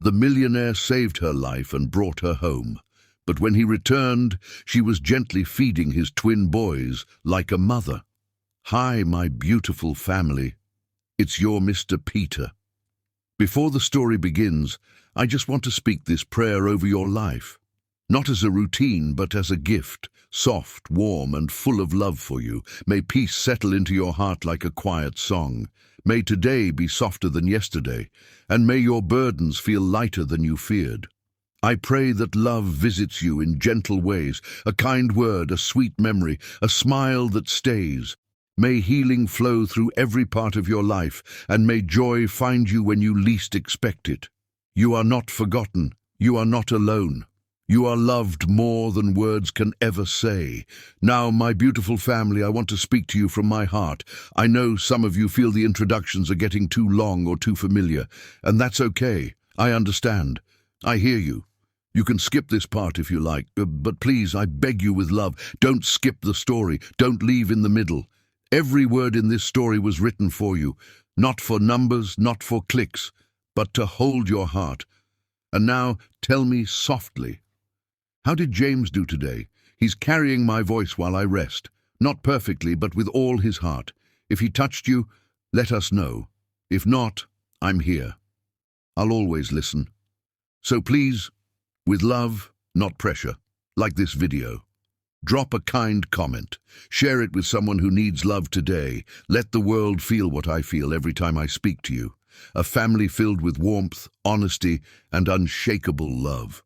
The millionaire saved her life and brought her home. But when he returned, she was gently feeding his twin boys like a mother. "Hi, my beautiful family. It's your Mr. Peter. Before the story begins, I just want to speak this prayer over your life. Not as a routine, but as a gift, soft, warm, and full of love for you. May peace settle into your heart like a quiet song. May today be softer than yesterday, and may your burdens feel lighter than you feared. I pray that love visits you in gentle ways, a kind word, a sweet memory, a smile that stays. May healing flow through every part of your life, and may joy find you when you least expect it. You are not forgotten. You are not alone. You are loved more than words can ever say. Now, my beautiful family, I want to speak to you from my heart. I know some of you feel the introductions are getting too long or too familiar, and that's okay. I understand. I hear you. You can skip this part if you like, but please, I beg you with love, don't skip the story. Don't leave in the middle. Every word in this story was written for you, not for numbers, not for clicks, but to hold your heart. And now, tell me softly, how did James do today? He's carrying my voice while I rest, not perfectly, but with all his heart. If he touched you, let us know. If not, I'm here. I'll always listen. So please, with love, not pressure, like this video. Drop a kind comment. Share it with someone who needs love today. Let the world feel what I feel every time I speak to you. A family filled with warmth, honesty, and unshakable love.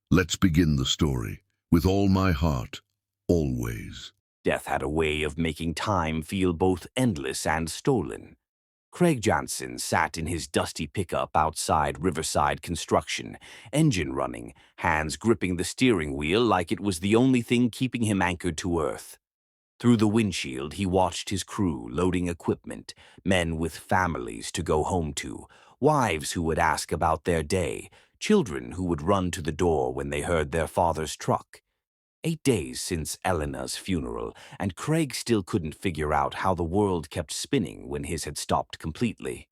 Let's begin the story. With all my heart, always. Death had a way of making time feel both endless and stolen. Craig Jansen sat in his dusty pickup outside Riverside Construction, engine running, hands gripping the steering wheel like it was the only thing keeping him anchored to earth. Through the windshield, he watched his crew loading equipment, men with families to go home to, wives who would ask about their day, children who would run to the door when they heard their father's truck. 8 days since Elena's funeral, and Craig still couldn't figure out how the world kept spinning when his had stopped completely.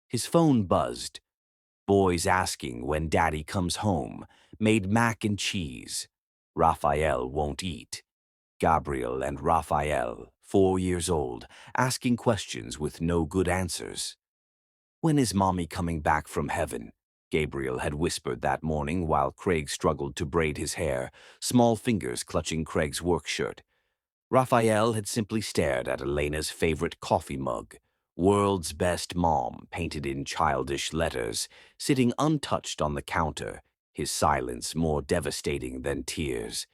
His phone buzzed. Boys asking when Daddy comes home, made mac and cheese. Raphael won't eat. Gabriel and Raphael, 4 years old, asking questions with no good answers. "When is Mommy coming back from heaven?" Gabriel had whispered that morning while Craig struggled to braid his hair, small fingers clutching Craig's work shirt. Raphael had simply stared at Elena's favorite coffee mug, "World's Best Mom," painted in childish letters, sitting untouched on the counter, his silence more devastating than tears.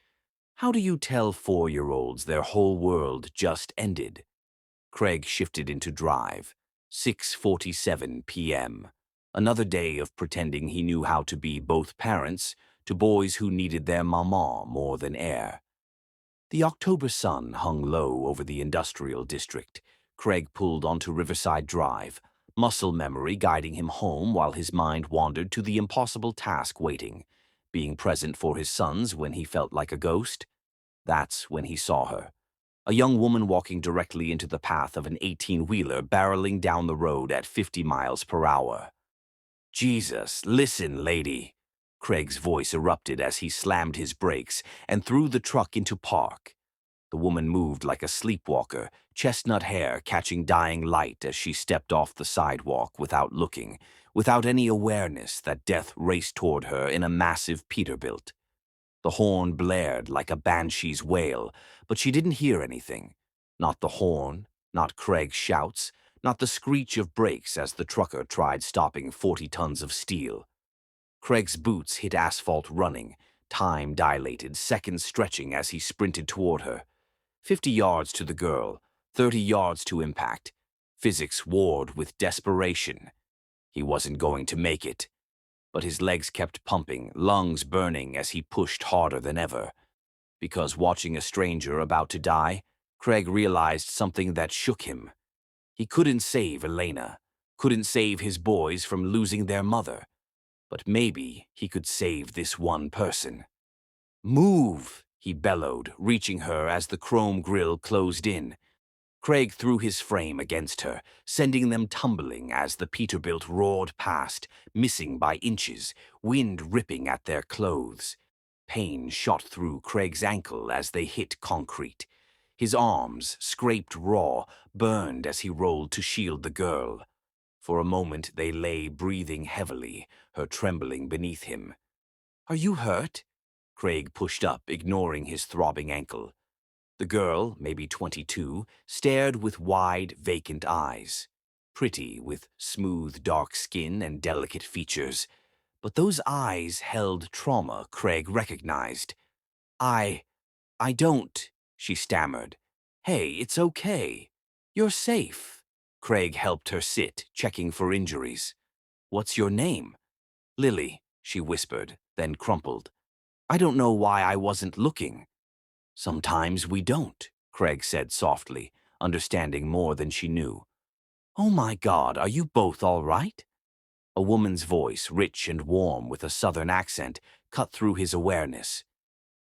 How do you tell 4-year-olds their whole world just ended? Craig shifted into drive. 6:47 p.m. Another day of pretending he knew how to be both parents to boys who needed their mama more than air. The October sun hung low over the industrial district. Craig pulled onto Riverside Drive, muscle memory guiding him home while his mind wandered to the impossible task waiting, being present for his sons when he felt like a ghost. That's when he saw her. A young woman walking directly into the path of an 18-wheeler barreling down the road at 50 miles per hour. "Jesus, listen, lady!" Craig's voice erupted as he slammed his brakes and threw the truck into park. The woman moved like a sleepwalker, chestnut hair catching dying light as she stepped off the sidewalk without looking, without any awareness that death raced toward her in a massive Peterbilt. The horn blared like a banshee's wail, but she didn't hear anything. Not the horn, not Craig's shouts, not the screech of brakes as the trucker tried stopping 40 tons of steel. Craig's boots hit asphalt running, time dilated, seconds stretching as he sprinted toward her. 50 yards to the girl, 30 yards to impact. Physics warred with desperation. He wasn't going to make it. But his legs kept pumping, lungs burning as he pushed harder than ever. Because watching a stranger about to die, Craig realized something that shook him. He couldn't save Elena, couldn't save his boys from losing their mother. But maybe he could save this one person. "Move!" he bellowed, reaching her as the chrome grille closed in. Craig threw his frame against her, sending them tumbling as the Peterbilt roared past, missing by inches, wind ripping at their clothes. Pain shot through Craig's ankle as they hit concrete. His arms, scraped raw, burned as he rolled to shield the girl. For a moment they lay breathing heavily, her trembling beneath him. "Are you hurt?" Craig pushed up, ignoring his throbbing ankle. The girl, maybe 22, stared with wide, vacant eyes. Pretty, with smooth, dark skin and delicate features. But those eyes held trauma Craig recognized. I don't," she stammered. "Hey, it's okay. You're safe." Craig helped her sit, checking for injuries. "What's your name?" "Lily," she whispered, then crumpled. "I don't know why I wasn't looking." "Sometimes we don't," Craig said softly, understanding more than she knew. "Oh my God, are you both all right?" A woman's voice, rich and warm with a southern accent, cut through his awareness.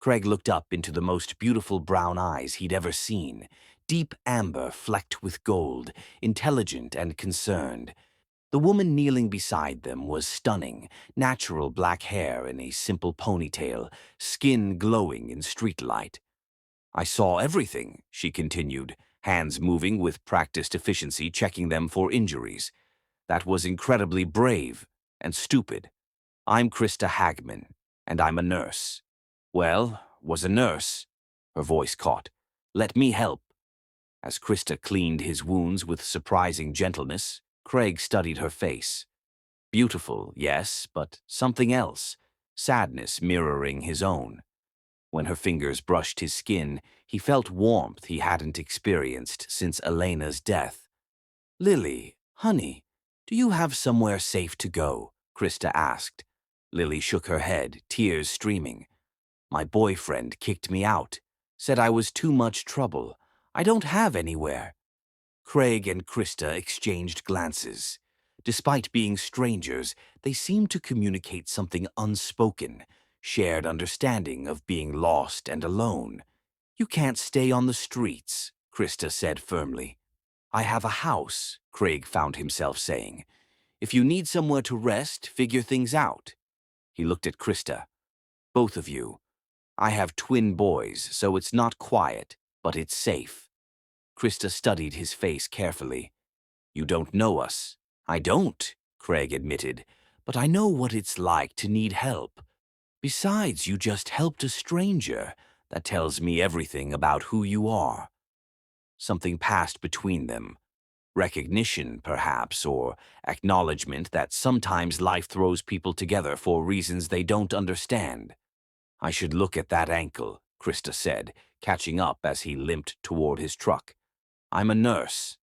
Craig looked up into the most beautiful brown eyes he'd ever seen, deep amber flecked with gold, intelligent and concerned. The woman kneeling beside them was stunning, natural black hair in a simple ponytail, skin glowing in streetlight. "I saw everything," she continued, hands moving with practiced efficiency, checking them for injuries. "That was incredibly brave and stupid. I'm Krista Hagman, and I'm a nurse." "Well, was a nurse." Her voice caught. "Let me help." As Krista cleaned his wounds with surprising gentleness, Craig studied her face. Beautiful, yes, but something else. Sadness mirroring his own. When her fingers brushed his skin, he felt warmth he hadn't experienced since Elena's death. "Lily, honey, do you have somewhere safe to go?" Krista asked. Lily shook her head, tears streaming. "My boyfriend kicked me out, said I was too much trouble. I don't have anywhere." Craig and Krista exchanged glances. Despite being strangers, they seemed to communicate something unspoken, shared understanding of being lost and alone. "You can't stay on the streets," Krista said firmly. "I have a house," Craig found himself saying. "If you need somewhere to rest, figure things out." He looked at Krista. "Both of you. I have twin boys, so it's not quiet, but it's safe." Krista studied his face carefully. "You don't know us." "I don't," Craig admitted, "but I know what it's like to need help. Besides, you just helped a stranger. That tells me everything about who you are." Something passed between them. Recognition, perhaps, or acknowledgement that sometimes life throws people together for reasons they don't understand. "I should look at that ankle," Krista said, catching up as he limped toward his truck. "I'm a nurse."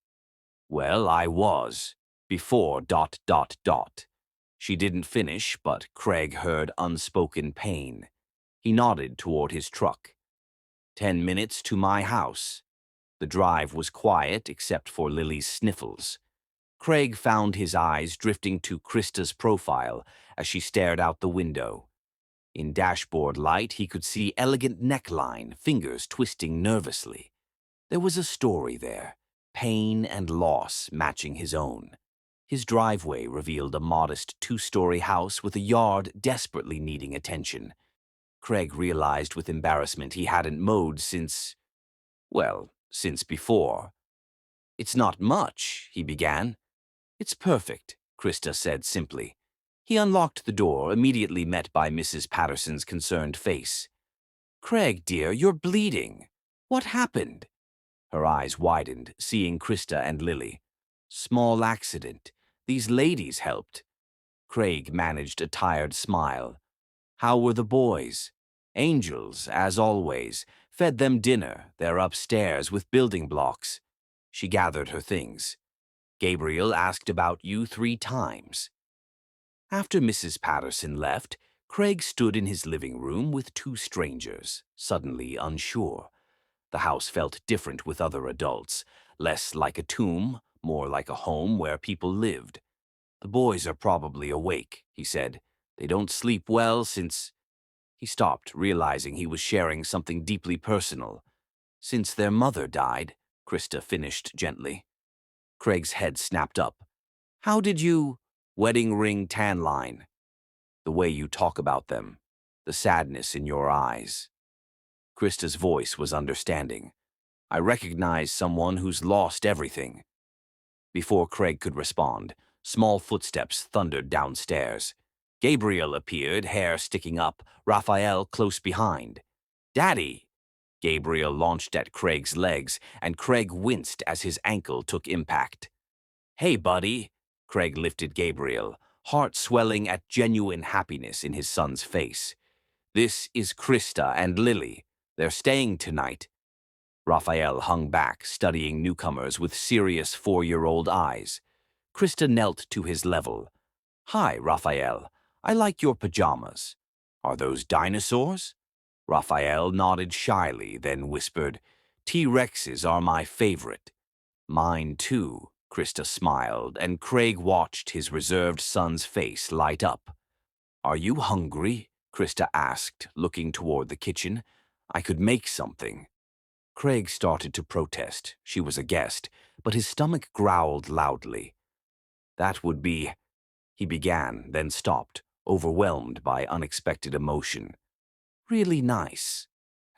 "Well, I was. Before ... She didn't finish, but Craig heard unspoken pain. He nodded toward his truck. 10 minutes to my house." The drive was quiet except for Lily's sniffles. Craig found his eyes drifting to Krista's profile as she stared out the window. In dashboard light, he could see elegant neckline, fingers twisting nervously. There was a story there, pain and loss matching his own. His driveway revealed a modest 2-story house with a yard desperately needing attention. Craig realized with embarrassment he hadn't mowed since, well, since before. "It's not much," he began. "It's perfect," Krista said simply. He unlocked the door, immediately met by Mrs. Patterson's concerned face. "Craig, dear, you're bleeding. What happened?" Her eyes widened, seeing Krista and Lily. "Small accident. These ladies helped." Craig managed a tired smile. "How were the boys?" "Angels, as always. Fed them dinner. They're upstairs with building blocks." She gathered her things. "Gabriel asked about you 3 times." After Mrs. Patterson left, Craig stood in his living room with 2 strangers, suddenly unsure. The house felt different with other adults, less like a tomb, more like a home where people lived. "The boys are probably awake," he said. "They don't sleep well since—" He stopped, realizing he was sharing something deeply personal. "Since their mother died." Krista finished gently. Craig's head snapped up. How did you— wedding ring tan line? The way you talk about them. The sadness in your eyes. Krista's voice was understanding. I recognize someone who's lost everything. Before Craig could respond, small footsteps thundered downstairs. Gabriel appeared, hair sticking up, Raphael close behind. Daddy! Gabriel launched at Craig's legs, and Craig winced as his ankle took impact. Hey, buddy! Craig lifted Gabriel, heart swelling at genuine happiness in his son's face. This is Krista and Lily. They're staying tonight. Raphael hung back, studying newcomers with serious 4-year-old eyes. Krista knelt to his level. Hi, Raphael. I like your pajamas. Are those dinosaurs? Raphael nodded shyly, then whispered, T-Rexes are my favorite. Mine too, Krista smiled, and Craig watched his reserved son's face light up. Are you hungry? Krista asked, looking toward the kitchen. I could make something. Craig started to protest. She was a guest, but his stomach growled loudly. That would be— He began, then stopped, overwhelmed by unexpected emotion. Really nice.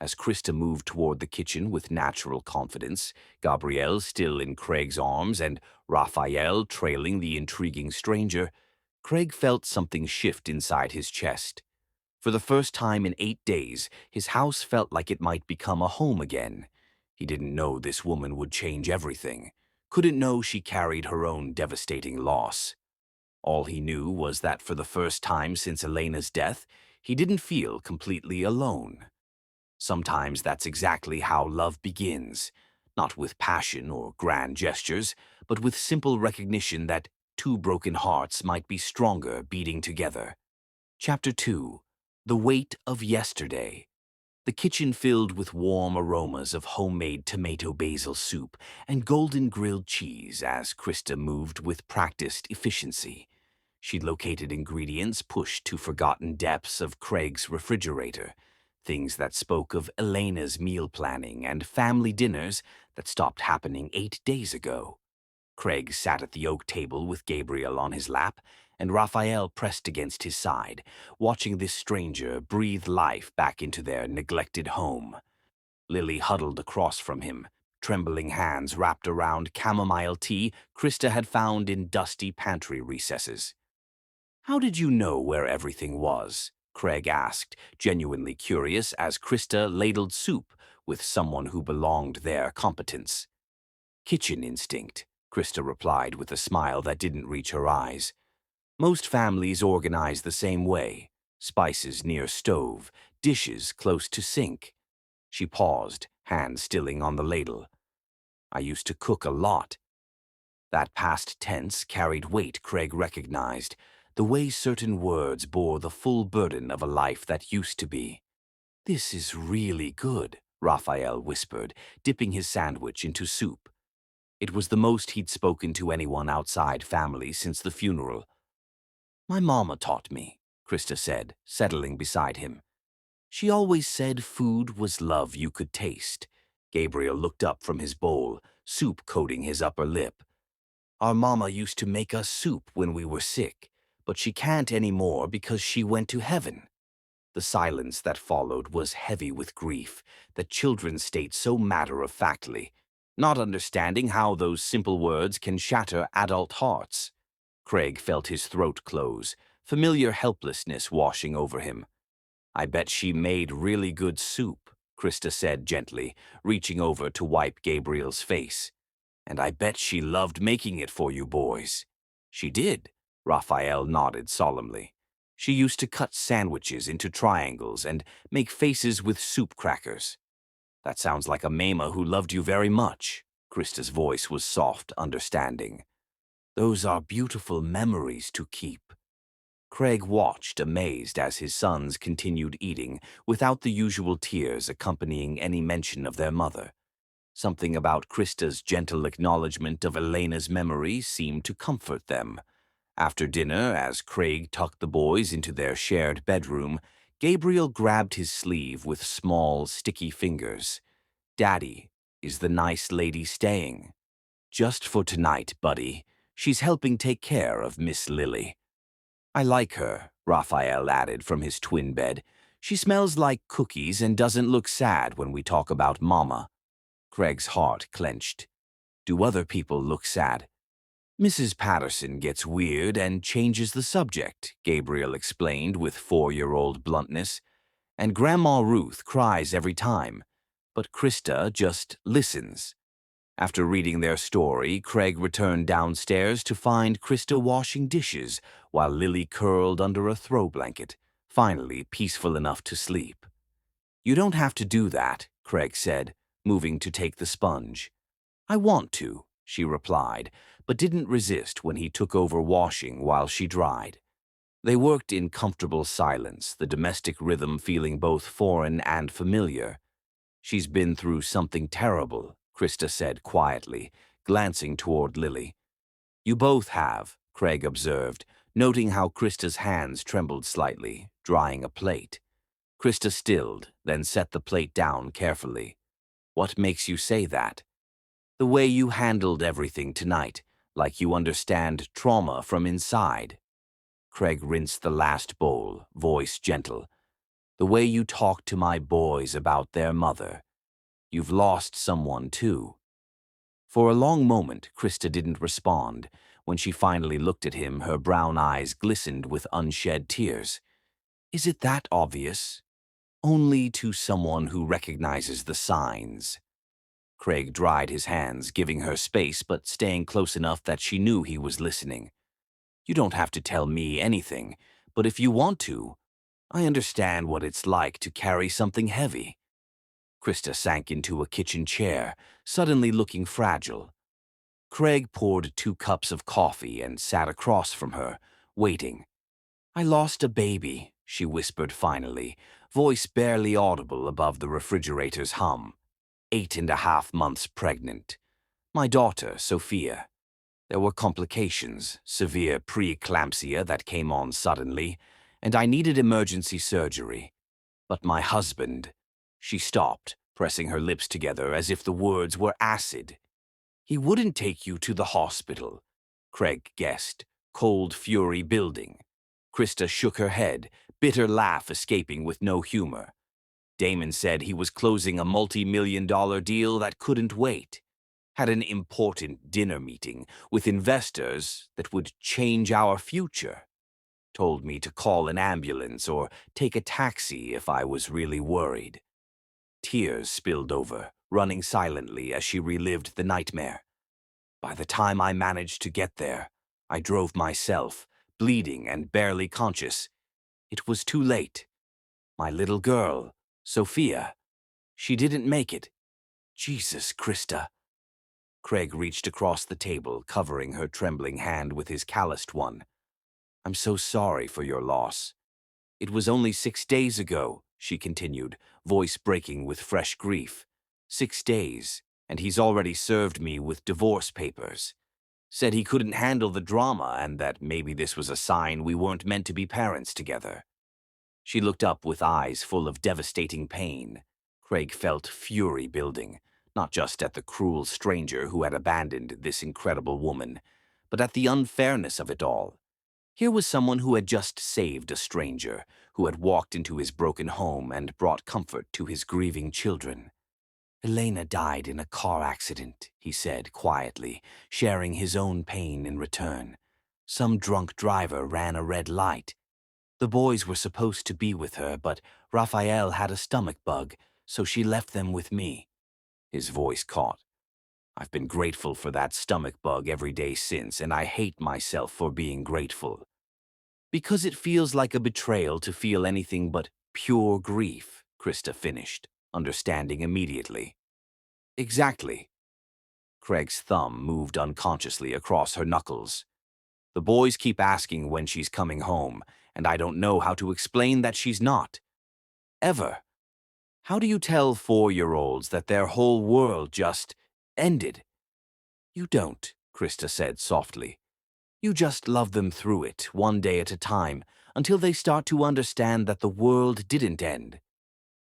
As Krista moved toward the kitchen with natural confidence, Gabrielle still in Craig's arms and Raphael trailing the intriguing stranger, Craig felt something shift inside his chest. For the first time in 8 days, his house felt like it might become a home again. He didn't know this woman would change everything. Couldn't know she carried her own devastating loss. All he knew was that for the first time since Elena's death, he didn't feel completely alone. Sometimes that's exactly how love begins, not with passion or grand gestures, but with simple recognition that two broken hearts might be stronger beating together. Chapter 2. The Weight of Yesterday. The kitchen filled with warm aromas of homemade tomato basil soup and golden grilled cheese as Krista moved with practiced efficiency. She located ingredients pushed to forgotten depths of Craig's refrigerator, things that spoke of Elena's meal planning and family dinners that stopped happening 8 days ago. Craig sat at the oak table with Gabriel on his lap, and Raphael pressed against his side, watching this stranger breathe life back into their neglected home. Lily huddled across from him, trembling hands wrapped around chamomile tea Krista had found in dusty pantry recesses. How did you know where everything was? Craig asked, genuinely curious as Krista ladled soup with someone who belonged their competence. Kitchen instinct, Krista replied with a smile that didn't reach her eyes. Most families organize the same way. Spices near stove, dishes close to sink. She paused, hand stilling on the ladle. I used to cook a lot. That past tense carried weight Craig recognized, the way certain words bore the full burden of a life that used to be. This is really good, Raphael whispered, dipping his sandwich into soup. It was the most he'd spoken to anyone outside family since the funeral. My mama taught me, Krista said, settling beside him. She always said food was love you could taste. Gabriel looked up from his bowl, soup coating his upper lip. Our mama used to make us soup when we were sick, but she can't anymore because she went to heaven. The silence that followed was heavy with grief that children state so matter-of-factly, not understanding how those simple words can shatter adult hearts. Craig felt his throat close, familiar helplessness washing over him. I bet she made really good soup, Krista said gently, reaching over to wipe Gabriel's face. And I bet she loved making it for you boys. She did, Raphael nodded solemnly. She used to cut sandwiches into triangles and make faces with soup crackers. That sounds like a mama who loved you very much. Krista's voice was soft, understanding. Those are beautiful memories to keep. Craig watched, amazed, as his sons continued eating, without the usual tears accompanying any mention of their mother. Something about Krista's gentle acknowledgement of Elena's memory seemed to comfort them. After dinner, as Craig tucked the boys into their shared bedroom, Gabriel grabbed his sleeve with small, sticky fingers. Daddy, Is the nice lady staying? Just for tonight, buddy. She's helping take care of Miss Lily. I like her, Raphael added from his twin bed. She smells like cookies and doesn't look sad when we talk about Mama. Craig's heart clenched. Do other people look sad? Mrs. Patterson gets weird and changes the subject, Gabriel explained with 4-year-old bluntness. And Grandma Ruth cries every time, but Krista just listens. After reading their story, Craig returned downstairs to find Krista washing dishes while Lily curled under a throw blanket, finally peaceful enough to sleep. You don't have to do that, Craig said, moving to take the sponge. I want to, she replied, but didn't resist when he took over washing while she dried. They worked in comfortable silence, the domestic rhythm feeling both foreign and familiar. She's been through something terrible, Krista said quietly, glancing toward Lily. You both have, Craig observed, noting how Krista's hands trembled slightly, drying a plate. Krista stilled, then set the plate down carefully. What makes you say that? The way you handled everything tonight, like you understand trauma from inside. Craig rinsed the last bowl, voice gentle. The way you talked to my boys about their mother. You've lost someone, too. For a long moment, Krista didn't respond. When she finally looked at him, her brown eyes glistened with unshed tears. Is it that obvious? Only to someone who recognizes the signs. Craig dried his hands, giving her space but staying close enough that she knew he was listening. You don't have to tell me anything, but if you want to, I understand what it's like to carry something heavy. Krista sank into a kitchen chair, suddenly looking fragile. Craig poured 2 cups of coffee and sat across from her, waiting. I lost a baby, she whispered finally, voice barely audible above the refrigerator's hum. 8.5 months pregnant. My daughter, Sophia. There were complications, severe preeclampsia that came on suddenly, and I needed emergency surgery. But my husband... She stopped, pressing her lips together as if the words were acid. He wouldn't take you to the hospital, Craig guessed, cold fury building. Krista shook her head, bitter laugh escaping with no humor. Damon said he was closing a multi-million-dollar deal that couldn't wait. Had an important dinner meeting with investors that would change our future. Told me to call an ambulance or take a taxi if I was really worried. Tears spilled over, running silently as she relived the nightmare. By the time I managed to get there, I drove myself, bleeding and barely conscious. It was too late. My little girl, Sophia, she didn't make it. Jesus, Krista. Craig reached across the table, covering her trembling hand with his calloused one. I'm so sorry for your loss. It was only 6 days ago, she continued, voice breaking with fresh grief. 6 days, and he's already served me with divorce papers. Said he couldn't handle the drama and that maybe this was a sign we weren't meant to be parents together. She looked up with eyes full of devastating pain. Craig felt fury building, not just at the cruel stranger who had abandoned this incredible woman, but at the unfairness of it all. Here was someone who had just saved a stranger, who had walked into his broken home and brought comfort to his grieving children. Elena died in a car accident, he said quietly, sharing his own pain in return. Some drunk driver ran a red light. The boys were supposed to be with her, but Raphael had a stomach bug, so she left them with me. His voice caught. I've been grateful for that stomach bug every day since, and I hate myself for being grateful. Because it feels like a betrayal to feel anything but pure grief, Krista finished, understanding immediately. Exactly. Craig's thumb moved unconsciously across her knuckles. The boys keep asking when she's coming home, and I don't know how to explain that she's not. Ever. How do you tell 4-year-olds that their whole world just ended? You don't, Krista said softly. You just love them through it, one day at a time, until they start to understand that the world didn't end.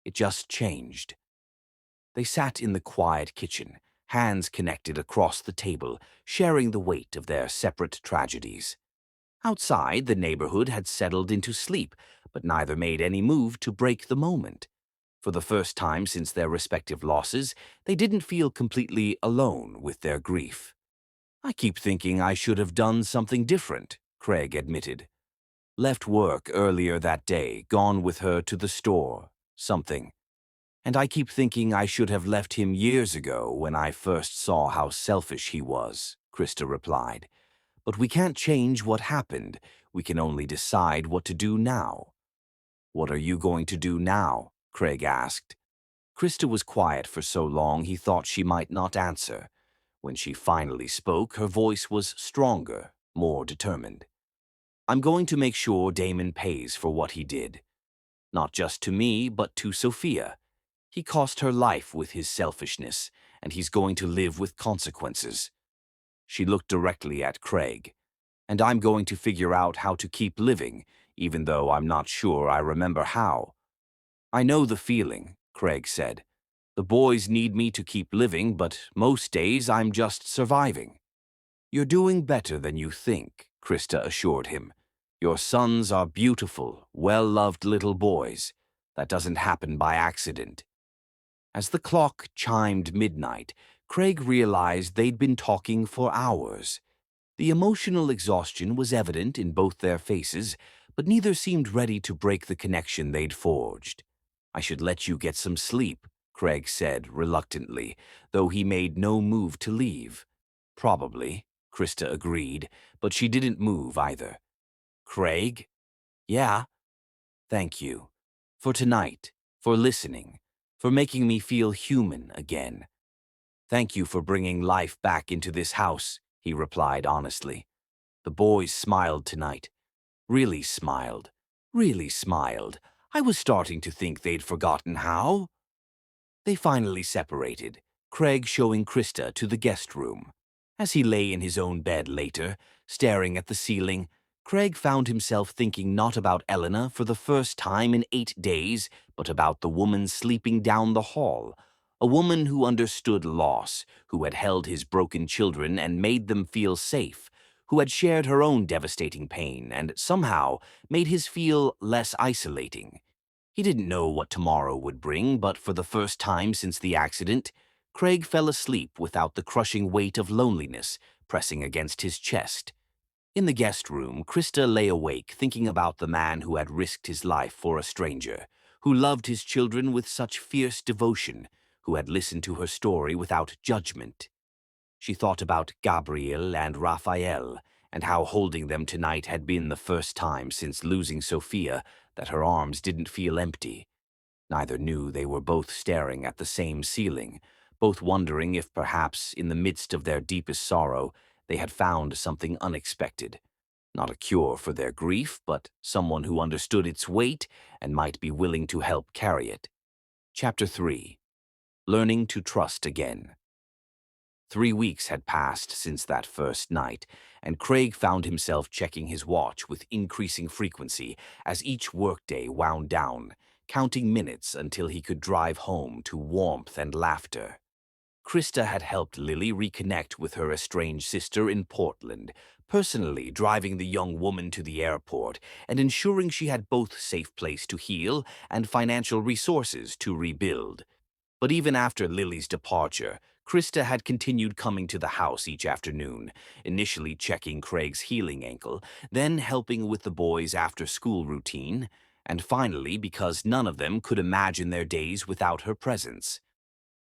It just changed. They sat in the quiet kitchen, hands connected across the table, sharing the weight of their separate tragedies. Outside, the neighborhood had settled into sleep, but neither made any move to break the moment. For the first time since their respective losses, they didn't feel completely alone with their grief. "I keep thinking I should have done something different," Craig admitted. "Left work earlier that day, gone with her to the store, something. And I keep thinking I should have left him years ago when I first saw how selfish he was," Krista replied. "But we can't change what happened. We can only decide what to do now." "What are you going to do now?" Craig asked. Krista was quiet for so long he thought she might not answer. When she finally spoke, her voice was stronger, more determined. "I'm going to make sure Damon pays for what he did. Not just to me, but to Sophia. He cost her life with his selfishness, and he's going to live with consequences." She looked directly at Craig. "And I'm going to figure out how to keep living, even though I'm not sure I remember how." "I know the feeling," Craig said. "The boys need me to keep living, but most days I'm just surviving." "You're doing better than you think," Krista assured him. "Your sons are beautiful, well-loved little boys. That doesn't happen by accident." As the clock chimed midnight, Craig realized they'd been talking for hours. The emotional exhaustion was evident in both their faces, but neither seemed ready to break the connection they'd forged. "I should let you get some sleep," Craig said reluctantly, though he made no move to leave. "Probably," Krista agreed, but she didn't move either. "Craig?" "Yeah?" "Thank you. For tonight, for listening, for making me feel human again." "Thank you for bringing life back into this house," he replied honestly. "The boys smiled tonight. Really smiled. Really smiled. I was starting to think they'd forgotten how." They finally separated, Craig showing Krista to the guest room. As he lay in his own bed later, staring at the ceiling, Craig found himself thinking not about Elena for the first time in 8 days, but about the woman sleeping down the hall. A woman who understood loss, who had held his broken children and made them feel safe, who had shared her own devastating pain and somehow made his feel less isolating. He didn't know what tomorrow would bring, but for the first time since the accident, Craig fell asleep without the crushing weight of loneliness pressing against his chest. In the guest room, Krista lay awake thinking about the man who had risked his life for a stranger, who loved his children with such fierce devotion, who had listened to her story without judgment. She thought about Gabriel and Raphael, and how holding them tonight had been the first time since losing Sophia that her arms didn't feel empty. Neither knew they were both staring at the same ceiling, both wondering if perhaps, in the midst of their deepest sorrow, they had found something unexpected. Not a cure for their grief, but someone who understood its weight and might be willing to help carry it. Chapter 3. Learning to Trust Again. 3 weeks had passed since that first night, and Craig found himself checking his watch with increasing frequency as each workday wound down, counting minutes until he could drive home to warmth and laughter. Krista had helped Lily reconnect with her estranged sister in Portland, personally driving the young woman to the airport and ensuring she had both safe place to heal and financial resources to rebuild. But even after Lily's departure, Krista had continued coming to the house each afternoon, initially checking Craig's healing ankle, then helping with the boys' after-school routine, and finally because none of them could imagine their days without her presence.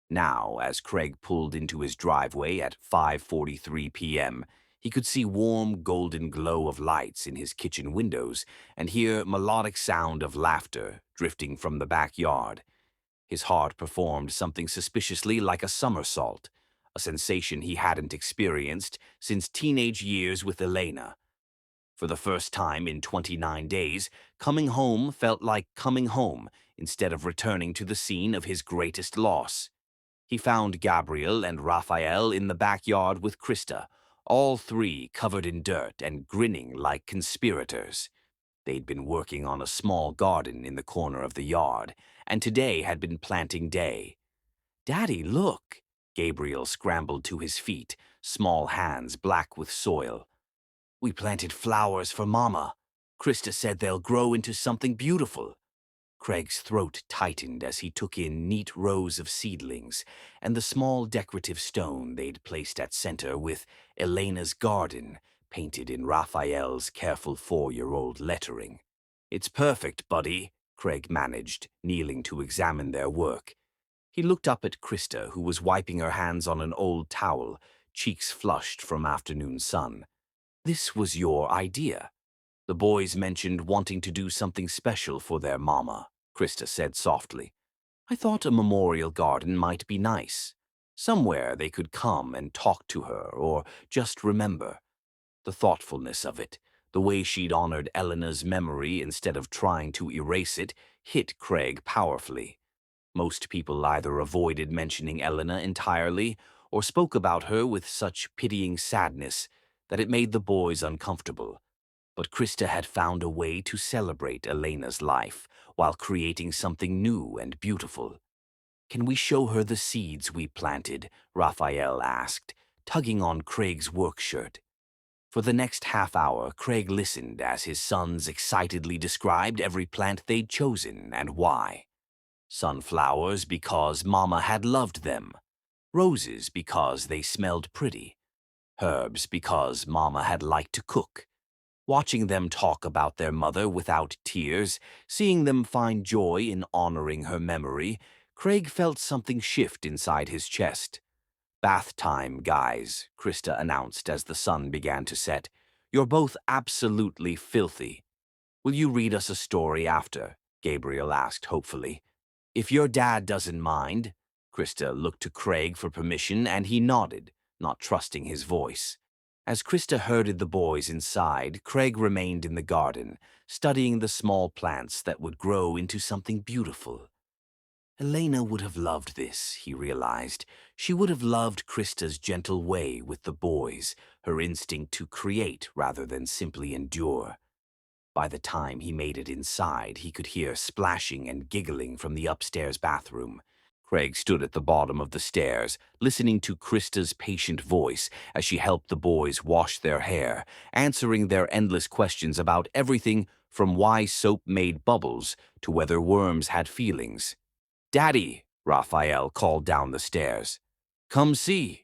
Now, as Craig pulled into his driveway at 5:43 p.m., he could see warm, golden glow of lights in his kitchen windows and hear melodic sound of laughter drifting from the backyard. His heart performed something suspiciously like a somersault, a sensation he hadn't experienced since teenage years with Elena. For the first time in 29 days, coming home felt like coming home instead of returning to the scene of his greatest loss. He found Gabriel and Raphael in the backyard with Krista, all three covered in dirt and grinning like conspirators. They'd been working on a small garden in the corner of the yard, and today had been planting day. Daddy, look! Gabriel scrambled to his feet, small hands black with soil. We planted flowers for Mama. Krista said they'll grow into something beautiful. Craig's throat tightened as he took in neat rows of seedlings and the small decorative stone they'd placed at center with Elena's garden painted in Raphael's careful 4-year-old lettering. It's perfect, buddy, Craig managed, kneeling to examine their work. He looked up at Krista, who was wiping her hands on an old towel, cheeks flushed from afternoon sun. This was your idea. The boys mentioned wanting to do something special for their mama, Krista said softly. I thought a memorial garden might be nice. Somewhere they could come and talk to her or just remember. The thoughtfulness of it, the way she'd honored Elena's memory instead of trying to erase it, hit Craig powerfully. Most people either avoided mentioning Elena entirely or spoke about her with such pitying sadness that it made the boys uncomfortable. But Krista had found a way to celebrate Elena's life while creating something new and beautiful. Can we show her the seeds we planted? Raphael asked, tugging on Craig's work shirt. For the next half hour, Craig listened as his sons excitedly described every plant they'd chosen and why. Sunflowers because Mama had loved them. Roses because they smelled pretty. Herbs because Mama had liked to cook. Watching them talk about their mother without tears, seeing them find joy in honoring her memory, Craig felt something shift inside his chest. Bath time, guys, Krista announced as the sun began to set. You're both absolutely filthy. Will you read us a story after? Gabriel asked hopefully. If your dad doesn't mind. Krista looked to Craig for permission and he nodded, not trusting his voice. As Krista herded the boys inside, Craig remained in the garden, studying the small plants that would grow into something beautiful. Elena would have loved this, he realized. She would have loved Krista's gentle way with the boys, her instinct to create rather than simply endure. By the time he made it inside, he could hear splashing and giggling from the upstairs bathroom. Craig stood at the bottom of the stairs, listening to Krista's patient voice as she helped the boys wash their hair, answering their endless questions about everything from why soap made bubbles to whether worms had feelings. Daddy, Raphael called down the stairs. Come see.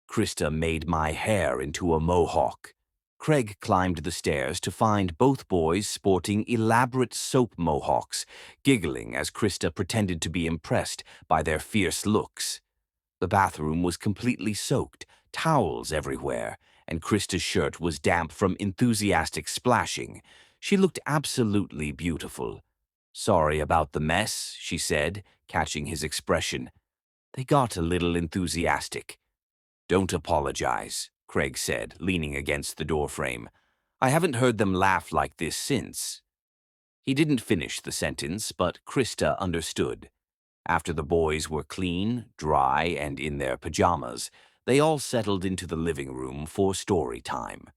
Krista made my hair into a mohawk. Craig climbed the stairs to find both boys sporting elaborate soap mohawks, giggling as Krista pretended to be impressed by their fierce looks. The bathroom was completely soaked, towels everywhere, and Krista's shirt was damp from enthusiastic splashing. She looked absolutely beautiful. Sorry about the mess, she said, catching his expression. They got a little enthusiastic. Don't apologize, Craig said, leaning against the doorframe. I haven't heard them laugh like this since. He didn't finish the sentence, but Krista understood. After the boys were clean, dry, and in their pajamas, they all settled into the living room for story time.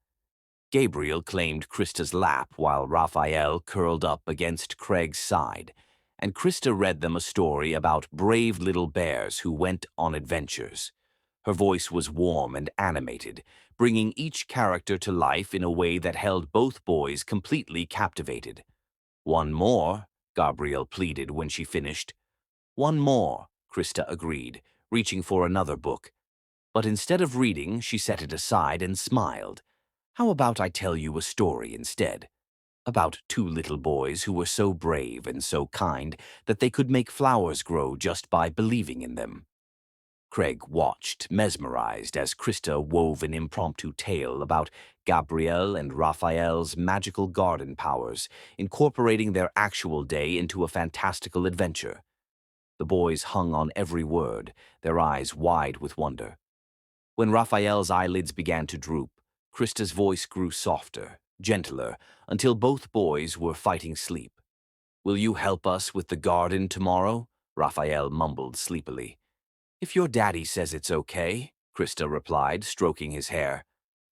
Gabriel claimed Krista's lap while Raphael curled up against Craig's side, and Krista read them a story about brave little bears who went on adventures. Her voice was warm and animated, bringing each character to life in a way that held both boys completely captivated. One more, Gabriel pleaded when she finished. One more, Krista agreed, reaching for another book. But instead of reading, she set it aside and smiled. How about I tell you a story instead? About two little boys who were so brave and so kind that they could make flowers grow just by believing in them. Craig watched, mesmerized, as Krista wove an impromptu tale about Gabriel and Raphael's magical garden powers, incorporating their actual day into a fantastical adventure. The boys hung on every word, their eyes wide with wonder. When Raphael's eyelids began to droop, Krista's voice grew softer, gentler, until both boys were fighting sleep. Will you help us with the garden tomorrow? Raphael mumbled sleepily. If your daddy says it's okay, Krista replied, stroking his hair.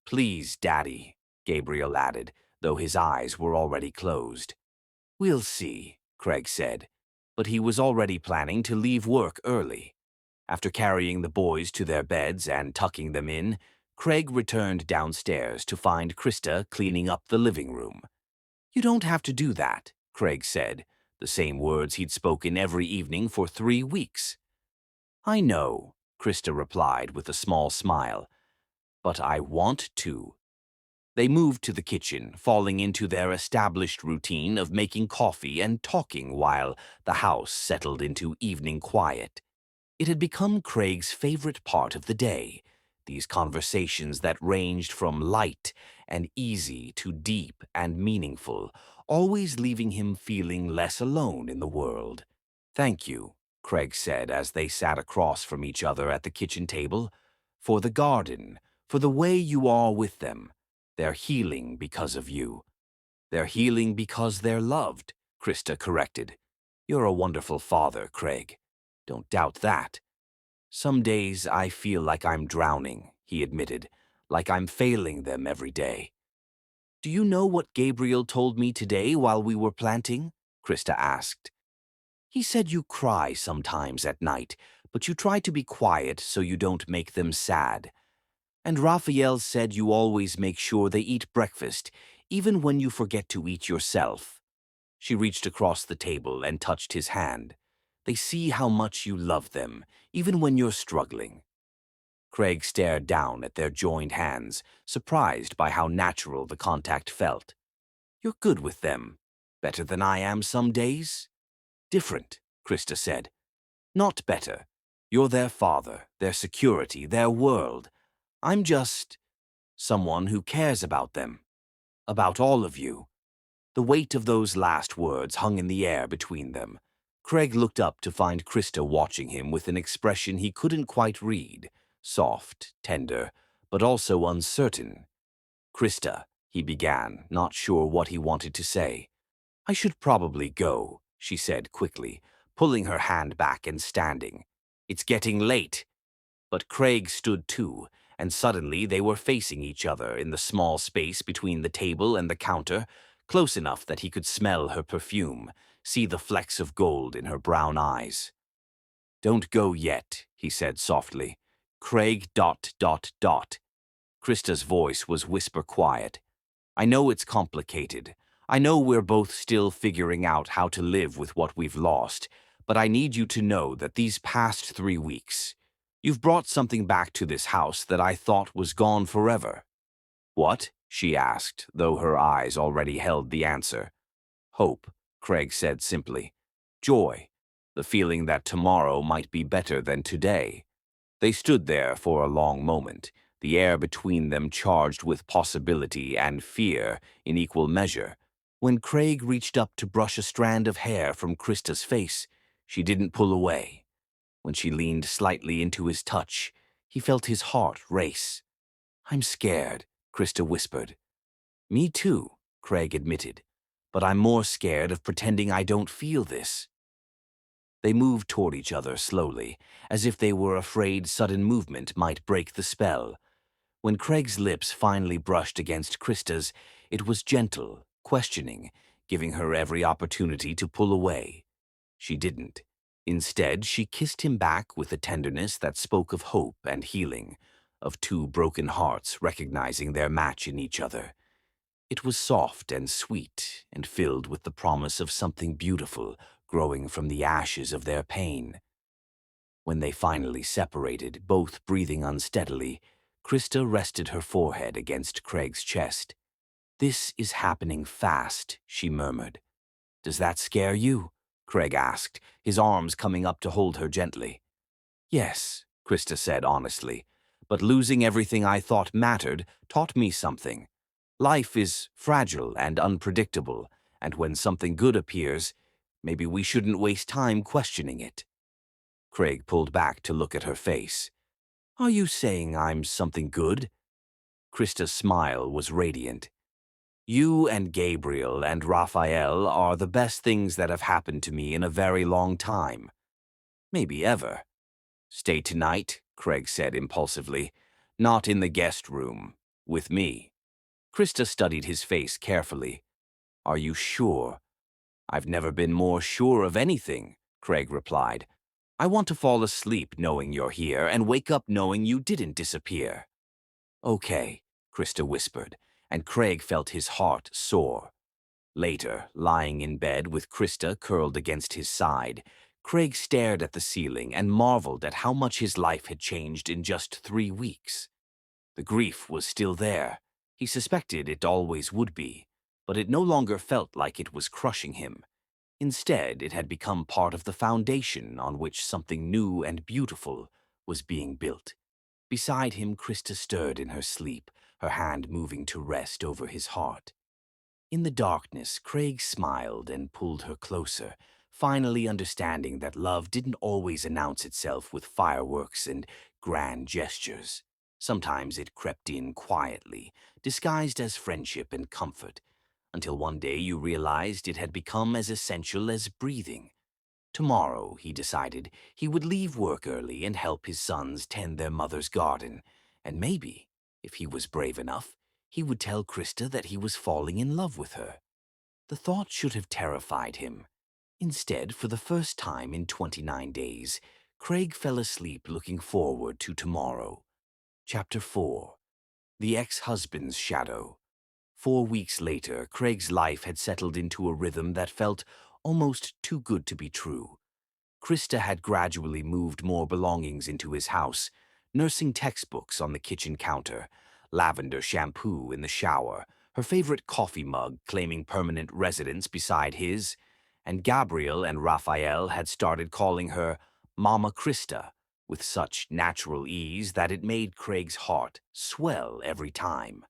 Please, Daddy, Gabriel added, though his eyes were already closed. We'll see, Craig said, but he was already planning to leave work early. After carrying the boys to their beds and tucking them in, Craig returned downstairs to find Krista cleaning up the living room. "You don't have to do that," Craig said, the same words he'd spoken every evening for 3 weeks. "I know," Krista replied with a small smile, "but I want to." They moved to the kitchen, falling into their established routine of making coffee and talking while the house settled into evening quiet. It had become Craig's favorite part of the day, these conversations that ranged from light and easy to deep and meaningful, always leaving him feeling less alone in the world. "Thank you," Craig said as they sat across from each other at the kitchen table, "for the garden, for the way you are with them. They're healing because of you." "They're healing because they're loved," Krista corrected. "You're a wonderful father, Craig. Don't doubt that." "Some days I feel like I'm drowning," he admitted, "like I'm failing them every day." "Do you know what Gabriel told me today while we were planting?" Krista asked. "He said you cry sometimes at night, but you try to be quiet so you don't make them sad. And Raphael said you always make sure they eat breakfast, even when you forget to eat yourself." She reached across the table and touched his hand. "They see how much you love them, even when you're struggling." Craig stared down at their joined hands, surprised by how natural the contact felt. "You're good with them. Better than I am some days?" "Different," Krista said. "Not better. You're their father, their security, their world. I'm just someone who cares about them. About all of you." The weight of those last words hung in the air between them. Craig looked up to find Krista watching him with an expression he couldn't quite read, soft, tender, but also uncertain. "Krista," he began, not sure what he wanted to say. "I should probably go," she said quickly, pulling her hand back and standing. "It's getting late." But Craig stood too, and suddenly they were facing each other in the small space between the table and the counter, close enough that he could smell her perfume, see the flecks of gold in her brown eyes. "Don't go yet," he said softly. "Craig ... Krista's voice was whisper quiet. "I know it's complicated. I know we're both still figuring out how to live with what we've lost, but I need you to know that these past 3 weeks, you've brought something back to this house that I thought was gone forever." "What?" she asked, though her eyes already held the answer. "Hope," Craig said simply. "Joy. The feeling that tomorrow might be better than today." They stood there for a long moment, the air between them charged with possibility and fear in equal measure. When Craig reached up to brush a strand of hair from Krista's face, she didn't pull away. When she leaned slightly into his touch, he felt his heart race. "I'm scared," Krista whispered. "Me too," Craig admitted, "but I'm more scared of pretending I don't feel this." They moved toward each other slowly, as if they were afraid sudden movement might break the spell. When Craig's lips finally brushed against Krista's, it was gentle, questioning, giving her every opportunity to pull away. She didn't. Instead, she kissed him back with a tenderness that spoke of hope and healing, of two broken hearts recognizing their match in each other. It was soft and sweet and filled with the promise of something beautiful growing from the ashes of their pain. When they finally separated, both breathing unsteadily, Krista rested her forehead against Craig's chest. "This is happening fast," she murmured. "Does that scare you?" Craig asked, his arms coming up to hold her gently. "Yes," Krista said honestly, "but losing everything I thought mattered taught me something. Life is fragile and unpredictable, and when something good appears, maybe we shouldn't waste time questioning it." Craig pulled back to look at her face. "Are you saying I'm something good?" Krista's smile was radiant. "You and Gabriel and Raphael are the best things that have happened to me in a very long time. Maybe ever." "Stay tonight," Craig said impulsively. "Not in the guest room. With me." Krista studied his face carefully. "Are you sure?" "I've never been more sure of anything," Craig replied. I want to fall asleep knowing you're here and wake up knowing you didn't disappear." "Okay," Krista whispered, and Craig felt his heart soar. Later, lying in bed with Krista curled against his side, Craig stared at the ceiling and marveled at how much his life had changed in just 3 weeks. The grief was still there. He suspected it always would be, but it no longer felt like it was crushing him. Instead, it had become part of the foundation on which something new and beautiful was being built. Beside him, Krista stirred in her sleep, her hand moving to rest over his heart. In the darkness, Craig smiled and pulled her closer, finally understanding that love didn't always announce itself with fireworks and grand gestures. Sometimes it crept in quietly, disguised as friendship and comfort, until one day you realized it had become as essential as breathing. Tomorrow, he decided, he would leave work early and help his sons tend their mother's garden, and maybe, if he was brave enough, he would tell Krista that he was falling in love with her. The thought should have terrified him. Instead, for the first time in 29 days, Craig fell asleep looking forward to tomorrow. Chapter 4. The Ex-Husband's Shadow. 4 weeks later, Craig's life had settled into a rhythm that felt almost too good to be true. Krista had gradually moved more belongings into his house, nursing textbooks on the kitchen counter, lavender shampoo in the shower, her favorite coffee mug claiming permanent residence beside his, and Gabriel and Raphael had started calling her Mama Krista with such natural ease that it made Craig's heart swell every time.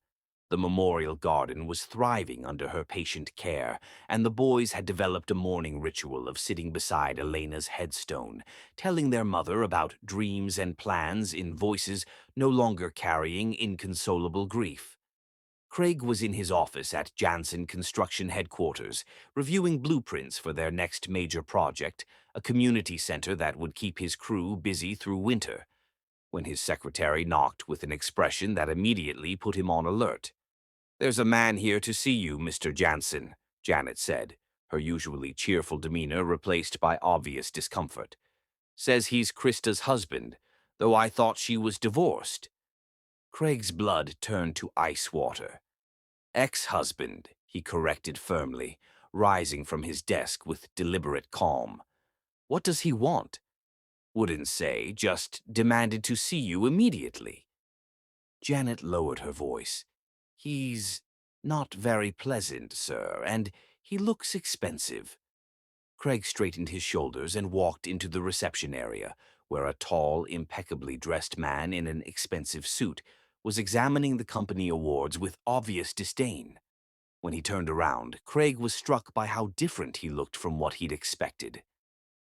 The memorial garden was thriving under her patient care, and the boys had developed a morning ritual of sitting beside Elena's headstone, telling their mother about dreams and plans in voices no longer carrying inconsolable grief. Craig was in his office at Jansen Construction Headquarters, reviewing blueprints for their next major project, a community center that would keep his crew busy through winter, when his secretary knocked with an expression that immediately put him on alert. "There's a man here to see you, Mr. Jansen," Janet said, her usually cheerful demeanor replaced by obvious discomfort. "Says he's Krista's husband, though I thought she was divorced." Craig's blood turned to ice water. "Ex-husband," he corrected firmly, rising from his desk with deliberate calm. "What does he want?" "Wouldn't say, just demanded to see you immediately." Janet lowered her voice. "He's not very pleasant, sir, and he looks expensive." Craig straightened his shoulders and walked into the reception area, where a tall, impeccably dressed man in an expensive suit was examining the company awards with obvious disdain. When he turned around, Craig was struck by how different he looked from what he'd expected.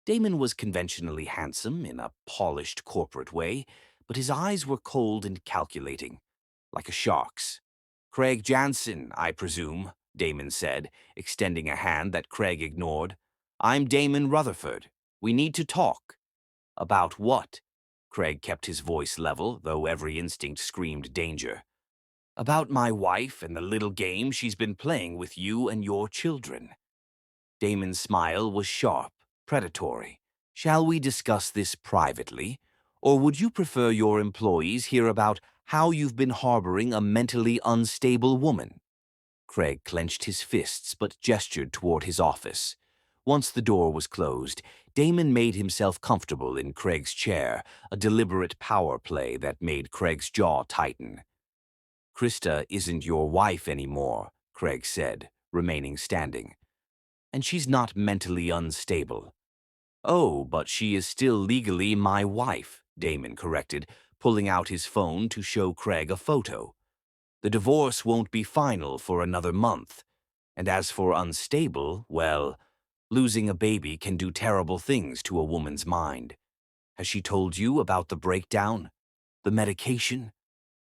Damon was conventionally handsome in a polished corporate way, but his eyes were cold and calculating, like a shark's. "Craig Jansen, I presume," Damon said, extending a hand that Craig ignored. "I'm Damon Rutherford. We need to talk." "About what?" Craig kept his voice level, though every instinct screamed danger. "About my wife and the little game she's been playing with you and your children." Damon's smile was sharp, predatory. "Shall we discuss this privately? Or would you prefer your employees hear about how you've been harboring a mentally unstable woman?" Craig clenched his fists but gestured toward his office. Once the door was closed, Damon made himself comfortable in Craig's chair, a deliberate power play that made Craig's jaw tighten. "Krista isn't your wife anymore," Craig said, remaining standing. "And she's not mentally unstable." "Oh, but she is still legally my wife," Damon corrected, pulling out his phone to show Craig a photo. "The divorce won't be final for another month. And as for unstable, well, losing a baby can do terrible things to a woman's mind. Has she told you about the breakdown? The medication?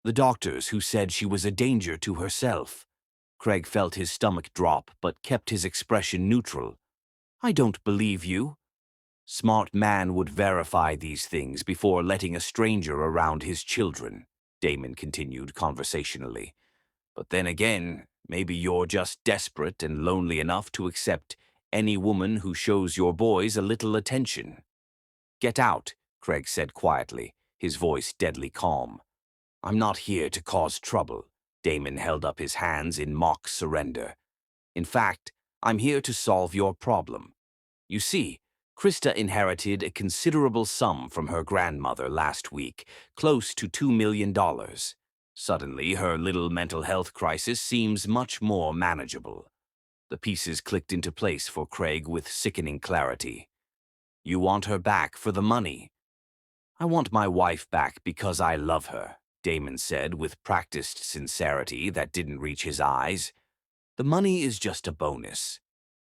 The doctors who said she was a danger to herself?" Craig felt his stomach drop but kept his expression neutral. "I don't believe you." "Smart man would verify these things before letting a stranger around his children," Damon continued conversationally. "But then again, maybe you're just desperate and lonely enough to accept any woman who shows your boys a little attention." Get out, Craig said quietly, his voice deadly calm. I'm not here to cause trouble. Damon held up his hands in mock surrender. In fact, I'm here to solve your problem. You see, Krista inherited a considerable sum from her grandmother last week, close to $2 million. Suddenly, her little mental health crisis seems much more manageable. The pieces clicked into place for Craig with sickening clarity. You want her back for the money. I want my wife back because I love her, Damon said with practiced sincerity that didn't reach his eyes. The money is just a bonus,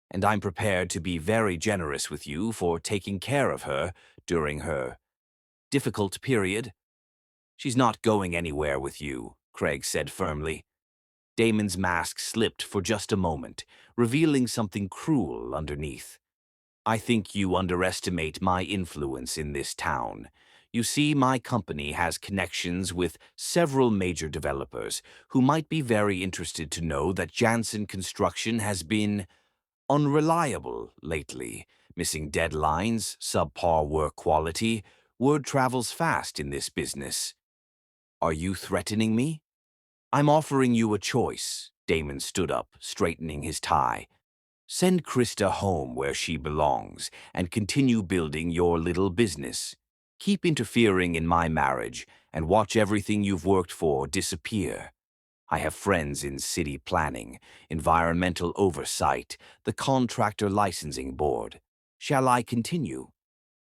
and I'm prepared to be very generous with you for taking care of her during her difficult period. She's not going anywhere with you, Craig said firmly. Damon's mask slipped for just a moment, revealing something cruel underneath. I think you underestimate my influence in this town. You see, my company has connections with several major developers who might be very interested to know that Jansen Construction has been unreliable lately, missing deadlines, subpar work quality. Word travels fast in this business. Are you threatening me? I'm offering you a choice. Damon stood up, straightening his tie. Send Krista home where she belongs and continue building your little business. Keep interfering in my marriage and watch everything you've worked for disappear. I have friends in city planning, environmental oversight, the contractor licensing board. Shall I continue?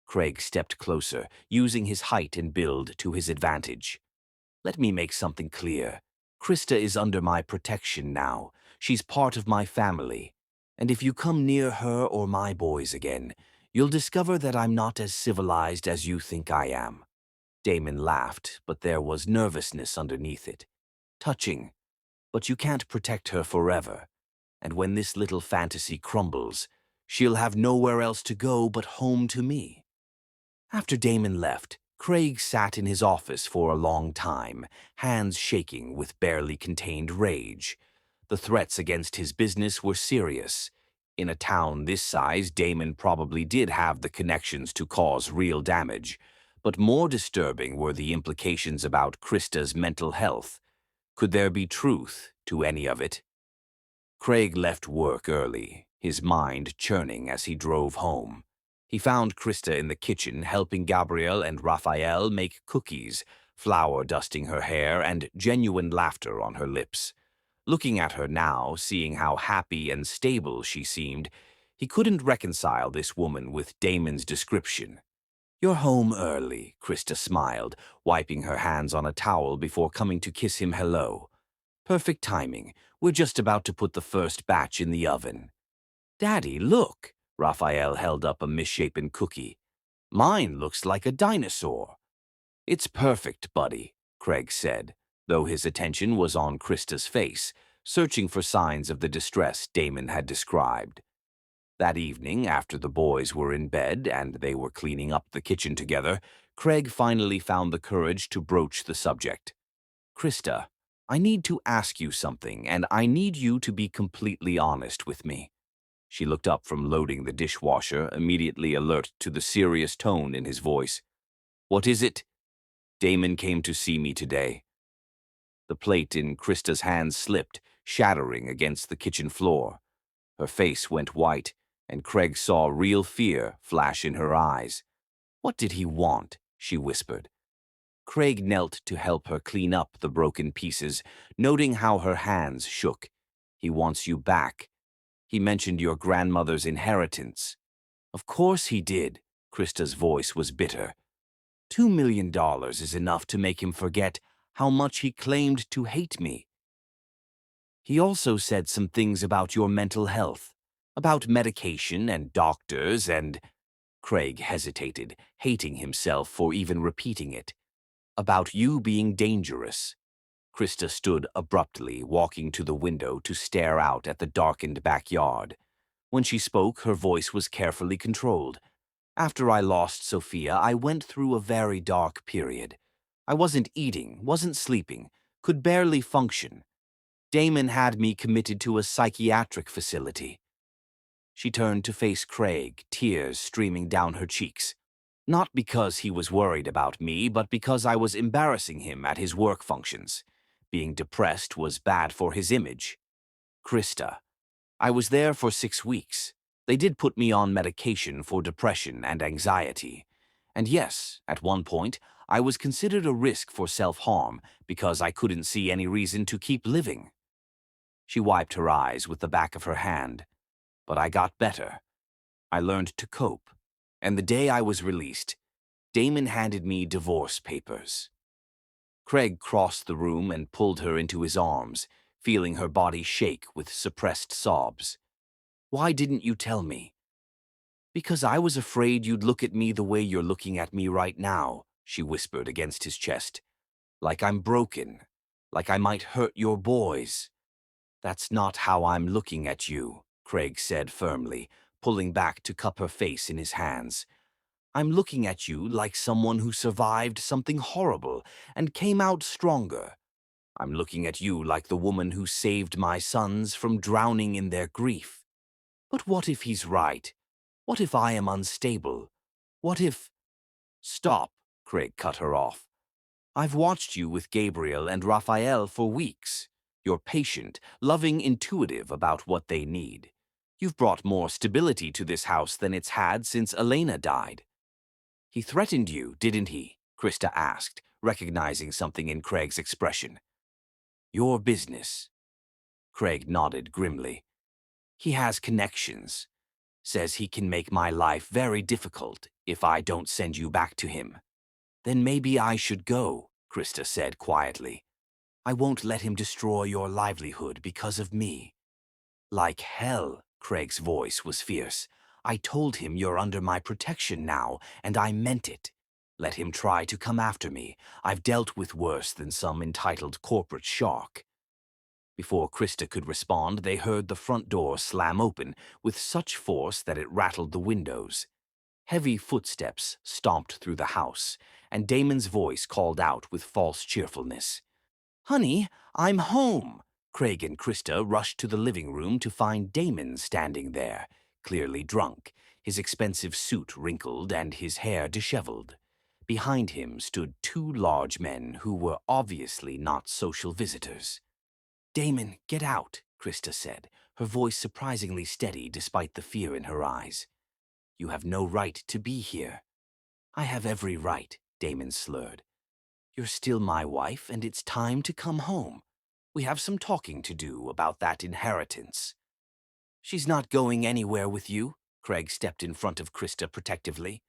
Craig stepped closer, using his height and build to his advantage. Let me make something clear. Krista is under my protection now. She's part of my family. And if you come near her or my boys again, you'll discover that I'm not as civilized as you think I am. Damon laughed, but there was nervousness underneath it. Touching. But you can't protect her forever. And when this little fantasy crumbles, she'll have nowhere else to go but home to me. After Damon left, Craig sat in his office for a long time, hands shaking with barely contained rage. The threats against his business were serious. In a town this size, Damon probably did have the connections to cause real damage. But more disturbing were the implications about Krista's mental health. Could there be truth to any of it? Craig left work early, his mind churning as he drove home. He found Krista in the kitchen helping Gabrielle and Raphael make cookies, flour dusting her hair and genuine laughter on her lips. Looking at her now, seeing how happy and stable she seemed, he couldn't reconcile this woman with Damon's description. You're home early, Krista smiled, wiping her hands on a towel before coming to kiss him hello. Perfect timing. We're just about to put the first batch in the oven. Daddy, look! Raphael held up a misshapen cookie. Mine looks like a dinosaur. It's perfect, buddy, Craig said, though his attention was on Krista's face, searching for signs of the distress Damon had described. That evening, after the boys were in bed and they were cleaning up the kitchen together, Craig finally found the courage to broach the subject. Krista, I need to ask you something, and I need you to be completely honest with me. She looked up from loading the dishwasher, immediately alert to the serious tone in his voice. What is it? Damon came to see me today. The plate in Krista's hands slipped, shattering against the kitchen floor. Her face went white, and Craig saw real fear flash in her eyes. What did he want? She whispered. Craig knelt to help her clean up the broken pieces, noting how her hands shook. He wants you back. He mentioned your grandmother's inheritance. Of course he did. Krista's voice was bitter. $2 million is enough to make him forget how much he claimed to hate me. He also said some things about your mental health, about medication and doctors and... Craig hesitated, hating himself for even repeating it. About you being dangerous. Krista stood abruptly, walking to the window to stare out at the darkened backyard. When she spoke, her voice was carefully controlled. After I lost Sophia, I went through a very dark period. I wasn't eating, wasn't sleeping, could barely function. Damon had me committed to a psychiatric facility. She turned to face Craig, tears streaming down her cheeks. Not because he was worried about me, but because I was embarrassing him at his work functions. Being depressed was bad for his image. Krista. I was there for 6 weeks. They did put me on medication for depression and anxiety. And yes, at one point, I was considered a risk for self-harm because I couldn't see any reason to keep living. She wiped her eyes with the back of her hand. But I got better. I learned to cope. And the day I was released, Damon handed me divorce papers. Craig crossed the room and pulled her into his arms, feeling her body shake with suppressed sobs. Why didn't you tell me? Because I was afraid you'd look at me the way you're looking at me right now, she whispered against his chest. Like I'm broken. Like I might hurt your boys. That's not how I'm looking at you, Craig said firmly, pulling back to cup her face in his hands. I'm looking at you like someone who survived something horrible and came out stronger. I'm looking at you like the woman who saved my sons from drowning in their grief. But what if he's right? What if I am unstable? What if— Stop, Craig cut her off. I've watched you with Gabriel and Raphael for weeks. You're patient, loving, intuitive about what they need. You've brought more stability to this house than it's had since Elena died. He threatened you, didn't he? Krista asked, recognizing something in Craig's expression. Your business. Craig nodded grimly. He has connections. Says he can make my life very difficult if I don't send you back to him. Then maybe I should go, Krista said quietly. I won't let him destroy your livelihood because of me. Like hell, Craig's voice was fierce. I told him you're under my protection now, and I meant it. Let him try to come after me. I've dealt with worse than some entitled corporate shark. Before Krista could respond, they heard the front door slam open with such force that it rattled the windows. Heavy footsteps stomped through the house, and Damon's voice called out with false cheerfulness. Honey, I'm home. Craig and Krista rushed to the living room to find Damon standing there, clearly drunk, his expensive suit wrinkled and his hair disheveled. Behind him stood 2 large men who were obviously not social visitors. Damon, get out, Krista said, her voice surprisingly steady despite the fear in her eyes. You have no right to be here. I have every right, Damon slurred. You're still my wife, and it's time to come home. We have some talking to do about that inheritance. She's not going anywhere with you, Craig stepped in front of Krista protectively.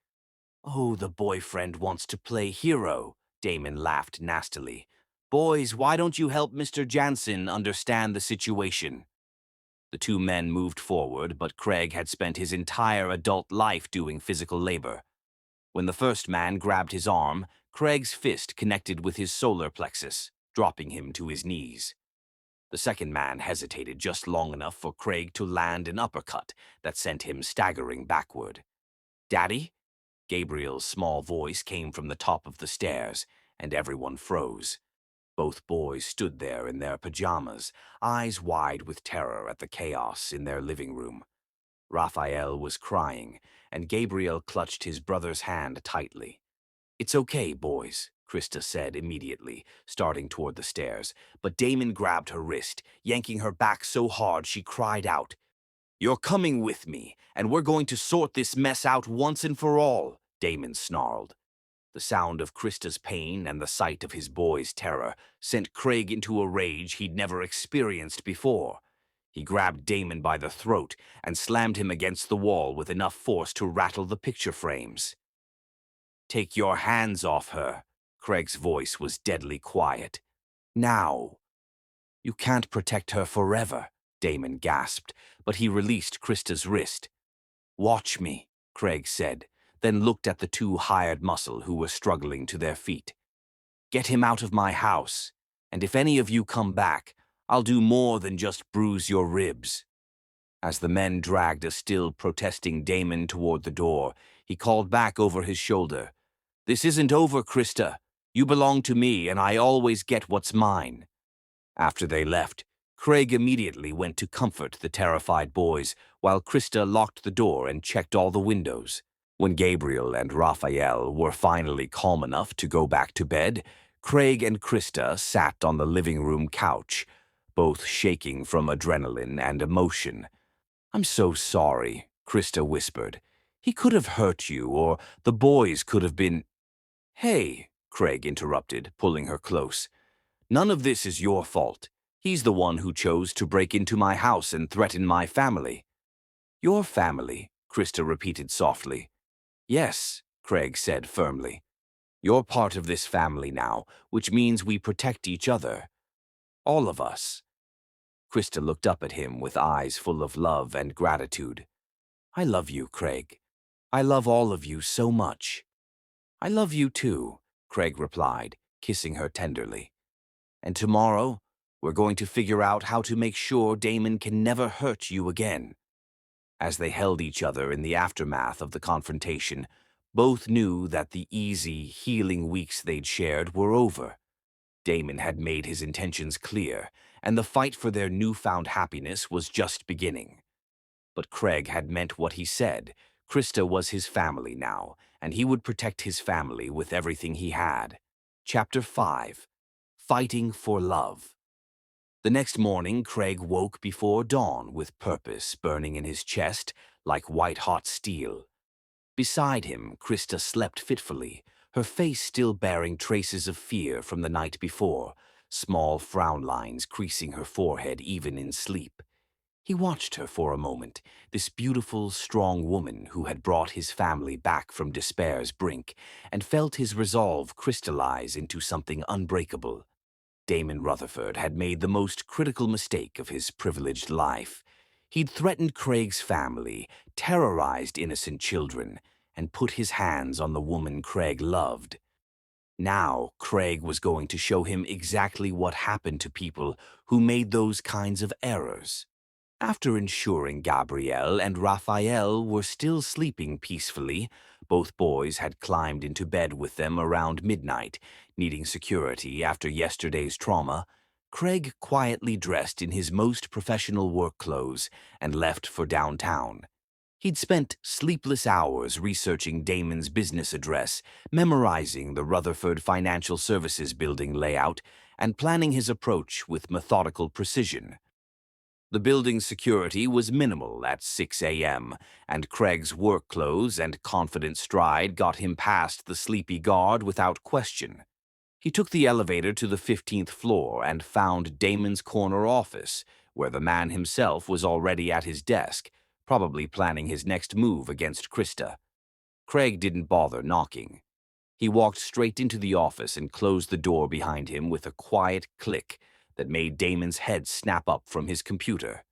Oh, the boyfriend wants to play hero, Damon laughed nastily. Boys, why don't you help Mr. Jansen understand the situation? The 2 men moved forward, but Craig had spent his entire adult life doing physical labor. When the first man grabbed his arm, Craig's fist connected with his solar plexus, dropping him to his knees. The second man hesitated just long enough for Craig to land an uppercut that sent him staggering backward. Daddy? Gabriel's small voice came from the top of the stairs, and everyone froze. Both boys stood there in their pajamas, eyes wide with terror at the chaos in their living room. Raphael was crying, and Gabriel clutched his brother's hand tightly. It's okay, boys, Krista said immediately, starting toward the stairs, but Damon grabbed her wrist, yanking her back so hard she cried out. You're coming with me, and we're going to sort this mess out once and for all, Damon snarled. The sound of Krista's pain and the sight of his boy's terror sent Craig into a rage he'd never experienced before. He grabbed Damon by the throat and slammed him against the wall with enough force to rattle the picture frames. Take your hands off her, Craig's voice was deadly quiet. Now. You can't protect her forever, Damon gasped, but he released Krista's wrist. Watch me, Craig said, then looked at the 2 hired muscle who were struggling to their feet. Get him out of my house, and if any of you come back, I'll do more than just bruise your ribs. As the men dragged a still protesting Damon toward the door, he called back over his shoulder. This isn't over, Krista. You belong to me, and I always get what's mine. After they left, Craig immediately went to comfort the terrified boys, while Krista locked the door and checked all the windows. When Gabriel and Raphael were finally calm enough to go back to bed, Craig and Krista sat on the living room couch, both shaking from adrenaline and emotion. "I'm so sorry," Krista whispered. "He could have hurt you, or the boys could have been—" "Hey," Craig interrupted, pulling her close. "None of this is your fault. He's the one who chose to break into my house and threaten my family." "Your family," Krista repeated softly. "Yes," Craig said firmly. "You're part of this family now, which means we protect each other. All of us." Krista looked up at him with eyes full of love and gratitude. "I love you, Craig. I love all of you so much." "I love you too," Craig replied, kissing her tenderly. "And tomorrow, we're going to figure out how to make sure Damon can never hurt you again." As they held each other in the aftermath of the confrontation, both knew that the easy, healing weeks they'd shared were over. Damon had made his intentions clear, and the fight for their newfound happiness was just beginning. But Craig had meant what he said. Krista was his family now, and he would protect his family with everything he had. Chapter 5. Fighting for Love. The next morning, Craig woke before dawn with purpose burning in his chest like white-hot steel. Beside him, Krista slept fitfully, her face still bearing traces of fear from the night before, small frown lines creasing her forehead even in sleep. He watched her for a moment, this beautiful, strong woman who had brought his family back from despair's brink, and felt his resolve crystallize into something unbreakable. Damon Rutherford had made the most critical mistake of his privileged life. He'd threatened Craig's family, terrorized innocent children, and put his hands on the woman Craig loved. Now, Craig was going to show him exactly what happened to people who made those kinds of errors. After ensuring Gabrielle and Raphael were still sleeping peacefully, both boys had climbed into bed with them around midnight, needing security after yesterday's trauma. Craig quietly dressed in his most professional work clothes and left for downtown. He'd spent sleepless hours researching Damon's business address, memorizing the Rutherford Financial Services building layout, and planning his approach with methodical precision. The building's security was minimal at 6 a.m., and Craig's work clothes and confident stride got him past the sleepy guard without question. He took the elevator to the 15th floor and found Damon's corner office, where the man himself was already at his desk, probably planning his next move against Krista. Craig didn't bother knocking. He walked straight into the office and closed the door behind him with a quiet click that made Damon's head snap up from his computer.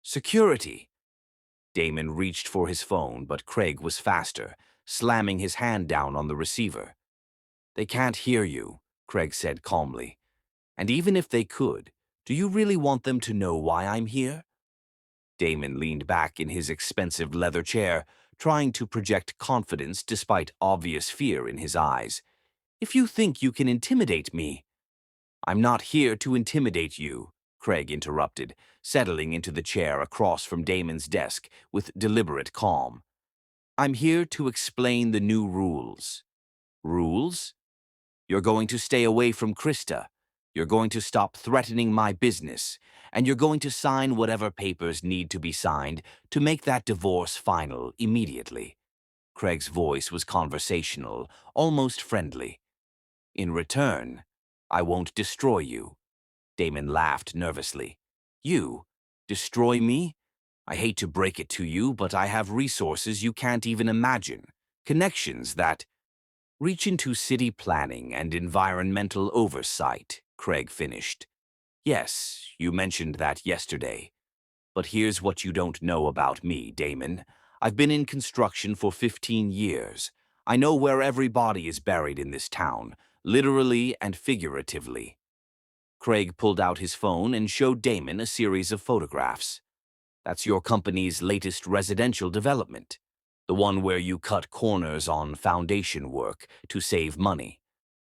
"Security!" Damon reached for his phone, but Craig was faster, slamming his hand down on the receiver. "They can't hear you," Craig said calmly. "And even if they could, do you really want them to know why I'm here?" Damon leaned back in his expensive leather chair, trying to project confidence despite obvious fear in his eyes. "If you think you can intimidate me—" "I'm not here to intimidate you," Craig interrupted, settling into the chair across from Damon's desk with deliberate calm. "I'm here to explain the new rules." "Rules? You're going to stay away from Krista. You're going to stop threatening my business, and you're going to sign whatever papers need to be signed to make that divorce final immediately." Craig's voice was conversational, almost friendly. "In return, I won't destroy you." Damon laughed nervously. "You? Destroy me? I hate to break it to you, but I have resources you can't even imagine. Connections that—" "Reach into city planning and environmental oversight," Craig finished. "Yes, you mentioned that yesterday. But here's what you don't know about me, Damon. I've been in construction for 15 years. I know where every body is buried in this town, literally and figuratively." Craig pulled out his phone and showed Damon a series of photographs. "That's your company's latest residential development, the one where you cut corners on foundation work to save money.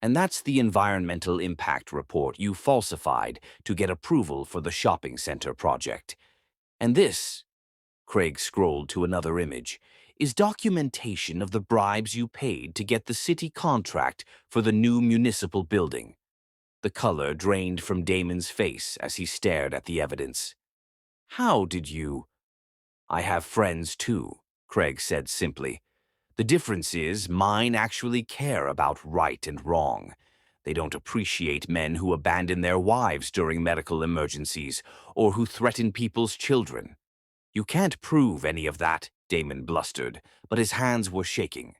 And that's the environmental impact report you falsified to get approval for the shopping center project. And this," Craig scrolled to another image, is documentation of the bribes you paid to get the city contract for the new municipal building. The color drained from Damon's face as he stared at the evidence. How did you? I have friends too, Craig said simply. The difference is mine actually care about right and wrong. They don't appreciate men who abandon their wives during medical emergencies or who threaten people's children. You can't prove any of that, Damon blustered, but his hands were shaking.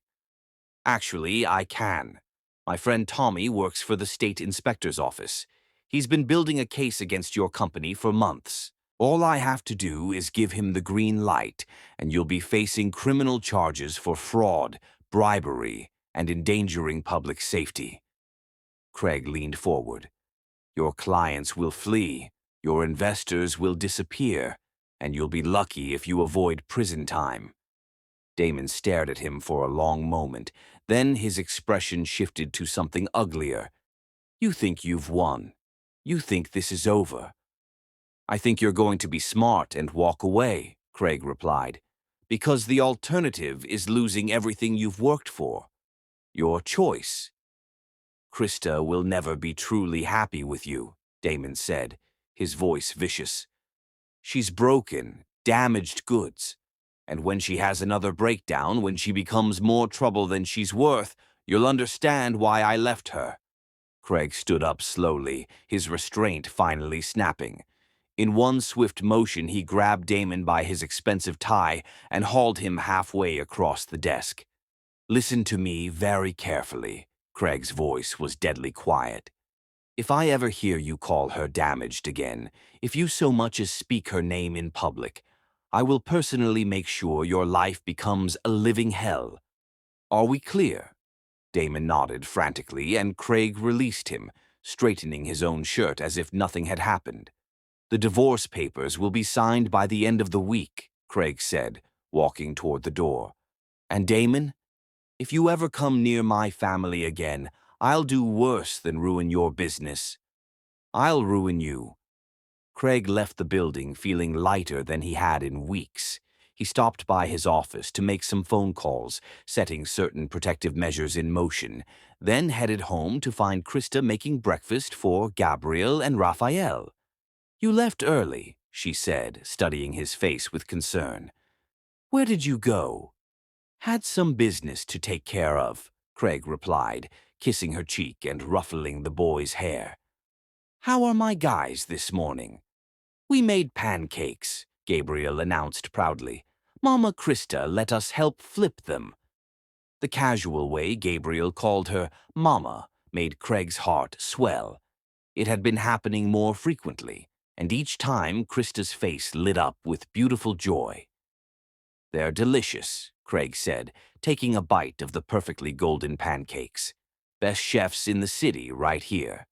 Actually, I can. My friend Tommy works for the state inspector's office. He's been building a case against your company for months. All I have to do is give him the green light, and you'll be facing criminal charges for fraud, bribery, and endangering public safety. Craig leaned forward. Your clients will flee, your investors will disappear, and you'll be lucky if you avoid prison time. Damon stared at him for a long moment. Then his expression shifted to something uglier. You think you've won. You think this is over. I think you're going to be smart and walk away, Craig replied, because the alternative is losing everything you've worked for. Your choice. Krista will never be truly happy with you, Damon said, his voice vicious. She's broken, damaged goods. And when she has another breakdown, when she becomes more trouble than she's worth, you'll understand why I left her. Craig stood up slowly, his restraint finally snapping. In one swift motion, he grabbed Damon by his expensive tie and hauled him halfway across the desk. Listen to me very carefully. Craig's voice was deadly quiet. If I ever hear you call her damaged again, if you so much as speak her name in public, I will personally make sure your life becomes a living hell. Are we clear? Damon nodded frantically, and Craig released him, straightening his own shirt as if nothing had happened. The divorce papers will be signed by the end of the week, Craig said, walking toward the door. And Damon, if you ever come near my family again, I'll do worse than ruin your business. I'll ruin you. Craig left the building feeling lighter than he had in weeks. He stopped by his office to make some phone calls, setting certain protective measures in motion, then headed home to find Krista making breakfast for Gabriel and Raphael. You left early, she said, studying his face with concern. Where did you go? Had some business to take care of, Craig replied, kissing her cheek and ruffling the boy's hair. How are my guys this morning? We made pancakes, Gabriel announced proudly. Mama Krista let us help flip them. The casual way Gabriel called her Mama made Craig's heart swell. It had been happening more frequently, and each time Krista's face lit up with beautiful joy. They're delicious, Craig said, taking a bite of the perfectly golden pancakes. Best chefs in the city right here.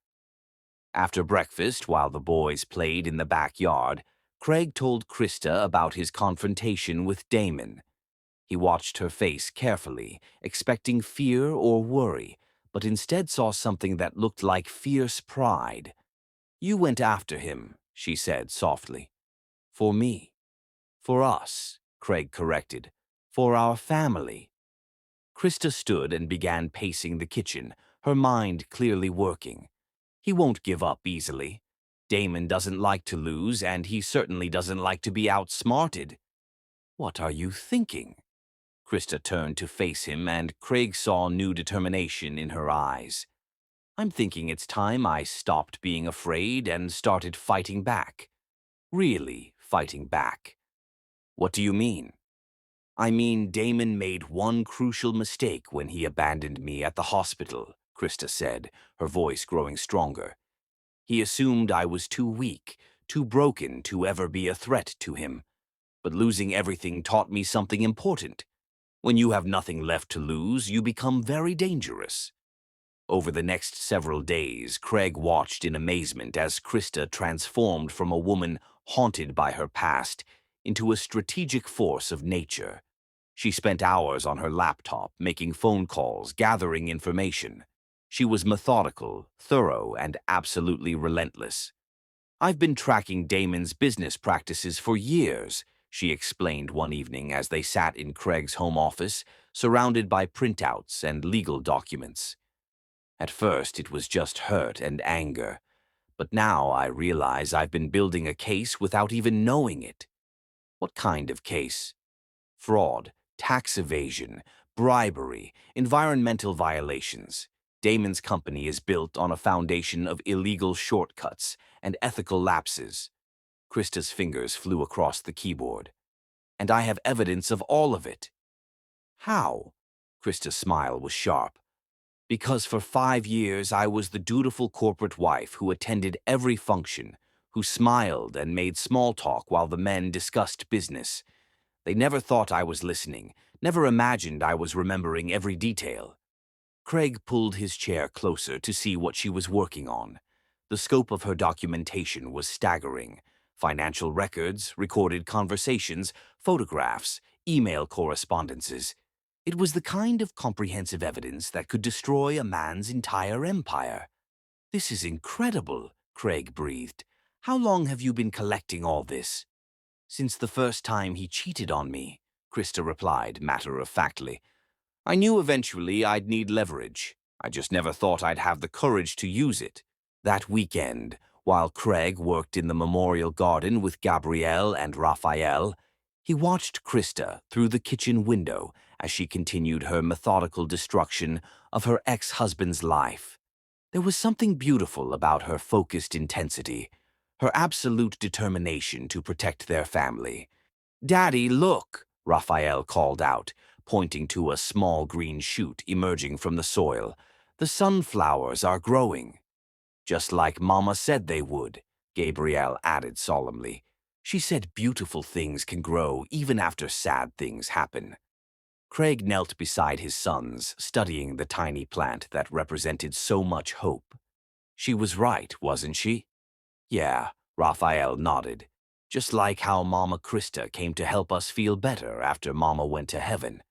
After breakfast, while the boys played in the backyard, Craig told Krista about his confrontation with Damon. He watched her face carefully, expecting fear or worry, but instead saw something that looked like fierce pride. You went after him, she said softly. For me. For us, Craig corrected. For our family. Krista stood and began pacing the kitchen, her mind clearly working. He won't give up easily. Damon doesn't like to lose, and he certainly doesn't like to be outsmarted. What are you thinking? Krista turned to face him, and Craig saw new determination in her eyes. I'm thinking it's time I stopped being afraid and started fighting back. Really fighting back. What do you mean? I mean, Damon made one crucial mistake when he abandoned me at the hospital, Krista said, her voice growing stronger. He assumed I was too weak, too broken to ever be a threat to him. But losing everything taught me something important. When you have nothing left to lose, you become very dangerous. Over the next several days, Craig watched in amazement as Krista transformed from a woman haunted by her past into a strategic force of nature. She spent hours on her laptop, making phone calls, gathering information. She was methodical, thorough, and absolutely relentless. I've been tracking Damon's business practices for years, she explained one evening as they sat in Craig's home office, surrounded by printouts and legal documents. At first, it was just hurt and anger, but now I realize I've been building a case without even knowing it. What kind of case? Fraud, tax evasion, bribery, environmental violations. Damon's company is built on a foundation of illegal shortcuts and ethical lapses. Krista's fingers flew across the keyboard. And I have evidence of all of it. How? Krista's smile was sharp. Because for 5 years I was the dutiful corporate wife who attended every function, who smiled and made small talk while the men discussed business. They never thought I was listening, never imagined I was remembering every detail. Craig pulled his chair closer to see what she was working on. The scope of her documentation was staggering. Financial records, recorded conversations, photographs, email correspondences. It was the kind of comprehensive evidence that could destroy a man's entire empire. "This is incredible," Craig breathed. "How long have you been collecting all this?" "Since the first time he cheated on me," Krista replied matter-of-factly. "I knew eventually I'd need leverage. I just never thought I'd have the courage to use it." That weekend, while Craig worked in the memorial garden with Gabrielle and Raphael, he watched Krista through the kitchen window as she continued her methodical destruction of her ex-husband's life. There was something beautiful about her focused intensity, her absolute determination to protect their family. "Daddy, look!" Raphael called out, pointing to a small green shoot emerging from the soil. "The sunflowers are growing." "Just like Mama said they would," Gabrielle added solemnly. "She said beautiful things can grow even after sad things happen." Craig knelt beside his sons, studying the tiny plant that represented so much hope. "She was right, wasn't she?" "Yeah," Raphael nodded. "Just like how Mama Krista came to help us feel better after Mama went to heaven."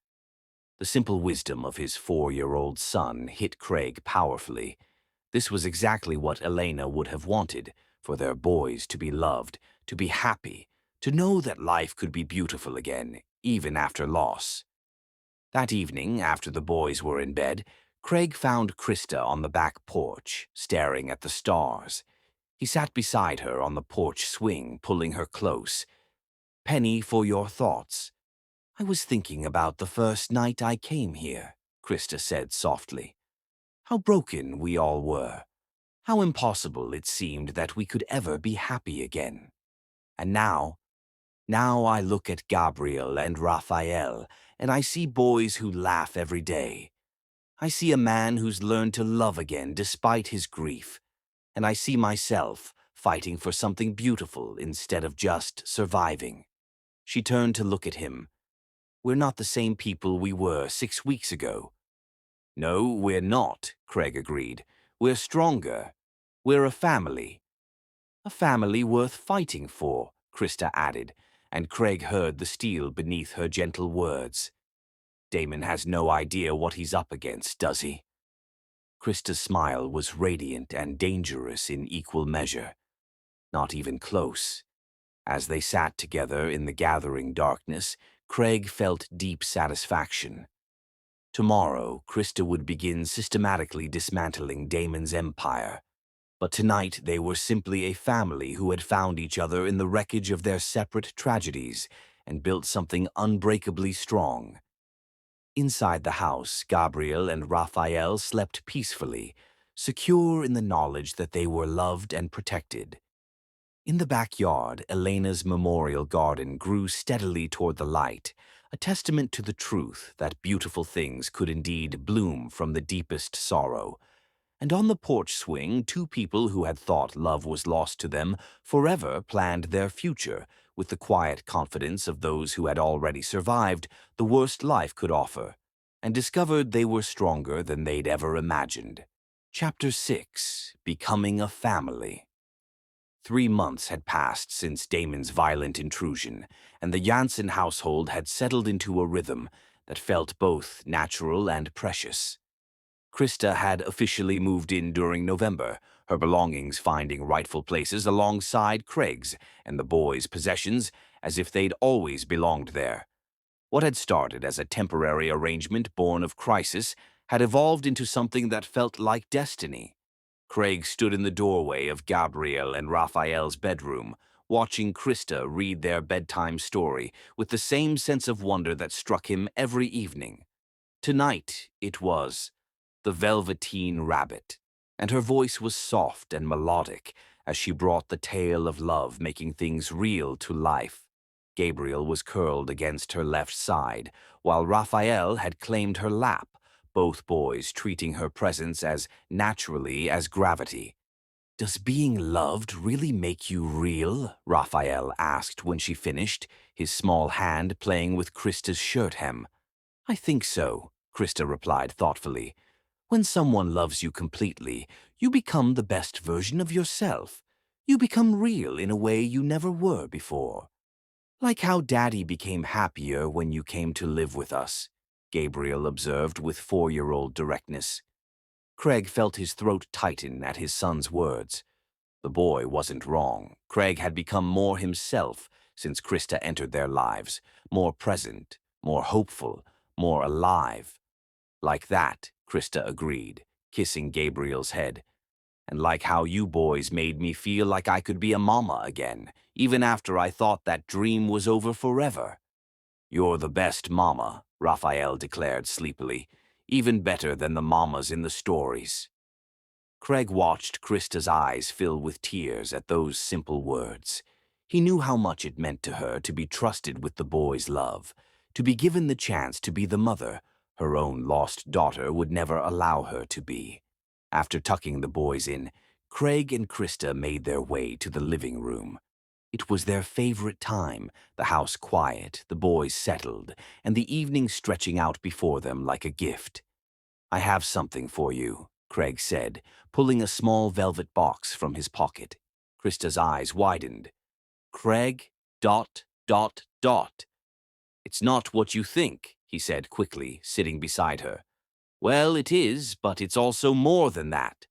The simple wisdom of his 4-year-old son hit Craig powerfully. This was exactly what Elena would have wanted, for their boys to be loved, to be happy, to know that life could be beautiful again, even after loss. That evening, after the boys were in bed, Craig found Krista on the back porch, staring at the stars. He sat beside her on the porch swing, pulling her close. "Penny, for your thoughts." "I was thinking about the first night I came here," Krista said softly. "How broken we all were. How impossible it seemed that we could ever be happy again. And now I look at Gabriel and Raphael, and I see boys who laugh every day. I see a man who's learned to love again despite his grief. And I see myself fighting for something beautiful instead of just surviving." She turned to look at him. "We're not the same people we were 6 weeks ago." "No, we're not," Craig agreed. "We're stronger. We're a family." "A family worth fighting for," Krista added, and Craig heard the steel beneath her gentle words. "Damon has no idea what he's up against, does he?" Krista's smile was radiant and dangerous in equal measure. Not even close. As they sat together in the gathering darkness, Craig felt deep satisfaction. Tomorrow, Krista would begin systematically dismantling Damon's empire. But tonight they were simply a family who had found each other in the wreckage of their separate tragedies and built something unbreakably strong. Inside the house, Gabriel and Raphael slept peacefully, secure in the knowledge that they were loved and protected. In the backyard, Elena's memorial garden grew steadily toward the light, a testament to the truth that beautiful things could indeed bloom from the deepest sorrow. And on the porch swing, 2 people who had thought love was lost to them forever planned their future, with the quiet confidence of those who had already survived the worst life could offer, and discovered they were stronger than they'd ever imagined. Chapter 6: Becoming a Family. 3 months had passed since Damon's violent intrusion, and the Janssen household had settled into a rhythm that felt both natural and precious. Krista had officially moved in during November, her belongings finding rightful places alongside Craig's and the boys' possessions as if they'd always belonged there. What had started as a temporary arrangement born of crisis had evolved into something that felt like destiny. Craig stood in the doorway of Gabrielle and Raphael's bedroom, watching Krista read their bedtime story with the same sense of wonder that struck him every evening. Tonight it was the Velveteen Rabbit, and her voice was soft and melodic as she brought the tale of love making things real to life. Gabriel was curled against her left side, while Raphael had claimed her lap, both boys treating her presence as naturally as gravity. "Does being loved really make you real?" Raphael asked when she finished, his small hand playing with Krista's shirt hem. "I think so," Krista replied thoughtfully. "When someone loves you completely, you become the best version of yourself. You become real in a way you never were before. Like how Daddy became happier when you came to live with us," Gabriel observed with 4-year-old directness. Craig felt his throat tighten at his son's words. The boy wasn't wrong. Craig had become more himself since Krista entered their lives, more present, more hopeful, more alive. "Like that," Krista agreed, kissing Gabriel's head. "And like how you boys made me feel like I could be a mama again, even after I thought that dream was over forever." "You're the best mama," Raphael declared sleepily, "even better than the mamas in the stories." Craig watched Krista's eyes fill with tears at those simple words. He knew how much it meant to her to be trusted with the boy's love, to be given the chance to be the mother her own lost daughter would never allow her to be. After tucking the boys in, Craig and Krista made their way to the living room. It was their favorite time, the house quiet, the boys settled, and the evening stretching out before them like a gift. "I have something for you," Craig said, pulling a small velvet box from his pocket. Krista's eyes widened. "Craig, ... It's not what you think," he said quickly, sitting beside her. "Well, it is, but it's also more than that."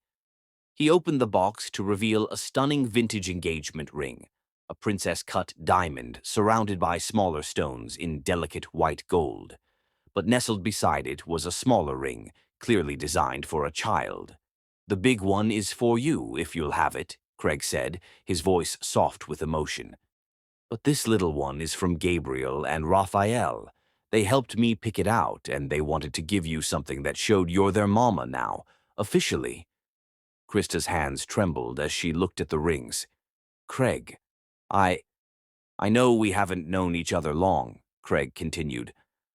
He opened the box to reveal a stunning vintage engagement ring, a princess-cut diamond surrounded by smaller stones in delicate white gold. But nestled beside it was a smaller ring, clearly designed for a child. "The big one is for you, if you'll have it," Craig said, his voice soft with emotion. "But this little one is from Gabriel and Raphael. They helped me pick it out, and they wanted to give you something that showed you're their mama now, officially." Krista's hands trembled as she looked at the rings. "Craig, I know we haven't known each other long," Craig continued.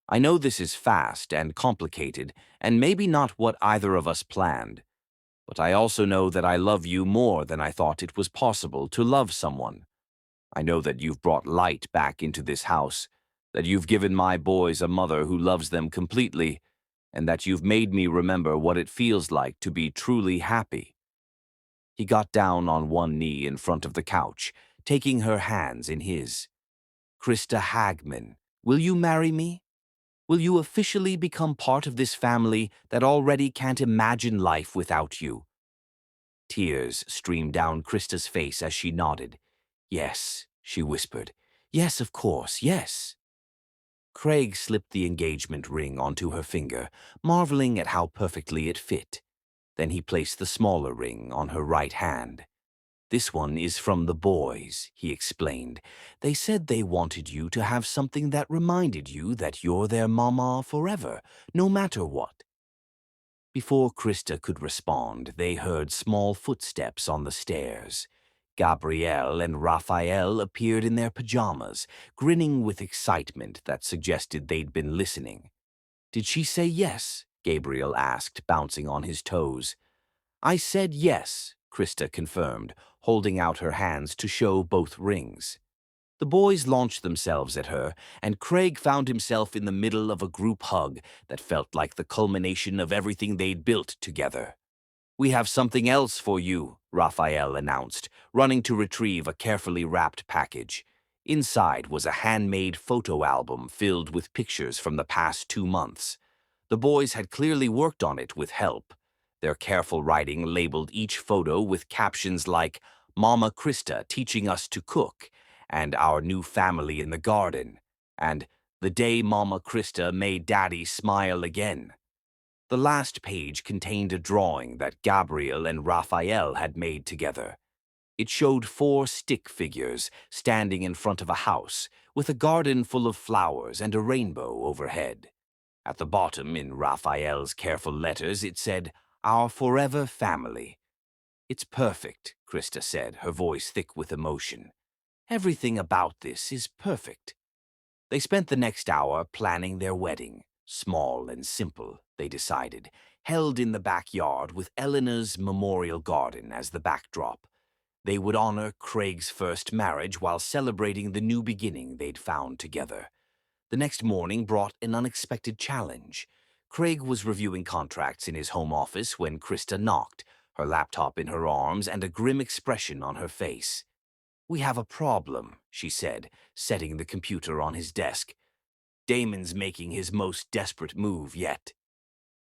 "I know this is fast and complicated, and maybe not what either of us planned. But I also know that I love you more than I thought it was possible to love someone. I know that you've brought light back into this house, that you've given my boys a mother who loves them completely, and that you've made me remember what it feels like to be truly happy." He got down on one knee in front of the couch, taking her hands in his. "Krista Hagman, will you marry me? Will you officially become part of this family that already can't imagine life without you?" Tears streamed down Krista's face as she nodded. "Yes," she whispered. "Yes, of course, yes." Craig slipped the engagement ring onto her finger, marveling at how perfectly it fit. Then he placed the smaller ring on her right hand. "This one is from the boys," he explained. "They said they wanted you to have something that reminded you that you're their mama forever, no matter what." Before Krista could respond, they heard small footsteps on the stairs. Gabrielle and Raphael appeared in their pajamas, grinning with excitement that suggested they'd been listening. "Did she say yes?" Gabriel asked, bouncing on his toes. "I said yes," Krista confirmed, holding out her hands to show both rings. The boys launched themselves at her, and Craig found himself in the middle of a group hug that felt like the culmination of everything they'd built together. "We have something else for you," Raphael announced, running to retrieve a carefully wrapped package. Inside was a handmade photo album filled with pictures from the past 2 months. The boys had clearly worked on it with help. Their careful writing labeled each photo with captions like "Mama Krista teaching us to cook" and our new family in the garden, and the day Mama Krista made Daddy smile again. The last page contained a drawing that Gabriel and Raphael had made together. It showed 4 stick figures standing in front of a house with a garden full of flowers and a rainbow overhead. At the bottom, in Raphael's careful letters, it said, "Our forever family." "It's perfect," Krista said, her voice thick with emotion. "Everything about this is perfect." They spent the next hour planning their wedding, small and simple, they decided, held in the backyard with Eleanor's memorial garden as the backdrop. They would honor Craig's first marriage while celebrating the new beginning they'd found together. The next morning brought an unexpected challenge. Craig was reviewing contracts in his home office when Krista knocked, her laptop in her arms and a grim expression on her face. "We have a problem," she said, setting the computer on his desk. "Damon's making his most desperate move yet."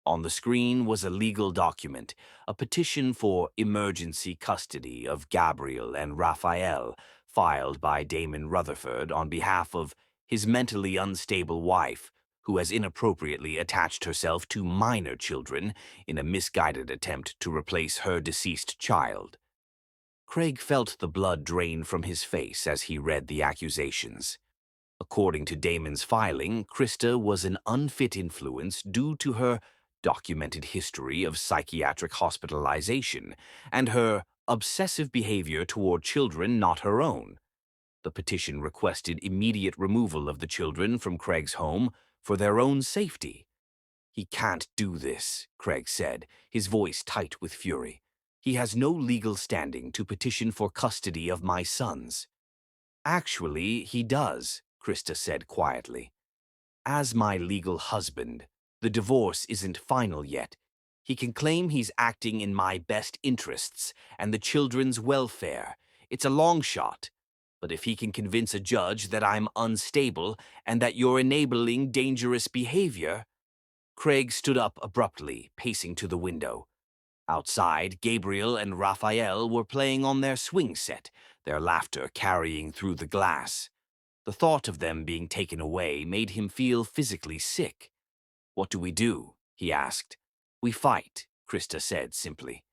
On the screen was a legal document, a petition for emergency custody of Gabriel and Raphael, filed by Damon Rutherford on behalf of his mentally unstable wife, who has inappropriately attached herself to minor children in a misguided attempt to replace her deceased child. Craig felt the blood drain from his face as he read the accusations. According to Damon's filing, Krista was an unfit influence due to her documented history of psychiatric hospitalization and her obsessive behavior toward children not her own. The petition requested immediate removal of the children from Craig's home for their own safety. "He can't do this," Craig said, his voice tight with fury. "He has no legal standing to petition for custody of my sons." "Actually, he does," Krista said quietly. "As my legal husband, the divorce isn't final yet. He can claim he's acting in my best interests and the children's welfare. It's a long shot. But if he can convince a judge that I'm unstable and that you're enabling dangerous behavior—" Craig stood up abruptly, pacing to the window. Outside, Gabriel and Raphael were playing on their swing set, their laughter carrying through the glass. The thought of them being taken away made him feel physically sick. "What do we do?" he asked. "We fight," Krista said simply.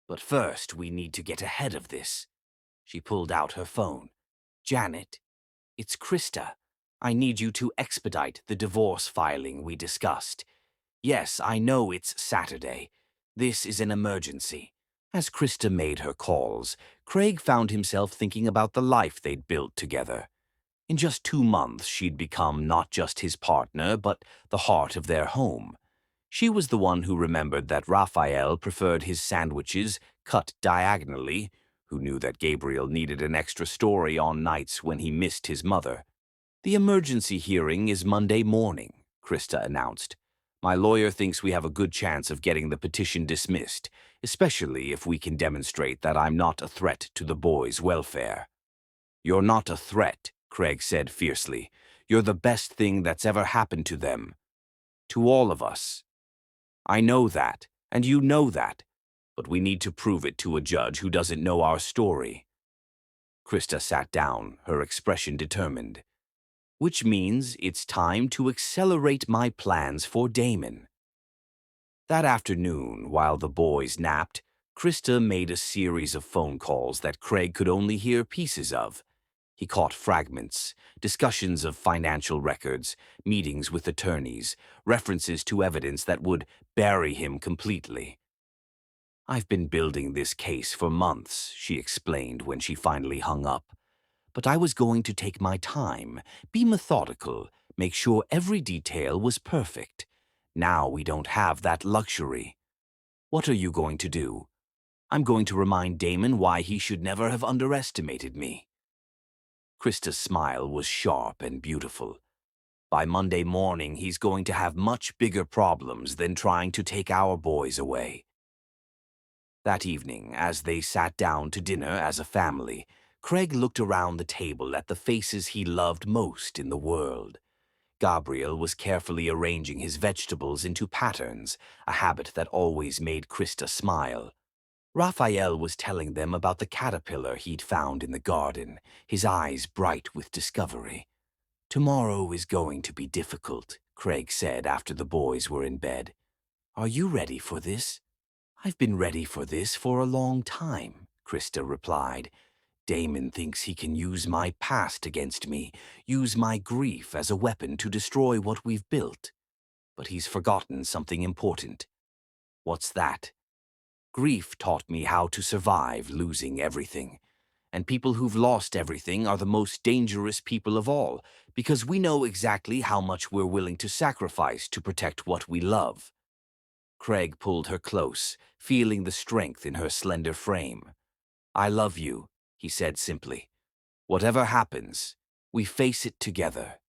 "But first, we need to get ahead of this." She pulled out her phone. "Janet, it's Krista. I need you to expedite the divorce filing we discussed. Yes, I know it's Saturday. This is an emergency." As Krista made her calls, Craig found himself thinking about the life they'd built together. In just 2 months, she'd become not just his partner, but the heart of their home. She was the one who remembered that Raphael preferred his sandwiches cut diagonally, who knew that Gabriel needed an extra story on nights when he missed his mother. "The emergency hearing is Monday morning," Krista announced. "My lawyer thinks we have a good chance of getting the petition dismissed, especially if we can demonstrate that I'm not a threat to the boys' welfare." "You're not a threat," Craig said fiercely. "You're the best thing that's ever happened to them. To all of us. I know that, and you know that, but we need to prove it to a judge who doesn't know our story." Krista sat down, her expression determined. "Which means it's time to accelerate my plans for Damon." That afternoon, while the boys napped, Krista made a series of phone calls that Craig could only hear pieces of. He caught fragments, discussions of financial records, meetings with attorneys, references to evidence that would bury him completely. "I've been building this case for months," she explained when she finally hung up. "But I was going to take my time, be methodical, make sure every detail was perfect. Now we don't have that luxury." "What are you going to do?" "I'm going to remind Damon why he should never have underestimated me." Krista's smile was sharp and beautiful. "By Monday morning, he's going to have much bigger problems than trying to take our boys away." That evening, as they sat down to dinner as a family, Craig looked around the table at the faces he loved most in the world. Gabriel was carefully arranging his vegetables into patterns, a habit that always made Krista smile. Raphael was telling them about the caterpillar he'd found in the garden, his eyes bright with discovery. "Tomorrow is going to be difficult," Craig said after the boys were in bed. "Are you ready for this?" "I've been ready for this for a long time," Krista replied. "Damon thinks he can use my past against me, use my grief as a weapon to destroy what we've built. But he's forgotten something important." "What's that?" "Grief taught me how to survive losing everything. And people who've lost everything are the most dangerous people of all, because we know exactly how much we're willing to sacrifice to protect what we love." Craig pulled her close, feeling the strength in her slender frame. "I love you," he said simply. "Whatever happens, we face it together."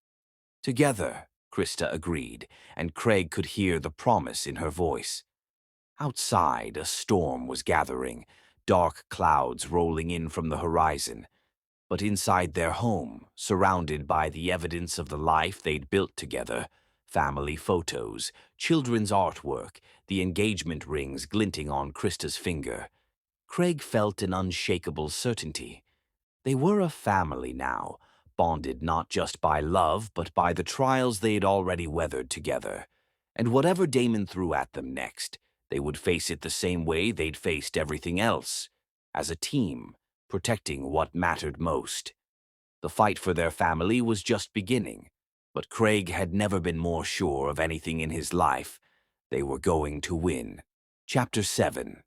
"Together," Krista agreed, and Craig could hear the promise in her voice. Outside, a storm was gathering, dark clouds rolling in from the horizon. But inside their home, surrounded by the evidence of the life they'd built together, family photos, children's artwork, the engagement rings glinting on Krista's finger, Craig felt an unshakable certainty. They were a family now, bonded not just by love, but by the trials they'd already weathered together. And whatever Damon threw at them next, they would face it the same way they'd faced everything else, as a team, protecting what mattered most. The fight for their family was just beginning, but Craig had never been more sure of anything in his life. They were going to win. Chapter 7.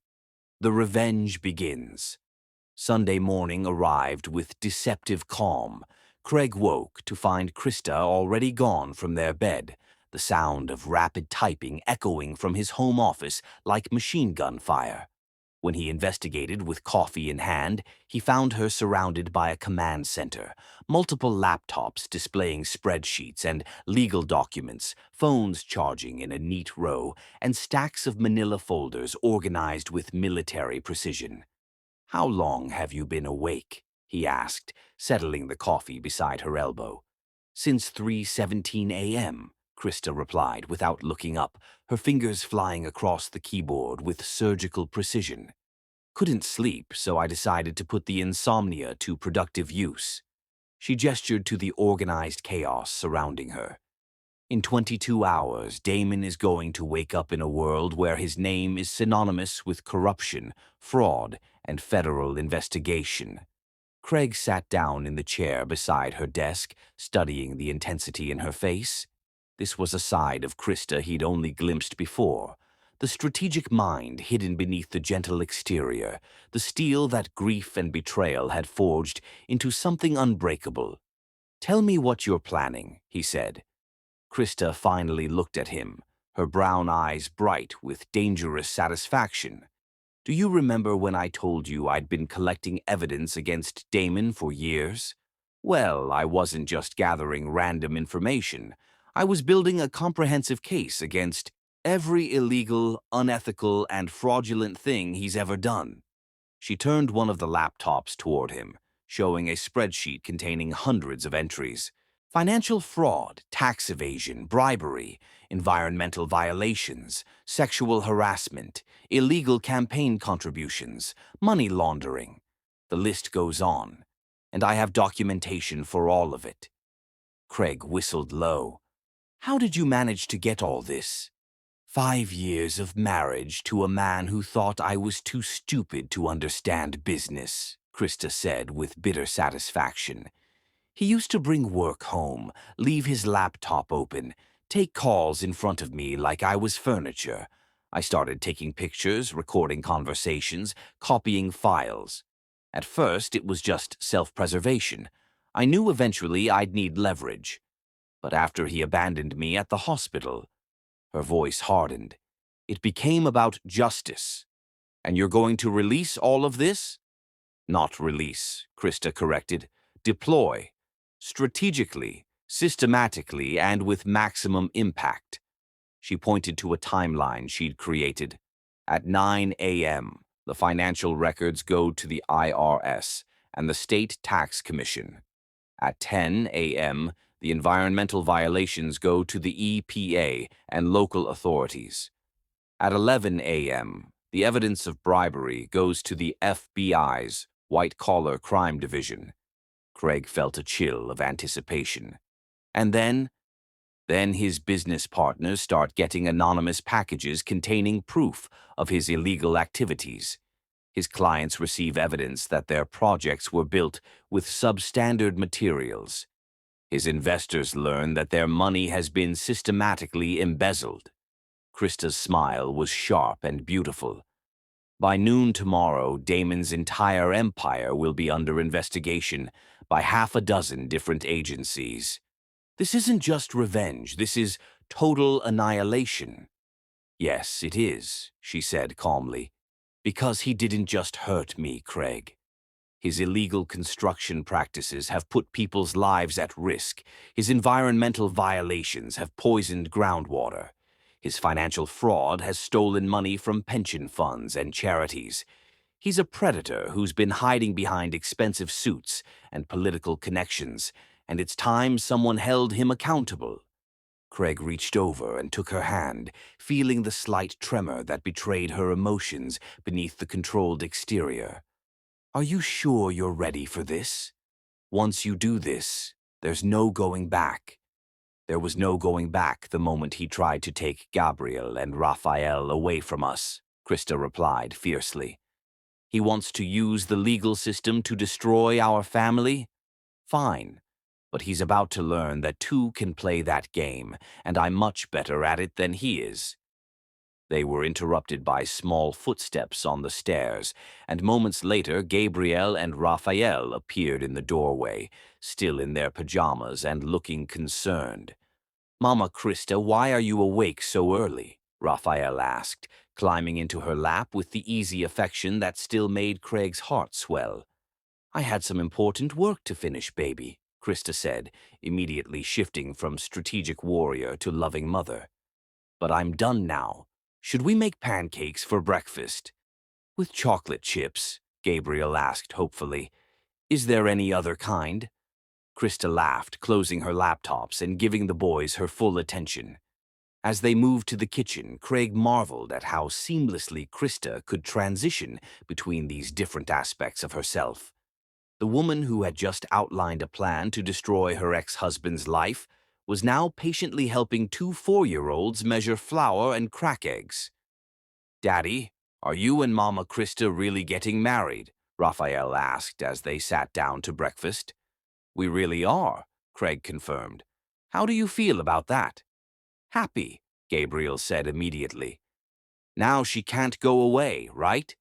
The Revenge Begins. Sunday morning arrived with deceptive calm. Craig woke to find Krista already gone from their bed, the sound of rapid typing echoing from his home office like machine gun fire. When he investigated with coffee in hand, he found her surrounded by a command center, multiple laptops displaying spreadsheets and legal documents, phones charging in a neat row, and stacks of manila folders organized with military precision. "How long have you been awake?" he asked, settling the coffee beside her elbow. "Since 3:17 a.m., Krista replied without looking up, her fingers flying across the keyboard with surgical precision. "Couldn't sleep, so I decided to put the insomnia to productive use." She gestured to the organized chaos surrounding her. "In 22 hours, Damon is going to wake up in a world where his name is synonymous with corruption, fraud, and federal investigation." Craig sat down in the chair beside her desk, studying the intensity in her face. This was a side of Krista he'd only glimpsed before. The strategic mind hidden beneath the gentle exterior, the steel that grief and betrayal had forged into something unbreakable. "Tell me what you're planning," he said. Krista finally looked at him, her brown eyes bright with dangerous satisfaction. "Do you remember when I told you I'd been collecting evidence against Damon for years? Well, I wasn't just gathering random information. I was building a comprehensive case against every illegal, unethical, and fraudulent thing he's ever done." She turned one of the laptops toward him, showing a spreadsheet containing hundreds of entries. Financial fraud, tax evasion, bribery, environmental violations, sexual harassment, illegal campaign contributions, money laundering. The list goes on, and I have documentation for all of it. Craig whistled low. "How did you manage to get all this?" 5 years of marriage to a man who thought I was too stupid to understand business," Krista said with bitter satisfaction. "He used to bring work home, leave his laptop open, take calls in front of me like I was furniture. I started taking pictures, recording conversations, copying files. At first, it was just self-preservation. I knew eventually I'd need leverage. But after he abandoned me at the hospital," her voice hardened, "it became about justice. And you're going to release all of this?" "Not release," Krista corrected. "Deploy. Strategically, systematically, and with maximum impact." She pointed to a timeline she'd created. At 9 a.m., the financial records go to the IRS and the State Tax Commission. At 10 a.m., the environmental violations go to the EPA and local authorities. At 11 a.m., The evidence of bribery goes to the FBI's white-collar crime division. Craig felt a chill of anticipation. And then his business partners start getting anonymous packages containing proof of his illegal activities. His clients receive evidence that their projects were built with substandard materials. His investors learn that their money has been systematically embezzled. Krista's smile was sharp and beautiful. By noon tomorrow, Damon's entire empire will be under investigation by half a dozen different agencies. This isn't just revenge, this is total annihilation. Yes, it is, she said calmly, because he didn't just hurt me, Craig. His illegal construction practices have put people's lives at risk. His environmental violations have poisoned groundwater. His financial fraud has stolen money from pension funds and charities. He's a predator who's been hiding behind expensive suits and political connections, and it's time someone held him accountable. Craig reached over and took her hand, feeling the slight tremor that betrayed her emotions beneath the controlled exterior. Are you sure you're ready for this? Once you do this, there's no going back. There was no going back the moment he tried to take Gabriel and Raphael away from us, Krista replied fiercely. He wants to use the legal system to destroy our family? Fine, but he's about to learn that two can play that game, and I'm much better at it than he is. They were interrupted by small footsteps on the stairs, and moments later Gabriel and Raphael appeared in the doorway, still in their pajamas and looking concerned. "Mama Krista, why are you awake so early?" Raphael asked, climbing into her lap with the easy affection that still made Craig's heart swell. "I had some important work to finish, baby," Krista said, immediately shifting from strategic warrior to loving mother. "But I'm done now. Should we make pancakes for breakfast?" "With chocolate chips?" Gabriel asked hopefully. "Is there any other kind?" Krista laughed, closing her laptops and giving the boys her full attention. As they moved to the kitchen, Craig marveled at how seamlessly Krista could transition between these different aspects of herself. The woman who had just outlined a plan to destroy her ex-husband's life was now patiently helping two 4-year-olds measure flour and crack eggs. "Daddy, are you and Mama Krista really getting married?" Raphael asked as they sat down to breakfast. "We really are," Craig confirmed. "How do you feel about that?" "Happy," Gabriel said immediately. "Now she can't go away, right?"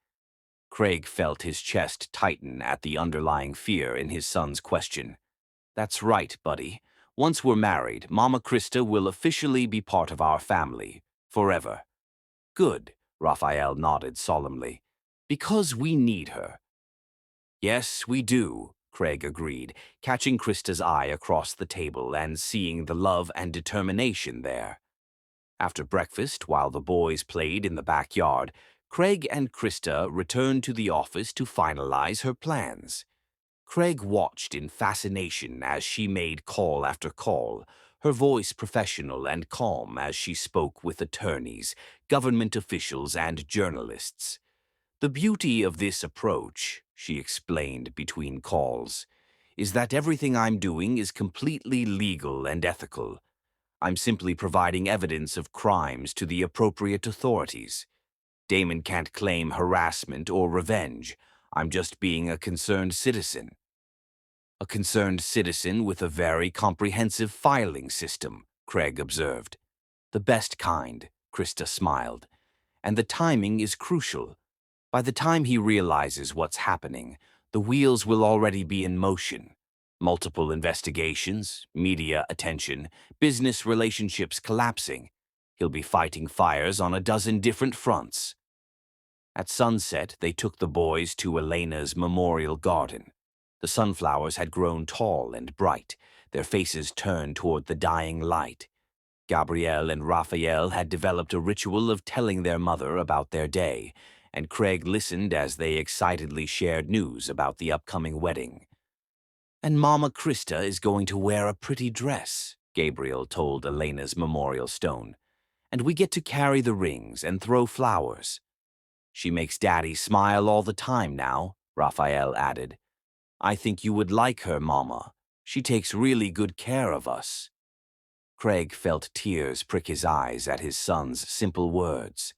Craig felt his chest tighten at the underlying fear in his son's question. "That's right, buddy. Once we're married, Mama Krista will officially be part of our family, forever." "Good," Raphael nodded solemnly. "Because we need her." "Yes, we do," Craig agreed, catching Krista's eye across the table and seeing the love and determination there. After breakfast, while the boys played in the backyard, Craig and Krista returned to the office to finalize her plans. Craig watched in fascination as she made call after call, her voice professional and calm as she spoke with attorneys, government officials, and journalists. "The beauty of this approach," she explained between calls, "is that everything I'm doing is completely legal and ethical. I'm simply providing evidence of crimes to the appropriate authorities. Damon can't claim harassment or revenge. I'm just being a concerned citizen." "A concerned citizen with a very comprehensive filing system," Craig observed. "The best kind," Krista smiled. "And the timing is crucial. By the time he realizes what's happening, the wheels will already be in motion. Multiple investigations, media attention, business relationships collapsing. He'll be fighting fires on a dozen different fronts." At sunset, they took the boys to Elena's memorial garden. The sunflowers had grown tall and bright, their faces turned toward the dying light. Gabrielle and Raphael had developed a ritual of telling their mother about their day, and Craig listened as they excitedly shared news about the upcoming wedding. "And Mama Krista is going to wear a pretty dress," Gabriel told Elena's memorial stone. "And we get to carry the rings and throw flowers." She makes Daddy smile all the time now, Raphael added. I think you would like her, Mama. She takes really good care of us. Craig felt tears prick his eyes at his son's simple words.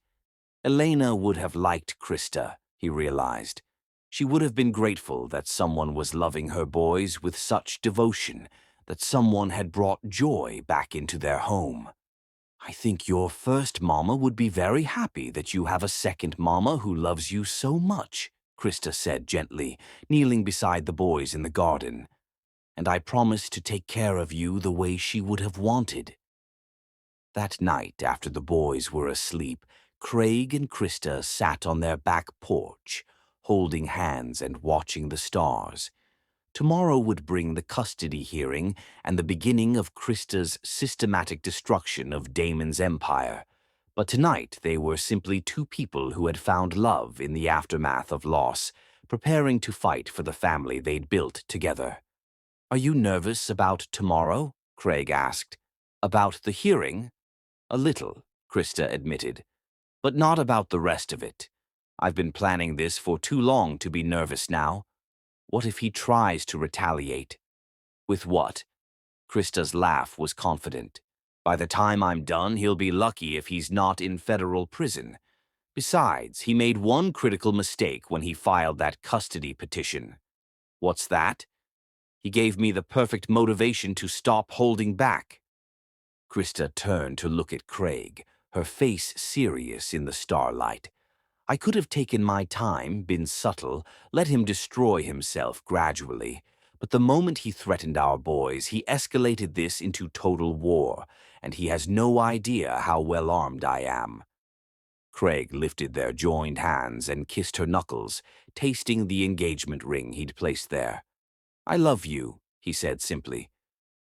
Elena would have liked Krista, he realized. She would have been grateful that someone was loving her boys with such devotion, that someone had brought joy back into their home. I think your first mama would be very happy that you have a second mama who loves you so much, Krista said gently, kneeling beside the boys in the garden. And I promise to take care of you the way she would have wanted. That night, after the boys were asleep, Craig and Krista sat on their back porch, holding hands and watching the stars. Tomorrow would bring the custody hearing and the beginning of Krista's systematic destruction of Damon's empire. But tonight they were simply two people who had found love in the aftermath of loss, preparing to fight for the family they'd built together. Are you nervous about tomorrow? Craig asked. About the hearing? A little, Krista admitted, but not about the rest of it. I've been planning this for too long to be nervous now. What if he tries to retaliate? With what? Krista's laugh was confident. By the time I'm done, he'll be lucky if he's not in federal prison. Besides, he made one critical mistake when he filed that custody petition. What's that? He gave me the perfect motivation to stop holding back. Krista turned to look at Craig, her face serious in the starlight. I could have taken my time, been subtle, let him destroy himself gradually. But the moment he threatened our boys, he escalated this into total war, and he has no idea how well armed I am. Craig lifted their joined hands and kissed her knuckles, tasting the engagement ring he'd placed there. I love you, he said simply.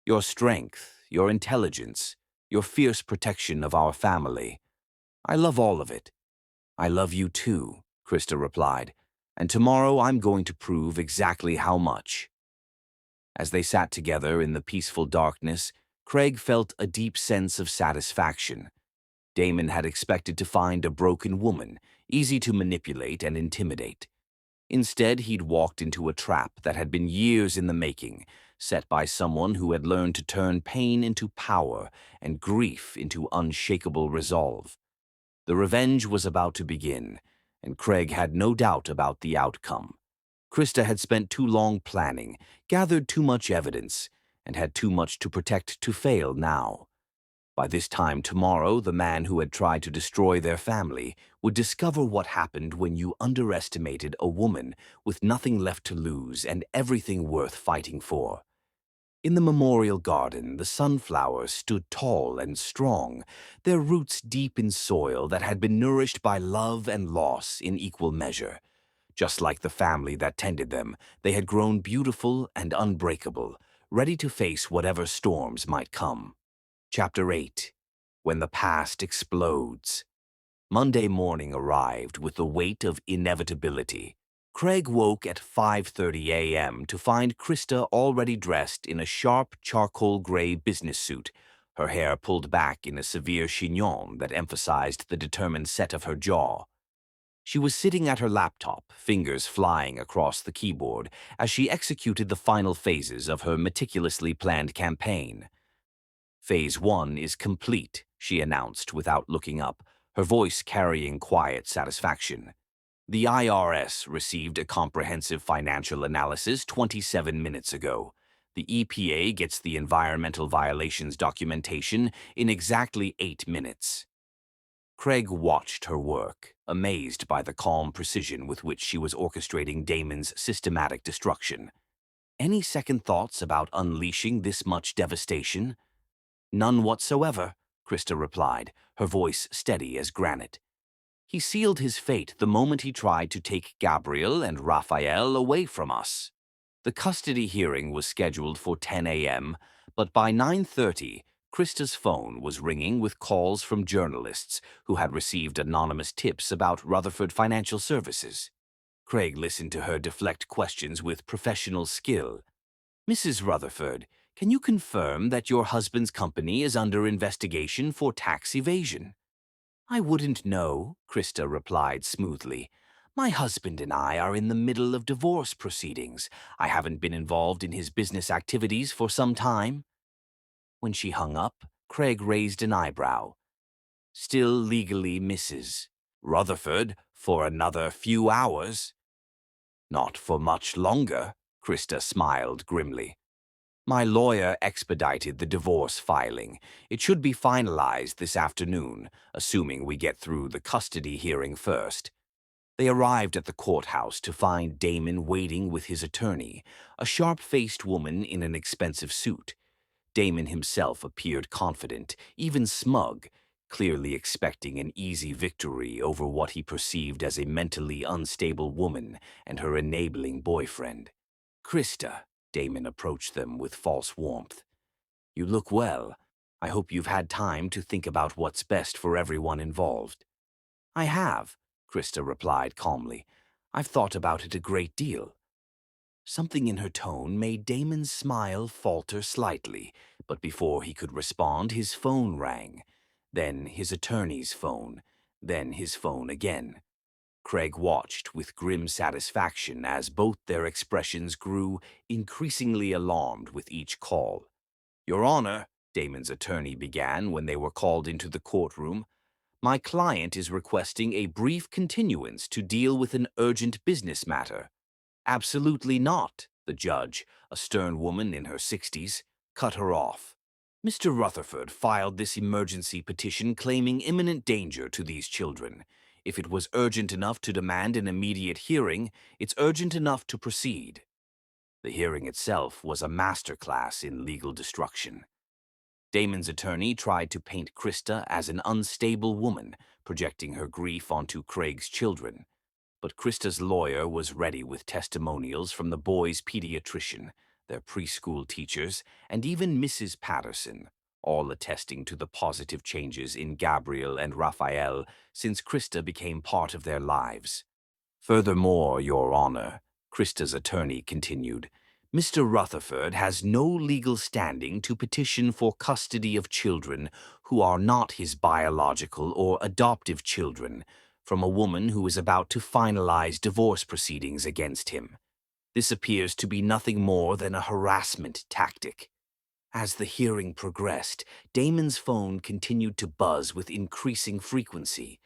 Your strength, your intelligence, your fierce protection of our family. I love all of it. I love you too, Krista replied, and tomorrow I'm going to prove exactly how much. As they sat together in the peaceful darkness, Craig felt a deep sense of satisfaction. Damon had expected to find a broken woman, easy to manipulate and intimidate. Instead, he'd walked into a trap that had been years in the making, set by someone who had learned to turn pain into power and grief into unshakable resolve. The revenge was about to begin, and Craig had no doubt about the outcome. Krista had spent too long planning, gathered too much evidence, and had too much to protect to fail now. By this time tomorrow, the man who had tried to destroy their family would discover what happened when you underestimated a woman with nothing left to lose and everything worth fighting for. In the memorial garden, the sunflowers stood tall and strong, their roots deep in soil that had been nourished by love and loss in equal measure. Just like the family that tended them, they had grown beautiful and unbreakable, ready to face whatever storms might come. Chapter 8. When the Past Explodes. Monday morning arrived with the weight of inevitability. Craig woke at 5:30 a.m. to find Krista already dressed in a sharp charcoal gray business suit, her hair pulled back in a severe chignon that emphasized the determined set of her jaw. She was sitting at her laptop, fingers flying across the keyboard, as she executed the final phases of her meticulously planned campaign. Phase 1 is complete, she announced without looking up, her voice carrying quiet satisfaction. The IRS received a comprehensive financial analysis 27 minutes ago. The EPA gets the environmental violations documentation in exactly 8 minutes. Craig watched her work, amazed by the calm precision with which she was orchestrating Damon's systematic destruction. Any second thoughts about unleashing this much devastation? None whatsoever, Krista replied, her voice steady as granite. He sealed his fate the moment he tried to take Gabriel and Raphael away from us. The custody hearing was scheduled for 10 a.m., but by 9:30, Krista's phone was ringing with calls from journalists who had received anonymous tips about Rutherford Financial Services. Craig listened to her deflect questions with professional skill. Mrs. Rutherford, can you confirm that your husband's company is under investigation for tax evasion? I wouldn't know, Krista replied smoothly. My husband and I are in the middle of divorce proceedings. I haven't been involved in his business activities for some time. When she hung up, Craig raised an eyebrow. Still legally Mrs. Rutherford for another few hours? Not for much longer, Krista smiled grimly. My lawyer expedited the divorce filing. It should be finalized this afternoon, assuming we get through the custody hearing first. They arrived at the courthouse to find Damon waiting with his attorney, a sharp-faced woman in an expensive suit. Damon himself appeared confident, even smug, clearly expecting an easy victory over what he perceived as a mentally unstable woman and her enabling boyfriend. Krista, Damon approached them with false warmth. You look well. I hope you've had time to think about what's best for everyone involved. I have, Krista replied calmly. I've thought about it a great deal. Something in her tone made Damon's smile falter slightly, but before he could respond, his phone rang. Then his attorney's phone, then his phone again. Craig watched with grim satisfaction as both their expressions grew increasingly alarmed with each call. Your Honor, Damon's attorney began when they were called into the courtroom, my client is requesting a brief continuance to deal with an urgent business matter. Absolutely not, the judge, a stern woman in her 60s, cut her off. Mr. Rutherford filed this emergency petition claiming imminent danger to these children. If it was urgent enough to demand an immediate hearing, it's urgent enough to proceed. The hearing itself was a masterclass in legal destruction. Damon's attorney tried to paint Krista as an unstable woman, projecting her grief onto Craig's children. But Krista's lawyer was ready with testimonials from the boys' pediatrician, their preschool teachers, and even Mrs. Patterson, all attesting to the positive changes in Gabriel and Raphael since Krista became part of their lives. Furthermore, Your Honor, Krista's attorney continued, Mr. Rutherford has no legal standing to petition for custody of children who are not his biological or adoptive children from a woman who is about to finalize divorce proceedings against him. This appears to be nothing more than a harassment tactic. As the hearing progressed, Damon's phone continued to buzz with increasing frequency.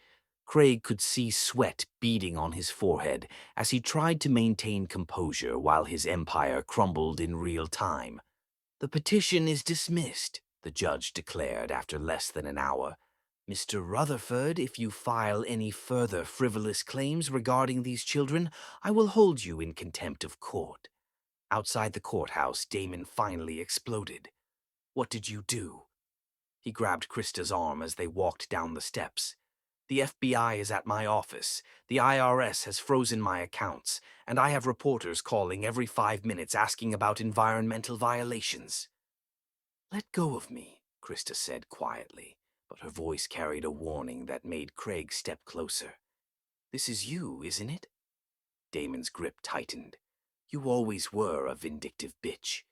Craig could see sweat beading on his forehead as he tried to maintain composure while his empire crumbled in real time. The petition is dismissed, the judge declared after less than an hour. Mr. Rutherford, if you file any further frivolous claims regarding these children, I will hold you in contempt of court. Outside the courthouse, Damon finally exploded. What did you do? He grabbed Krista's arm as they walked down the steps. The FBI is at my office, the IRS has frozen my accounts, and I have reporters calling every 5 minutes asking about environmental violations. Let go of me, Krista said quietly, but her voice carried a warning that made Craig step closer. This is you, isn't it? Damon's grip tightened. You always were a vindictive bitch.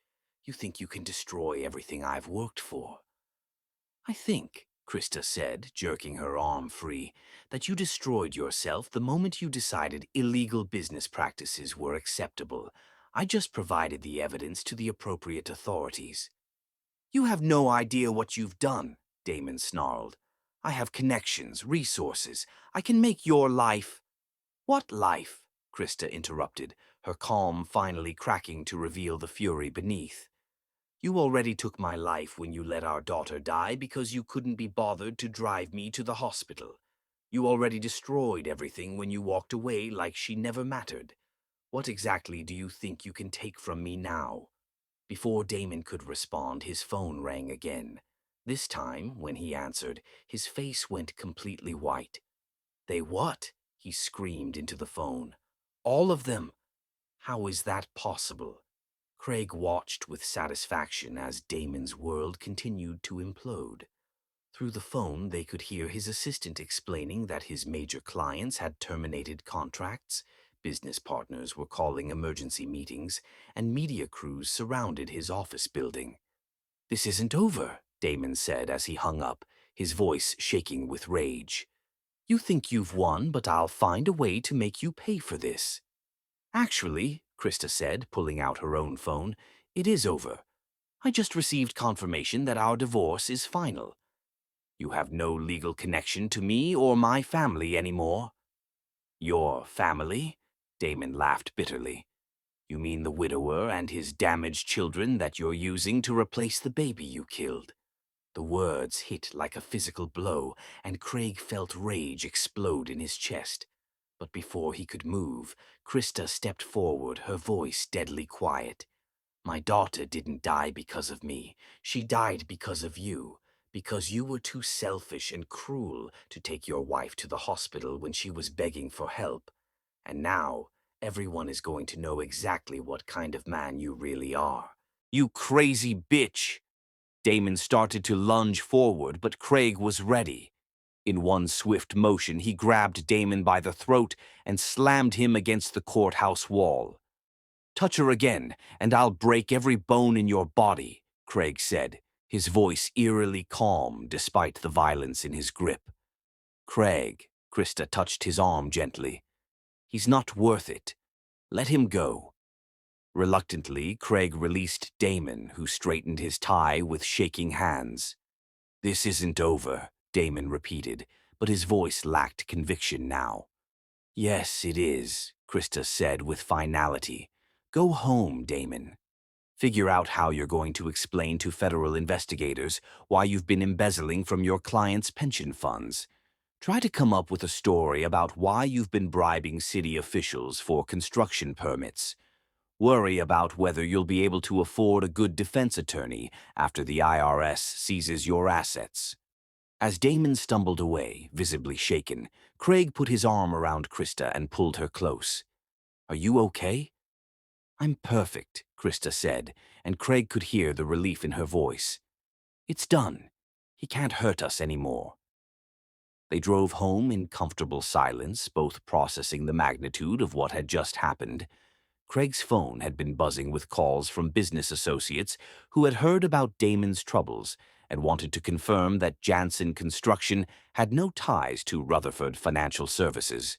You think you can destroy everything I've worked for. I think, Krista said, jerking her arm free, that you destroyed yourself the moment you decided illegal business practices were acceptable. I just provided the evidence to the appropriate authorities. You have no idea what you've done, Damon snarled. I have connections, resources. I can make your life... What life? Krista interrupted, her calm finally cracking to reveal the fury beneath. You already took my life when you let our daughter die because you couldn't be bothered to drive me to the hospital. You already destroyed everything when you walked away like she never mattered. What exactly do you think you can take from me now? Before Damon could respond, his phone rang again. This time, when he answered, his face went completely white. They what? He screamed into the phone. All of them. How is that possible? Craig watched with satisfaction as Damon's world continued to implode. Through the phone, they could hear his assistant explaining that his major clients had terminated contracts, business partners were calling emergency meetings, and media crews surrounded his office building. This isn't over, Damon said as he hung up, his voice shaking with rage. You think you've won, but I'll find a way to make you pay for this. Actually, Krista said, pulling out her own phone, it is over. I just received confirmation that our divorce is final. You have no legal connection to me or my family anymore. Your family? Damon laughed bitterly. You mean the widower and his damaged children that you're using to replace the baby you killed? The words hit like a physical blow, and Craig felt rage explode in his chest. But before he could move, Krista stepped forward, her voice deadly quiet. My daughter didn't die because of me. She died because of you. Because you were too selfish and cruel to take your wife to the hospital when she was begging for help. And now, everyone is going to know exactly what kind of man you really are. You crazy bitch! Damon started to lunge forward, but Craig was ready. In one swift motion, he grabbed Damon by the throat and slammed him against the courthouse wall. Touch her again, and I'll break every bone in your body, Craig said, his voice eerily calm despite the violence in his grip. Craig, Krista touched his arm gently. He's not worth it. Let him go. Reluctantly, Craig released Damon, who straightened his tie with shaking hands. This isn't over, Damon repeated, but his voice lacked conviction now. Yes, it is, Krista said with finality. Go home, Damon. Figure out how you're going to explain to federal investigators why you've been embezzling from your clients' pension funds. Try to come up with a story about why you've been bribing city officials for construction permits. Worry about whether you'll be able to afford a good defense attorney after the IRS seizes your assets. As Damon stumbled away, visibly shaken, Craig put his arm around Krista and pulled her close. Are you okay? I'm perfect, Krista said, and Craig could hear the relief in her voice. It's done. He can't hurt us anymore. They drove home in comfortable silence, both processing the magnitude of what had just happened. Craig's phone had been buzzing with calls from business associates who had heard about Damon's troubles and wanted to confirm that Jansen Construction had no ties to Rutherford Financial Services.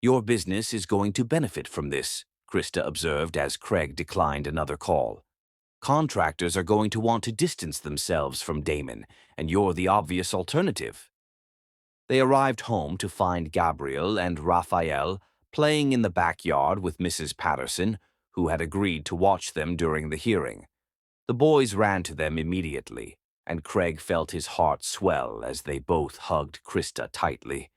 Your business is going to benefit from this, Krista observed as Craig declined another call. Contractors are going to want to distance themselves from Damon, and you're the obvious alternative. They arrived home to find Gabriel and Raphael playing in the backyard with Mrs. Patterson, who had agreed to watch them during the hearing. The boys ran to them immediately, and Craig felt his heart swell as they both hugged Krista tightly.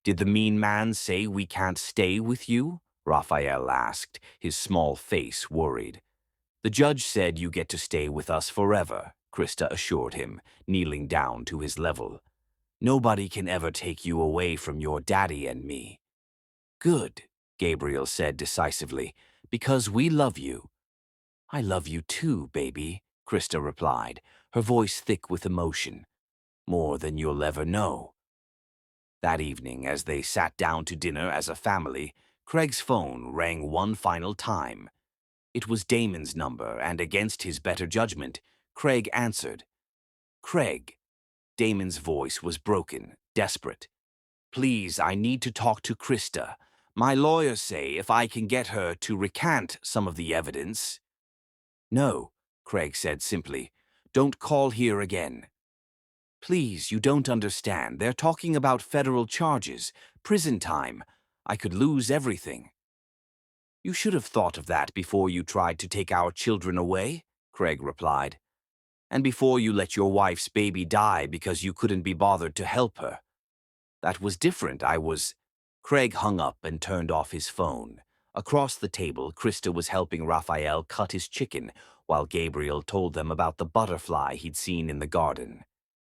Did the mean man say we can't stay with you? Raphael asked, his small face worried. The judge said you get to stay with us forever, Krista assured him, kneeling down to his level. Nobody can ever take you away from your daddy and me. Good, Gabriel said decisively, because we love you. I love you too, baby, Krista replied, her voice thick with emotion. More than you'll ever know. That evening, as they sat down to dinner as a family, Craig's phone rang one final time. It was Damon's number, and against his better judgment, Craig answered. Craig. Damon's voice was broken, desperate. Please, I need to talk to Krista. My lawyers say if I can get her to recant some of the evidence. No, Craig said simply. Don't call here again. Please, you don't understand. They're talking about federal charges, prison time. I could lose everything. You should have thought of that before you tried to take our children away, Craig replied. And before you let your wife's baby die because you couldn't be bothered to help her. That was different. Craig hung up and turned off his phone. Across the table, Krista was helping Raphael cut his chicken, while Gabriel told them about the butterfly he'd seen in the garden.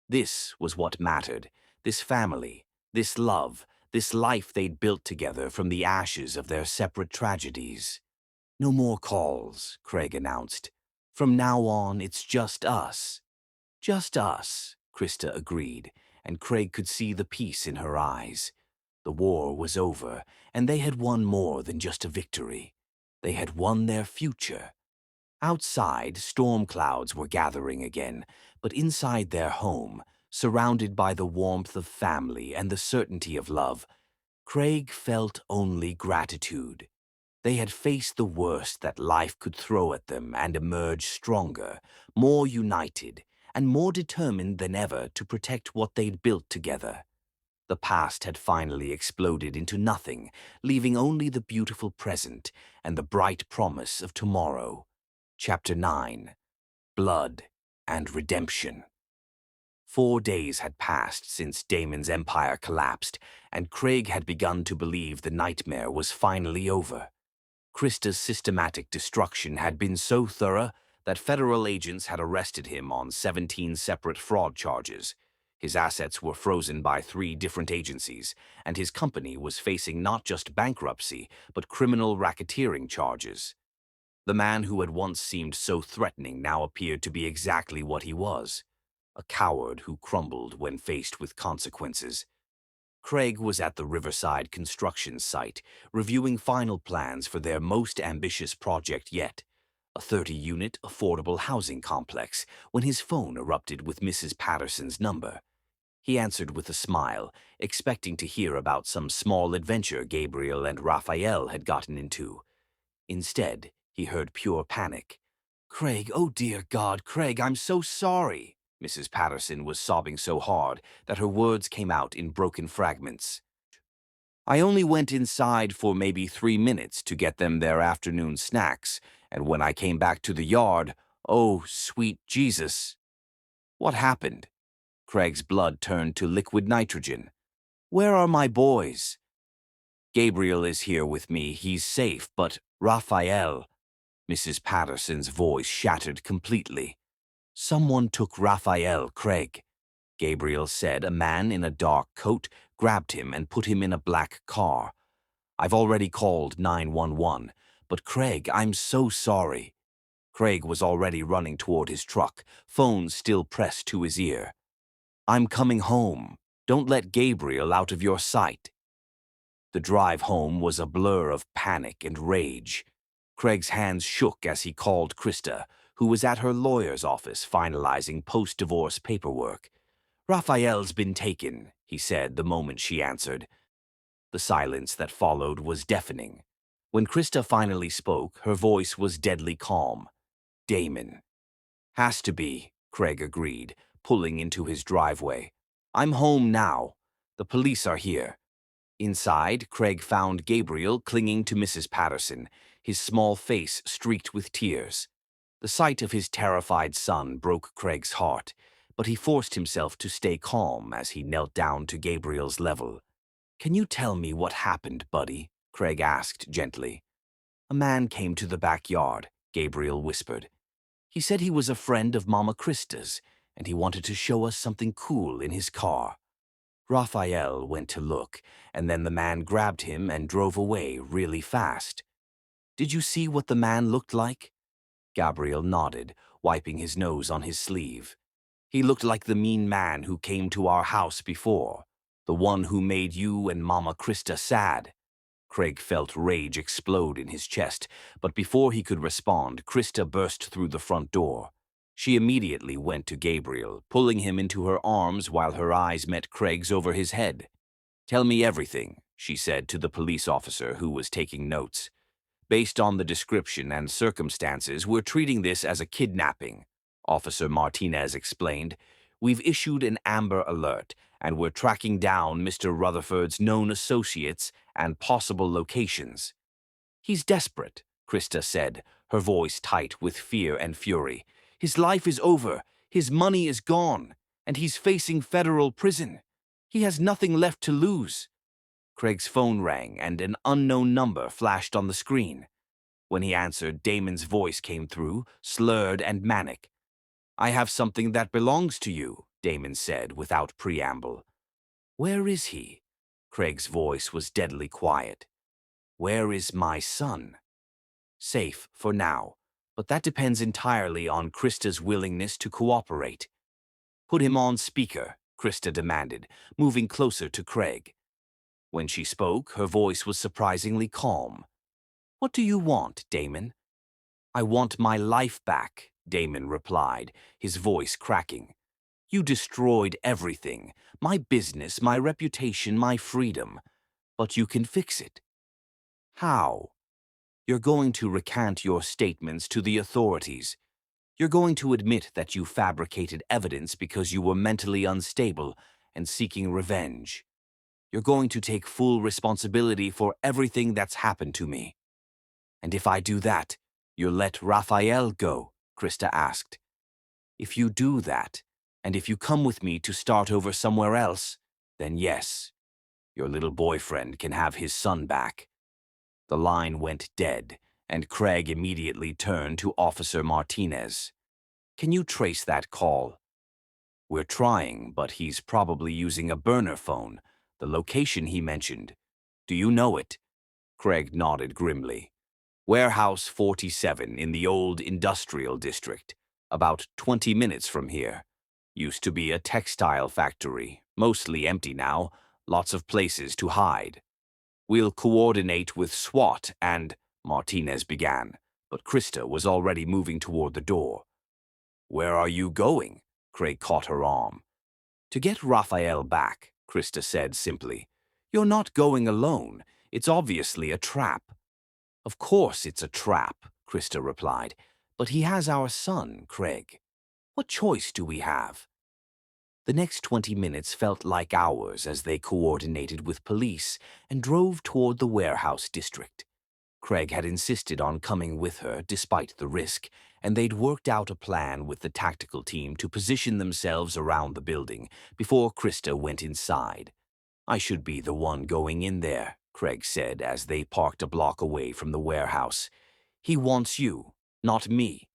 This was what mattered, this family, this love, this life they'd built together from the ashes of their separate tragedies. No more calls, Craig announced. From now on, it's just us. Just us, Krista agreed, and Craig could see the peace in her eyes. The war was over, and they had won more than just a victory. They had won their future. Outside, storm clouds were gathering again, but inside their home, surrounded by the warmth of family and the certainty of love, Craig felt only gratitude. They had faced the worst that life could throw at them and emerged stronger, more united, and more determined than ever to protect what they'd built together. The past had finally exploded into nothing, leaving only the beautiful present and the bright promise of tomorrow. Chapter 9. Blood and Redemption. 4 days had passed since Damon's empire collapsed, and Craig had begun to believe the nightmare was finally over. Krista's systematic destruction had been so thorough that federal agents had arrested him on 17 separate fraud charges. His assets were frozen by 3 different agencies, and his company was facing not just bankruptcy, but criminal racketeering charges. The man who had once seemed so threatening now appeared to be exactly what he was, a coward who crumbled when faced with consequences. Craig was at the Riverside construction site, reviewing final plans for their most ambitious project yet, a 30-unit affordable housing complex, when his phone erupted with Mrs. Patterson's number. He answered with a smile, expecting to hear about some small adventure Gabriel and Raphael had gotten into. Instead, he heard pure panic. "Craig, oh dear God, Craig, I'm so sorry." Mrs. Patterson was sobbing so hard that her words came out in broken fragments. "I only went inside for maybe 3 minutes to get them their afternoon snacks, and when I came back to the yard, oh, sweet Jesus." "What happened?" Craig's blood turned to liquid nitrogen. "Where are my boys?" "Gabriel is here with me. He's safe, but Raphael..." Mrs. Patterson's voice shattered completely. "Someone took Raphael, Craig," Gabriel said. A man in a dark coat grabbed him and put him in a black car. "I've already called 911, but Craig, I'm so sorry." Craig was already running toward his truck, phone still pressed to his ear. "I'm coming home. Don't let Gabriel out of your sight." The drive home was a blur of panic and rage. Craig's hands shook as he called Krista, who was at her lawyer's office finalizing post-divorce paperwork. "Raphael's been taken," he said the moment she answered. The silence that followed was deafening. When Krista finally spoke, her voice was deadly calm. "Damon." "Has to be," Craig agreed, pulling into his driveway. "I'm home now. The police are here." Inside, Craig found Gabriel clinging to Mrs. Patterson, his small face streaked with tears. The sight of his terrified son broke Craig's heart, but he forced himself to stay calm as he knelt down to Gabriel's level. "Can you tell me what happened, buddy?" Craig asked gently. "A man came to the backyard," Gabriel whispered. "He said he was a friend of Mama Krista's, and he wanted to show us something cool in his car. Raphael went to look, and then the man grabbed him and drove away really fast." "Did you see what the man looked like?" Gabriel nodded, wiping his nose on his sleeve. "He looked like the mean man who came to our house before, the one who made you and Mama Krista sad." Craig felt rage explode in his chest, but before he could respond, Krista burst through the front door. She immediately went to Gabriel, pulling him into her arms while her eyes met Craig's over his head. "Tell me everything," she said to the police officer who was taking notes. "Based on the description and circumstances, we're treating this as a kidnapping," Officer Martinez explained. "We've issued an Amber Alert, and we're tracking down Mr. Rutherford's known associates and possible locations." "He's desperate," Krista said, her voice tight with fear and fury. "His life is over, his money is gone, and he's facing federal prison. He has nothing left to lose." Craig's phone rang and an unknown number flashed on the screen. When he answered, Damon's voice came through, slurred and manic. "I have something that belongs to you," Damon said without preamble. "Where is he?" Craig's voice was deadly quiet. "Where is my son?" "Safe for now, but that depends entirely on Krista's willingness to cooperate." "Put him on speaker," Krista demanded, moving closer to Craig. When she spoke, her voice was surprisingly calm. "What do you want, Damon?" "I want my life back," Damon replied, his voice cracking. You destroyed everything. My business, my reputation, my freedom. But you can fix it. How? You're going to recant your statements to the authorities. You're going to admit that you fabricated evidence because you were mentally unstable and seeking revenge. You're going to take full responsibility for everything that's happened to me. And if I do that, you'll let Raphael go, Krista asked. If you do that, and if you come with me to start over somewhere else, then yes, your little boyfriend can have his son back. The line went dead, and Craig immediately turned to Officer Martinez. Can you trace that call? We're trying, but he's probably using a burner phone, the location he mentioned. Do you know it? Craig nodded grimly. Warehouse 47 in the old industrial district, about 20 minutes from here. Used to be a textile factory, mostly empty now, lots of places to hide. We'll coordinate with SWAT and, Martinez began, but Krista was already moving toward the door. Where are you going? Craig caught her arm. To get Raphael back, Krista said simply. You're not going alone. It's obviously a trap. Of course it's a trap, Krista replied. But he has our son, Craig. What choice do we have? The next 20 minutes felt like hours as they coordinated with police and drove toward the warehouse district. Craig had insisted on coming with her despite the risk, and they'd worked out a plan with the tactical team to position themselves around the building before Krista went inside. I should be the one going in there, Craig said as they parked a block away from the warehouse. He wants you, not me.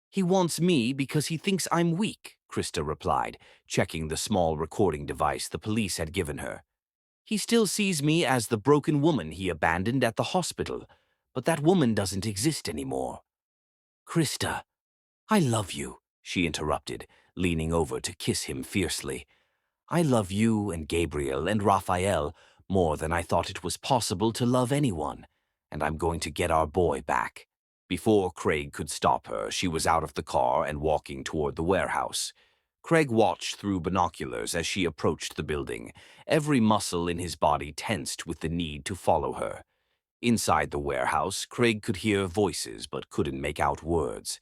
He wants me because he thinks I'm weak, Krista replied, checking the small recording device the police had given her. He still sees me as the broken woman he abandoned at the hospital, but that woman doesn't exist anymore. Krista, I love you, she interrupted, leaning over to kiss him fiercely. I love you and Gabriel and Raphael more than I thought it was possible to love anyone, and I'm going to get our boy back. Before Craig could stop her, she was out of the car and walking toward the warehouse. Craig watched through binoculars as she approached the building, every muscle in his body tensed with the need to follow her. Inside the warehouse, Craig could hear voices but couldn't make out words.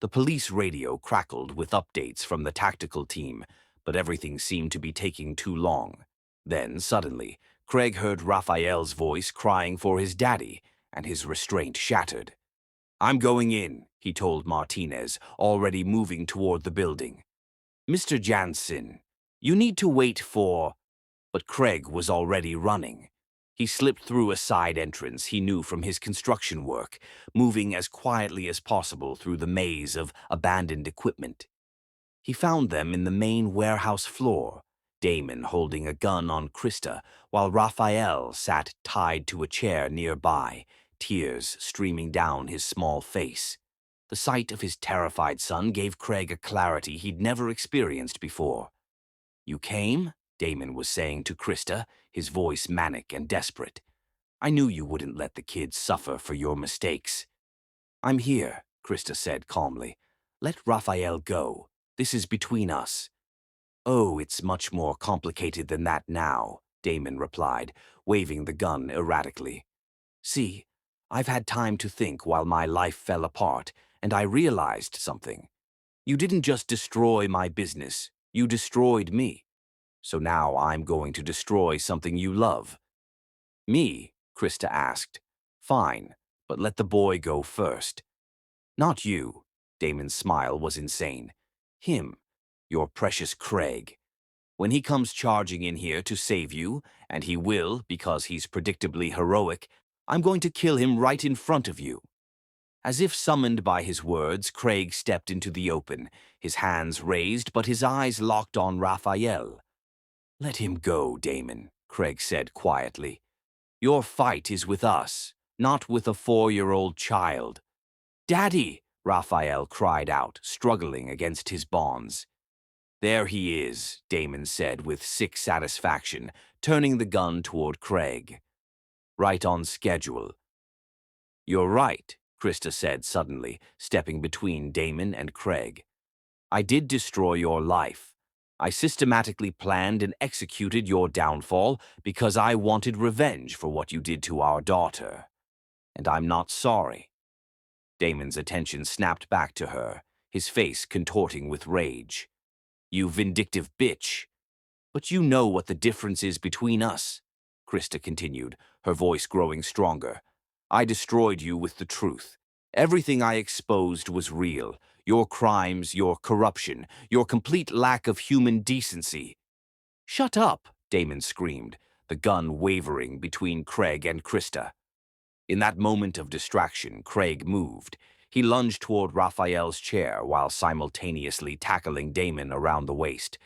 The police radio crackled with updates from the tactical team, but everything seemed to be taking too long. Then, suddenly, Craig heard Raphael's voice crying for his daddy, and his restraint shattered. I'm going in, he told Martinez, already moving toward the building. Mr. Jansen, you need to wait for... But Craig was already running. He slipped through a side entrance he knew from his construction work, moving as quietly as possible through the maze of abandoned equipment. He found them in the main warehouse floor, Damon holding a gun on Krista, while Raphael sat tied to a chair nearby, tears streaming down his small face. The sight of his terrified son gave Craig a clarity he'd never experienced before. You came? Damon was saying to Krista, his voice manic and desperate. I knew you wouldn't let the kids suffer for your mistakes. I'm here, Krista said calmly. Let Raphael go. This is between us. Oh, it's much more complicated than that now, Damon replied, waving the gun erratically. See, I've had time to think while my life fell apart, and I realized something. You didn't just destroy my business, you destroyed me. So now I'm going to destroy something you love. Me? Krista asked. Fine, but let the boy go first. Not you. Damon's smile was insane. Him, your precious Craig. When he comes charging in here to save you, and he will because he's predictably heroic, I'm going to kill him right in front of you. As if summoned by his words, Craig stepped into the open, his hands raised but his eyes locked on Raphael. Let him go, Damon, Craig said quietly. Your fight is with us, not with a 4-year-old child. Daddy, Raphael cried out, struggling against his bonds. There he is, Damon said with sick satisfaction, turning the gun toward Craig. Right on schedule. You're right, Krista said suddenly, stepping between Damon and Craig. I did destroy your life. I systematically planned and executed your downfall because I wanted revenge for what you did to our daughter. And I'm not sorry." Damon's attention snapped back to her, his face contorting with rage. "You vindictive bitch. But you know what the difference is between us," Krista continued, her voice growing stronger. "I destroyed you with the truth. Everything I exposed was real. Your crimes, your corruption, your complete lack of human decency." "Shut up," Damon screamed, the gun wavering between Craig and Krista. In that moment of distraction, Craig moved. He lunged toward Raphael's chair while simultaneously tackling Damon around the waist.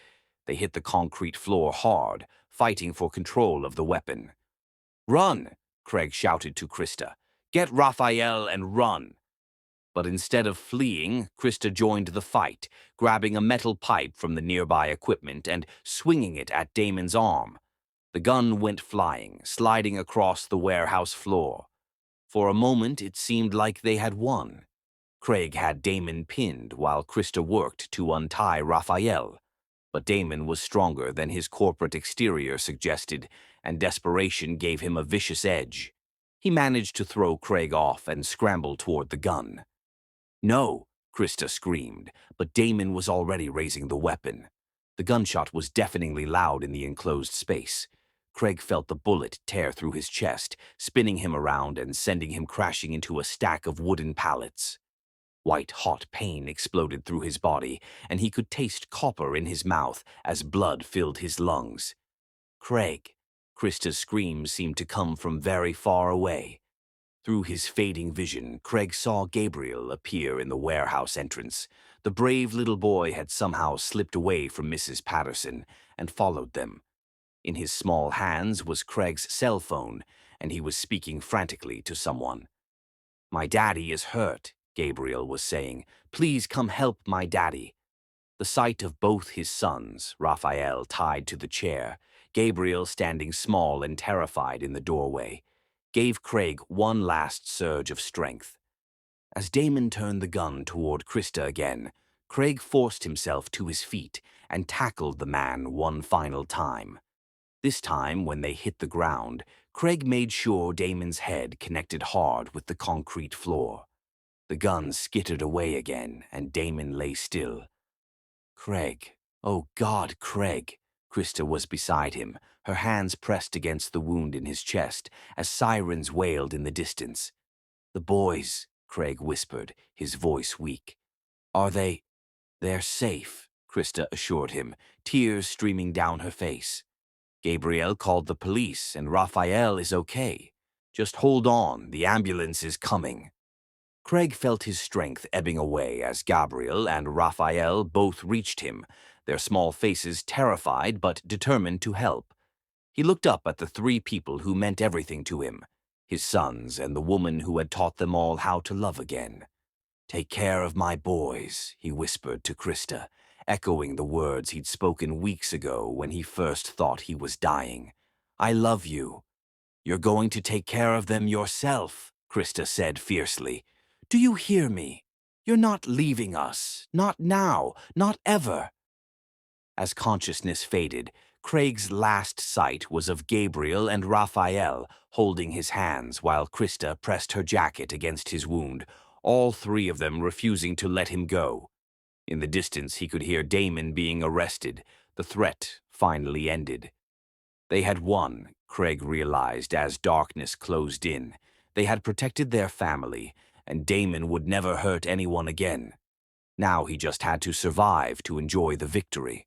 They hit the concrete floor hard, fighting for control of the weapon. "Run!" Craig shouted to Krista. "Get Raphael and run!" But instead of fleeing, Krista joined the fight, grabbing a metal pipe from the nearby equipment and swinging it at Damon's arm. The gun went flying, sliding across the warehouse floor. For a moment, it seemed like they had won. Craig had Damon pinned while Krista worked to untie Raphael. But Damon was stronger than his corporate exterior suggested, and desperation gave him a vicious edge. He managed to throw Craig off and scramble toward the gun. "No!" Krista screamed, but Damon was already raising the weapon. The gunshot was deafeningly loud in the enclosed space. Craig felt the bullet tear through his chest, spinning him around and sending him crashing into a stack of wooden pallets. White-hot pain exploded through his body, and he could taste copper in his mouth as blood filled his lungs. "Craig!" Krista's screams seemed to come from very far away. Through his fading vision, Craig saw Gabriel appear in the warehouse entrance. The brave little boy had somehow slipped away from Mrs. Patterson and followed them. In his small hands was Craig's cell phone, and he was speaking frantically to someone. "My daddy is hurt," Gabriel was saying. "Please come help my daddy." The sight of both his sons, Raphael tied to the chair, Gabriel standing small and terrified in the doorway, gave Craig one last surge of strength. As Damon turned the gun toward Krista again, Craig forced himself to his feet and tackled the man one final time. This time, when they hit the ground, Craig made sure Damon's head connected hard with the concrete floor. The gun skittered away again, and Damon lay still. "Craig, oh God, Craig!" Krista was beside him, her hands pressed against the wound in his chest as sirens wailed in the distance. "The boys," Craig whispered, his voice weak. "Are they—" "They're safe," Krista assured him, tears streaming down her face. "Gabriel called the police, and Raphael is okay. Just hold on, the ambulance is coming." Craig felt his strength ebbing away as Gabriel and Raphael both reached him, their small faces terrified but determined to help. He looked up at the three people who meant everything to him, his sons and the woman who had taught them all how to love again. "Take care of my boys," he whispered to Krista, echoing the words he'd spoken weeks ago when he first thought he was dying. "I love you." "You're going to take care of them yourself," Krista said fiercely. "Do you hear me? You're not leaving us. Not now. Not ever." As consciousness faded, Craig's last sight was of Gabriel and Raphael holding his hands while Krista pressed her jacket against his wound, all three of them refusing to let him go. In the distance, he could hear Damon being arrested. The threat finally ended. They had won, Craig realized as darkness closed in. They had protected their family, and Damon would never hurt anyone again. Now he just had to survive to enjoy the victory.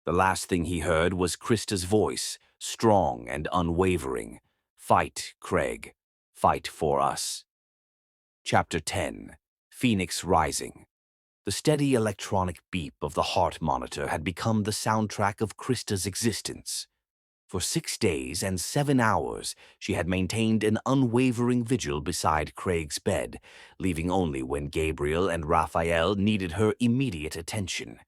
The last thing he heard was Krista's voice, strong and unwavering. "Fight, Craig. Fight for us." Chapter 10. Phoenix Rising. The steady electronic beep of the heart monitor had become the soundtrack of Krista's existence. For 6 days and 7 hours, she had maintained an unwavering vigil beside Craig's bed, leaving only when Gabriel and Raphael needed her immediate attention.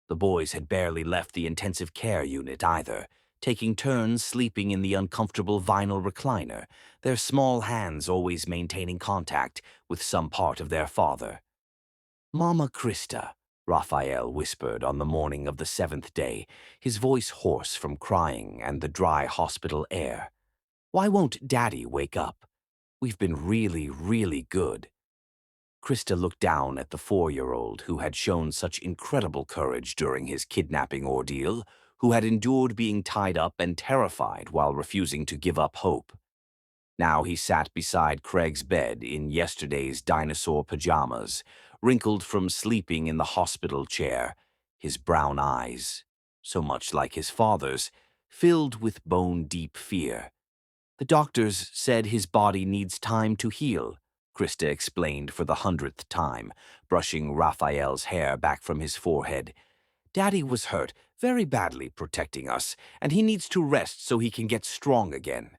The boys had barely left the intensive care unit either, taking turns sleeping in the uncomfortable vinyl recliner, their small hands always maintaining contact with some part of their father. "Mama Krista," Raphael whispered on the morning of the 7th day, his voice hoarse from crying and the dry hospital air. "Why won't Daddy wake up? We've been really, really good." Krista looked down at the 4-year-old who had shown such incredible courage during his kidnapping ordeal, who had endured being tied up and terrified while refusing to give up hope. Now he sat beside Craig's bed in yesterday's dinosaur pajamas, wrinkled from sleeping in the hospital chair, his brown eyes, so much like his father's, filled with bone-deep fear. "The doctors said his body needs time to heal," Krista explained for the 100th time, brushing Raphael's hair back from his forehead. "Daddy was hurt very badly protecting us, and he needs to rest so he can get strong again."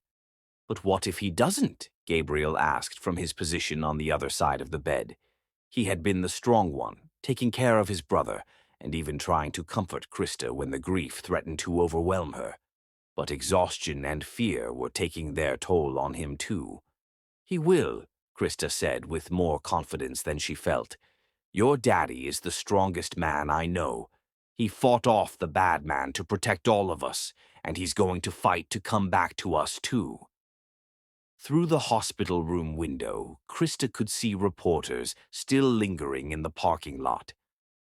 "But what if he doesn't?" Gabriel asked from his position on the other side of the bed. He had been the strong one, taking care of his brother, and even trying to comfort Krista when the grief threatened to overwhelm her. But exhaustion and fear were taking their toll on him too. "He will," Krista said with more confidence than she felt. "Your daddy is the strongest man I know. He fought off the bad man to protect all of us, and he's going to fight to come back to us too." Through the hospital room window, Krista could see reporters still lingering in the parking lot.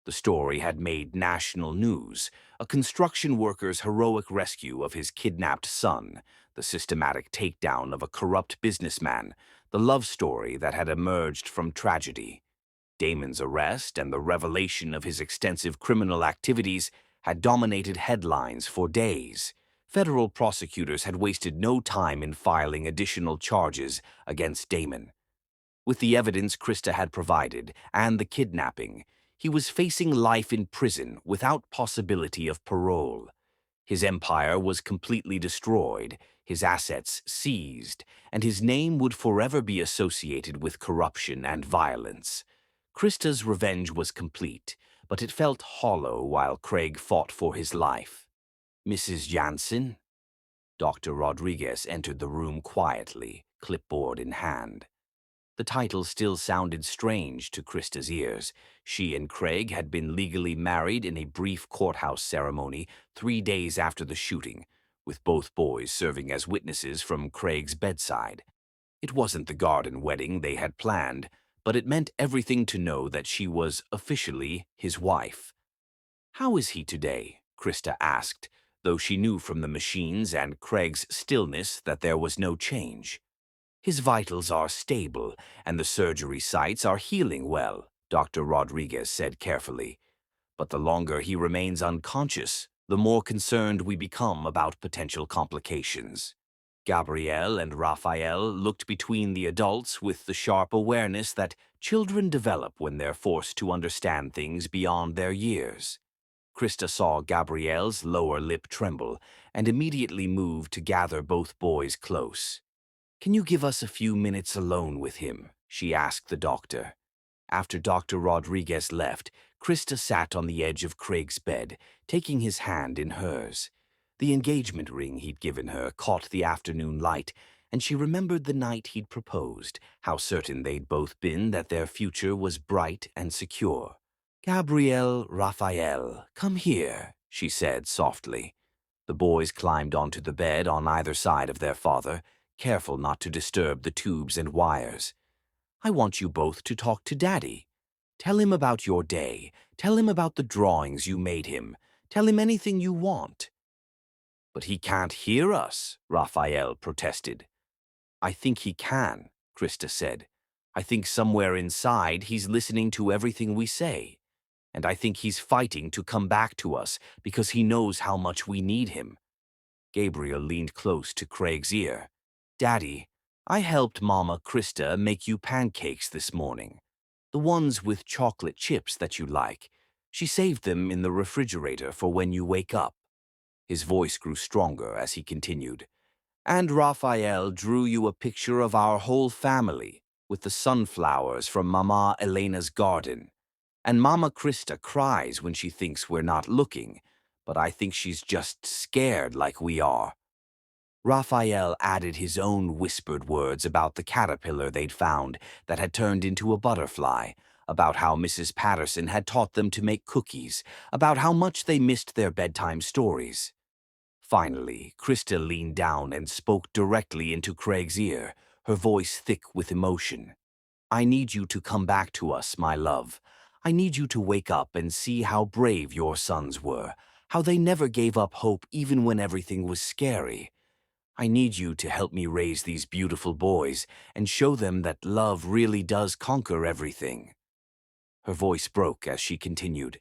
The story had made national news, a construction worker's heroic rescue of his kidnapped son, the systematic takedown of a corrupt businessman, the love story that had emerged from tragedy. Damon's arrest and the revelation of his extensive criminal activities had dominated headlines for days. Federal prosecutors had wasted no time in filing additional charges against Damon. With the evidence Krista had provided and the kidnapping, he was facing life in prison without possibility of parole. His empire was completely destroyed, his assets seized, and his name would forever be associated with corruption and violence. Krista's revenge was complete, but it felt hollow while Craig fought for his life. "Mrs. Jansen?" Dr. Rodriguez entered the room quietly, clipboard in hand. The title still sounded strange to Krista's ears. She and Craig had been legally married in a brief courthouse ceremony 3 days after the shooting, with both boys serving as witnesses from Craig's bedside. It wasn't the garden wedding they had planned, but it meant everything to know that she was officially his wife. "How is he today?" Krista asked, though she knew from the machines and Craig's stillness that there was no change. "His vitals are stable, and the surgery sites are healing well," Dr. Rodriguez said carefully. "But the longer he remains unconscious, the more concerned we become about potential complications." Gabrielle and Raphael looked between the adults with the sharp awareness that children develop when they're forced to understand things beyond their years. Krista saw Gabrielle's lower lip tremble and immediately moved to gather both boys close. "Can you give us a few minutes alone with him?" she asked the doctor. After Dr. Rodriguez left, Krista sat on the edge of Craig's bed, taking his hand in hers. The engagement ring he'd given her caught the afternoon light, and she remembered the night he'd proposed, how certain they'd both been that their future was bright and secure. "Gabrielle, Raphael, come here," she said softly. The boys climbed onto the bed on either side of their father, careful not to disturb the tubes and wires. "I want you both to talk to Daddy. Tell him about your day. Tell him about the drawings you made him. Tell him anything you want." "But he can't hear us," Raphael protested. "I think he can," Krista said. "I think somewhere inside he's listening to everything we say. And I think he's fighting to come back to us because he knows how much we need him." Gabriel leaned close to Craig's ear. "Daddy, I helped Mama Krista make you pancakes this morning. The ones with chocolate chips that you like. She saved them in the refrigerator for when you wake up." His voice grew stronger as he continued. "And Raphael drew you a picture of our whole family with the sunflowers from Mama Elena's garden. And Mama Krista cries when she thinks we're not looking, but I think she's just scared like we are." Raphael added his own whispered words about the caterpillar they'd found that had turned into a butterfly, about how Mrs. Patterson had taught them to make cookies, about how much they missed their bedtime stories. Finally, Krista leaned down and spoke directly into Craig's ear, her voice thick with emotion. "I need you to come back to us, my love. I need you to wake up and see how brave your sons were, how they never gave up hope even when everything was scary. I need you to help me raise these beautiful boys and show them that love really does conquer everything." Her voice broke as she continued.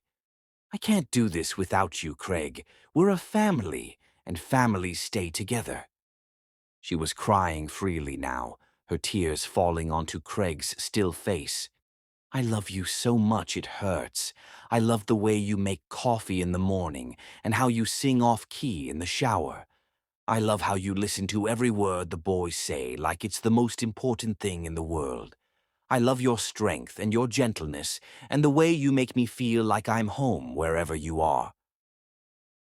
"I can't do this without you, Craig. We're a family, and families stay together." She was crying freely now, her tears falling onto Craig's still face. "I love you so much it hurts. I love the way you make coffee in the morning and how you sing off-key in the shower. I love how you listen to every word the boys say like it's the most important thing in the world. I love your strength and your gentleness and the way you make me feel like I'm home wherever you are."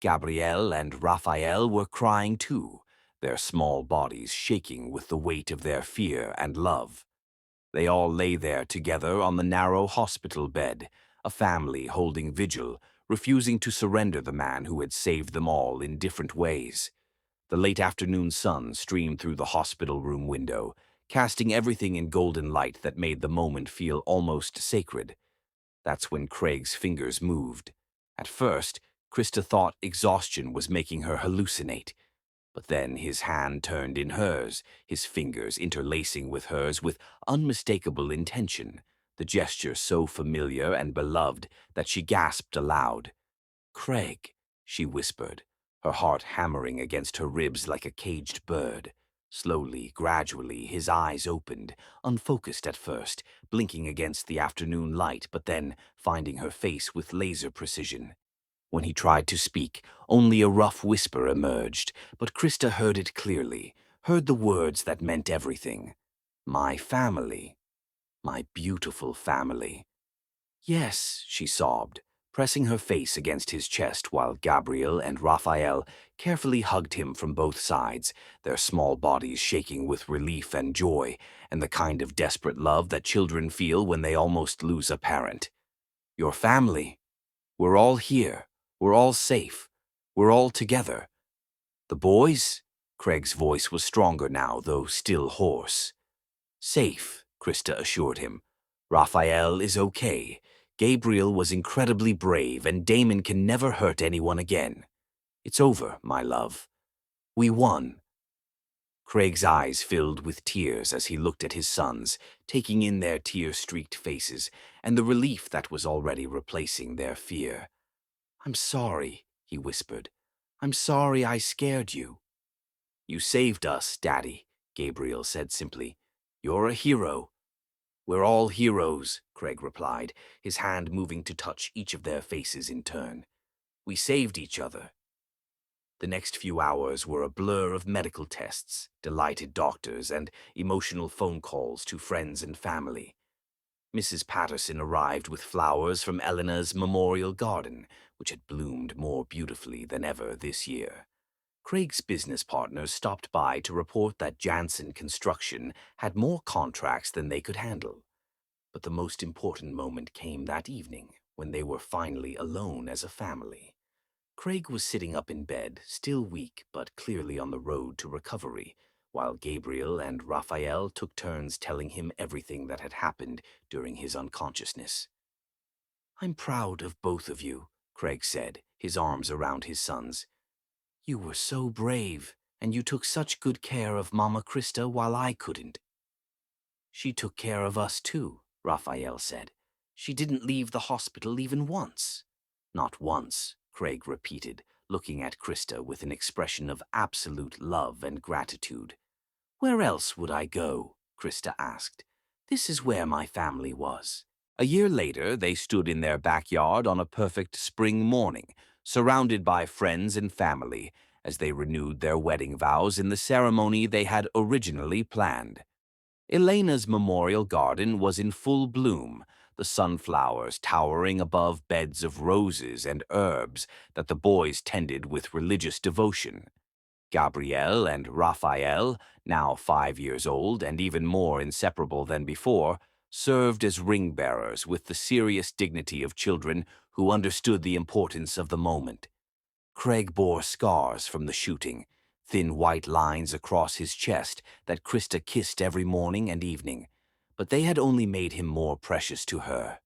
Gabrielle and Raphael were crying too, their small bodies shaking with the weight of their fear and love. They all lay there together on the narrow hospital bed, a family holding vigil, refusing to surrender the man who had saved them all in different ways. The late afternoon sun streamed through the hospital room window, casting everything in golden light that made the moment feel almost sacred. That's when Craig's fingers moved. At first, Krista thought exhaustion was making her hallucinate. But then his hand turned in hers, his fingers interlacing with hers with unmistakable intention, the gesture so familiar and beloved that she gasped aloud. "Craig," she whispered, her heart hammering against her ribs like a caged bird. Slowly, gradually, his eyes opened, unfocused at first, blinking against the afternoon light, but then finding her face with laser precision. When he tried to speak, only a rough whisper emerged, but Krista heard it clearly, heard the words that meant everything. "My family. My beautiful family." "Yes," she sobbed, pressing her face against his chest while Gabriel and Raphael carefully hugged him from both sides, their small bodies shaking with relief and joy, and the kind of desperate love that children feel when they almost lose a parent. "Your family. We're all here. We're all safe. We're all together." "The boys?" Craig's voice was stronger now, though still hoarse. "Safe," Krista assured him. "Raphael is okay. Gabriel was incredibly brave, and Damon can never hurt anyone again. It's over, my love. We won." Craig's eyes filled with tears as he looked at his sons, taking in their tear-streaked faces and the relief that was already replacing their fear. "I'm sorry," he whispered. "I'm sorry I scared you." "You saved us, Daddy," Gabriel said simply. "You're a hero." "We're all heroes," Craig replied, his hand moving to touch each of their faces in turn. "We saved each other." The next few hours were a blur of medical tests, delighted doctors, and emotional phone calls to friends and family. Mrs. Patterson arrived with flowers from Eleanor's memorial garden, which had bloomed more beautifully than ever this year. Craig's business partners stopped by to report that Jansen Construction had more contracts than they could handle. But the most important moment came that evening, when they were finally alone as a family. Craig was sitting up in bed, still weak but clearly on the road to recovery, while Gabriel and Raphael took turns telling him everything that had happened during his unconsciousness. "I'm proud of both of you," Craig said, his arms around his sons. "You were so brave, and you took such good care of Mama Krista while I couldn't." "She took care of us too," Raphael said. "She didn't leave the hospital even once." "Not once," Craig repeated, looking at Krista with an expression of absolute love and gratitude. "Where else would I go?" Krista asked. "This is where my family was." A year later, they stood in their backyard on a perfect spring morning, surrounded by friends and family, as they renewed their wedding vows in the ceremony they had originally planned. Elena's memorial garden was in full bloom, the sunflowers towering above beds of roses and herbs that the boys tended with religious devotion. Gabrielle and Raphael, now 5 years old and even more inseparable than before, served as ring-bearers with the serious dignity of children who understood the importance of the moment. Craig bore scars from the shooting, thin white lines across his chest that Krista kissed every morning and evening, but they had only made him more precious to her.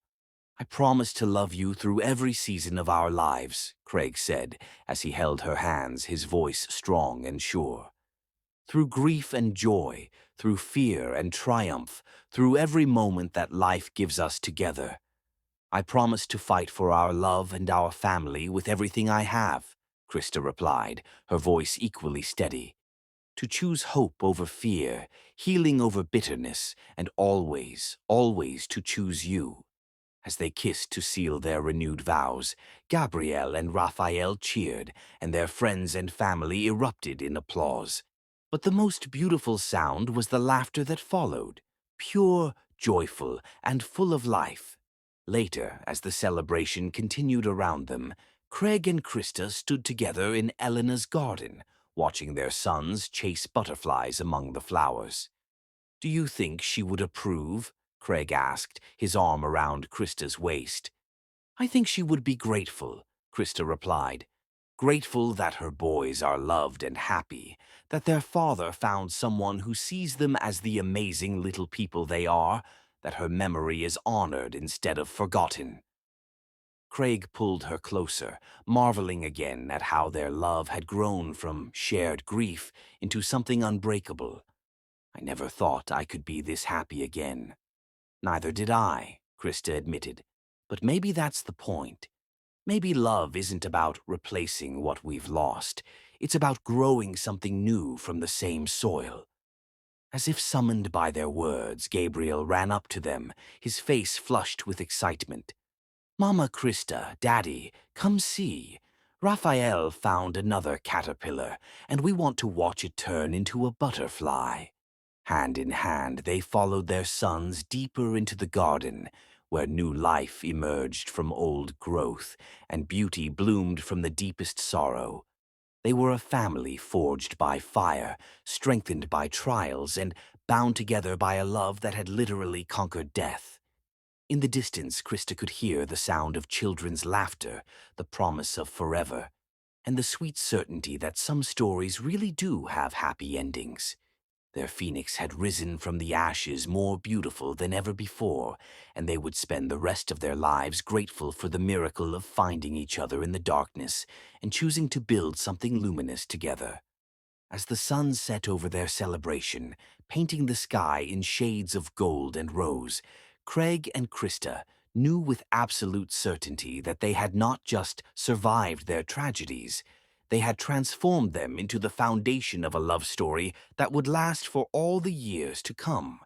"I promise to love you through every season of our lives," Craig said as he held her hands, his voice strong and sure. "Through grief and joy, through fear and triumph, through every moment that life gives us together. I promise to fight for our love and our family with everything I have," Krista replied, her voice equally steady. "To choose hope over fear, healing over bitterness, and always, always to choose you." As they kissed to seal their renewed vows, Gabrielle and Raphael cheered, and their friends and family erupted in applause. But the most beautiful sound was the laughter that followed, pure, joyful, and full of life. Later, as the celebration continued around them, Craig and Krista stood together in Elena's garden, watching their sons chase butterflies among the flowers. "Do you think she would approve?" Craig asked, his arm around Krista's waist. "I think she would be grateful," Krista replied. "Grateful that her boys are loved and happy, that their father found someone who sees them as the amazing little people they are, that her memory is honored instead of forgotten." Craig pulled her closer, marveling again at how their love had grown from shared grief into something unbreakable. "I never thought I could be this happy again." "Neither did I," Krista admitted. "But maybe that's the point. Maybe love isn't about replacing what we've lost. It's about growing something new from the same soil." As if summoned by their words, Gabriel ran up to them, his face flushed with excitement. "Mama Krista, Daddy, come see. Raphael found another caterpillar, and we want to watch it turn into a butterfly." Hand in hand, they followed their sons deeper into the garden, where new life emerged from old growth, and beauty bloomed from the deepest sorrow. They were a family forged by fire, strengthened by trials, and bound together by a love that had literally conquered death. In the distance, Krista could hear the sound of children's laughter, the promise of forever, and the sweet certainty that some stories really do have happy endings. Their phoenix had risen from the ashes more beautiful than ever before, and they would spend the rest of their lives grateful for the miracle of finding each other in the darkness and choosing to build something luminous together. As the sun set over their celebration, painting the sky in shades of gold and rose, Craig and Krista knew with absolute certainty that they had not just survived their tragedies, they had transformed them into the foundation of a love story that would last for all the years to come.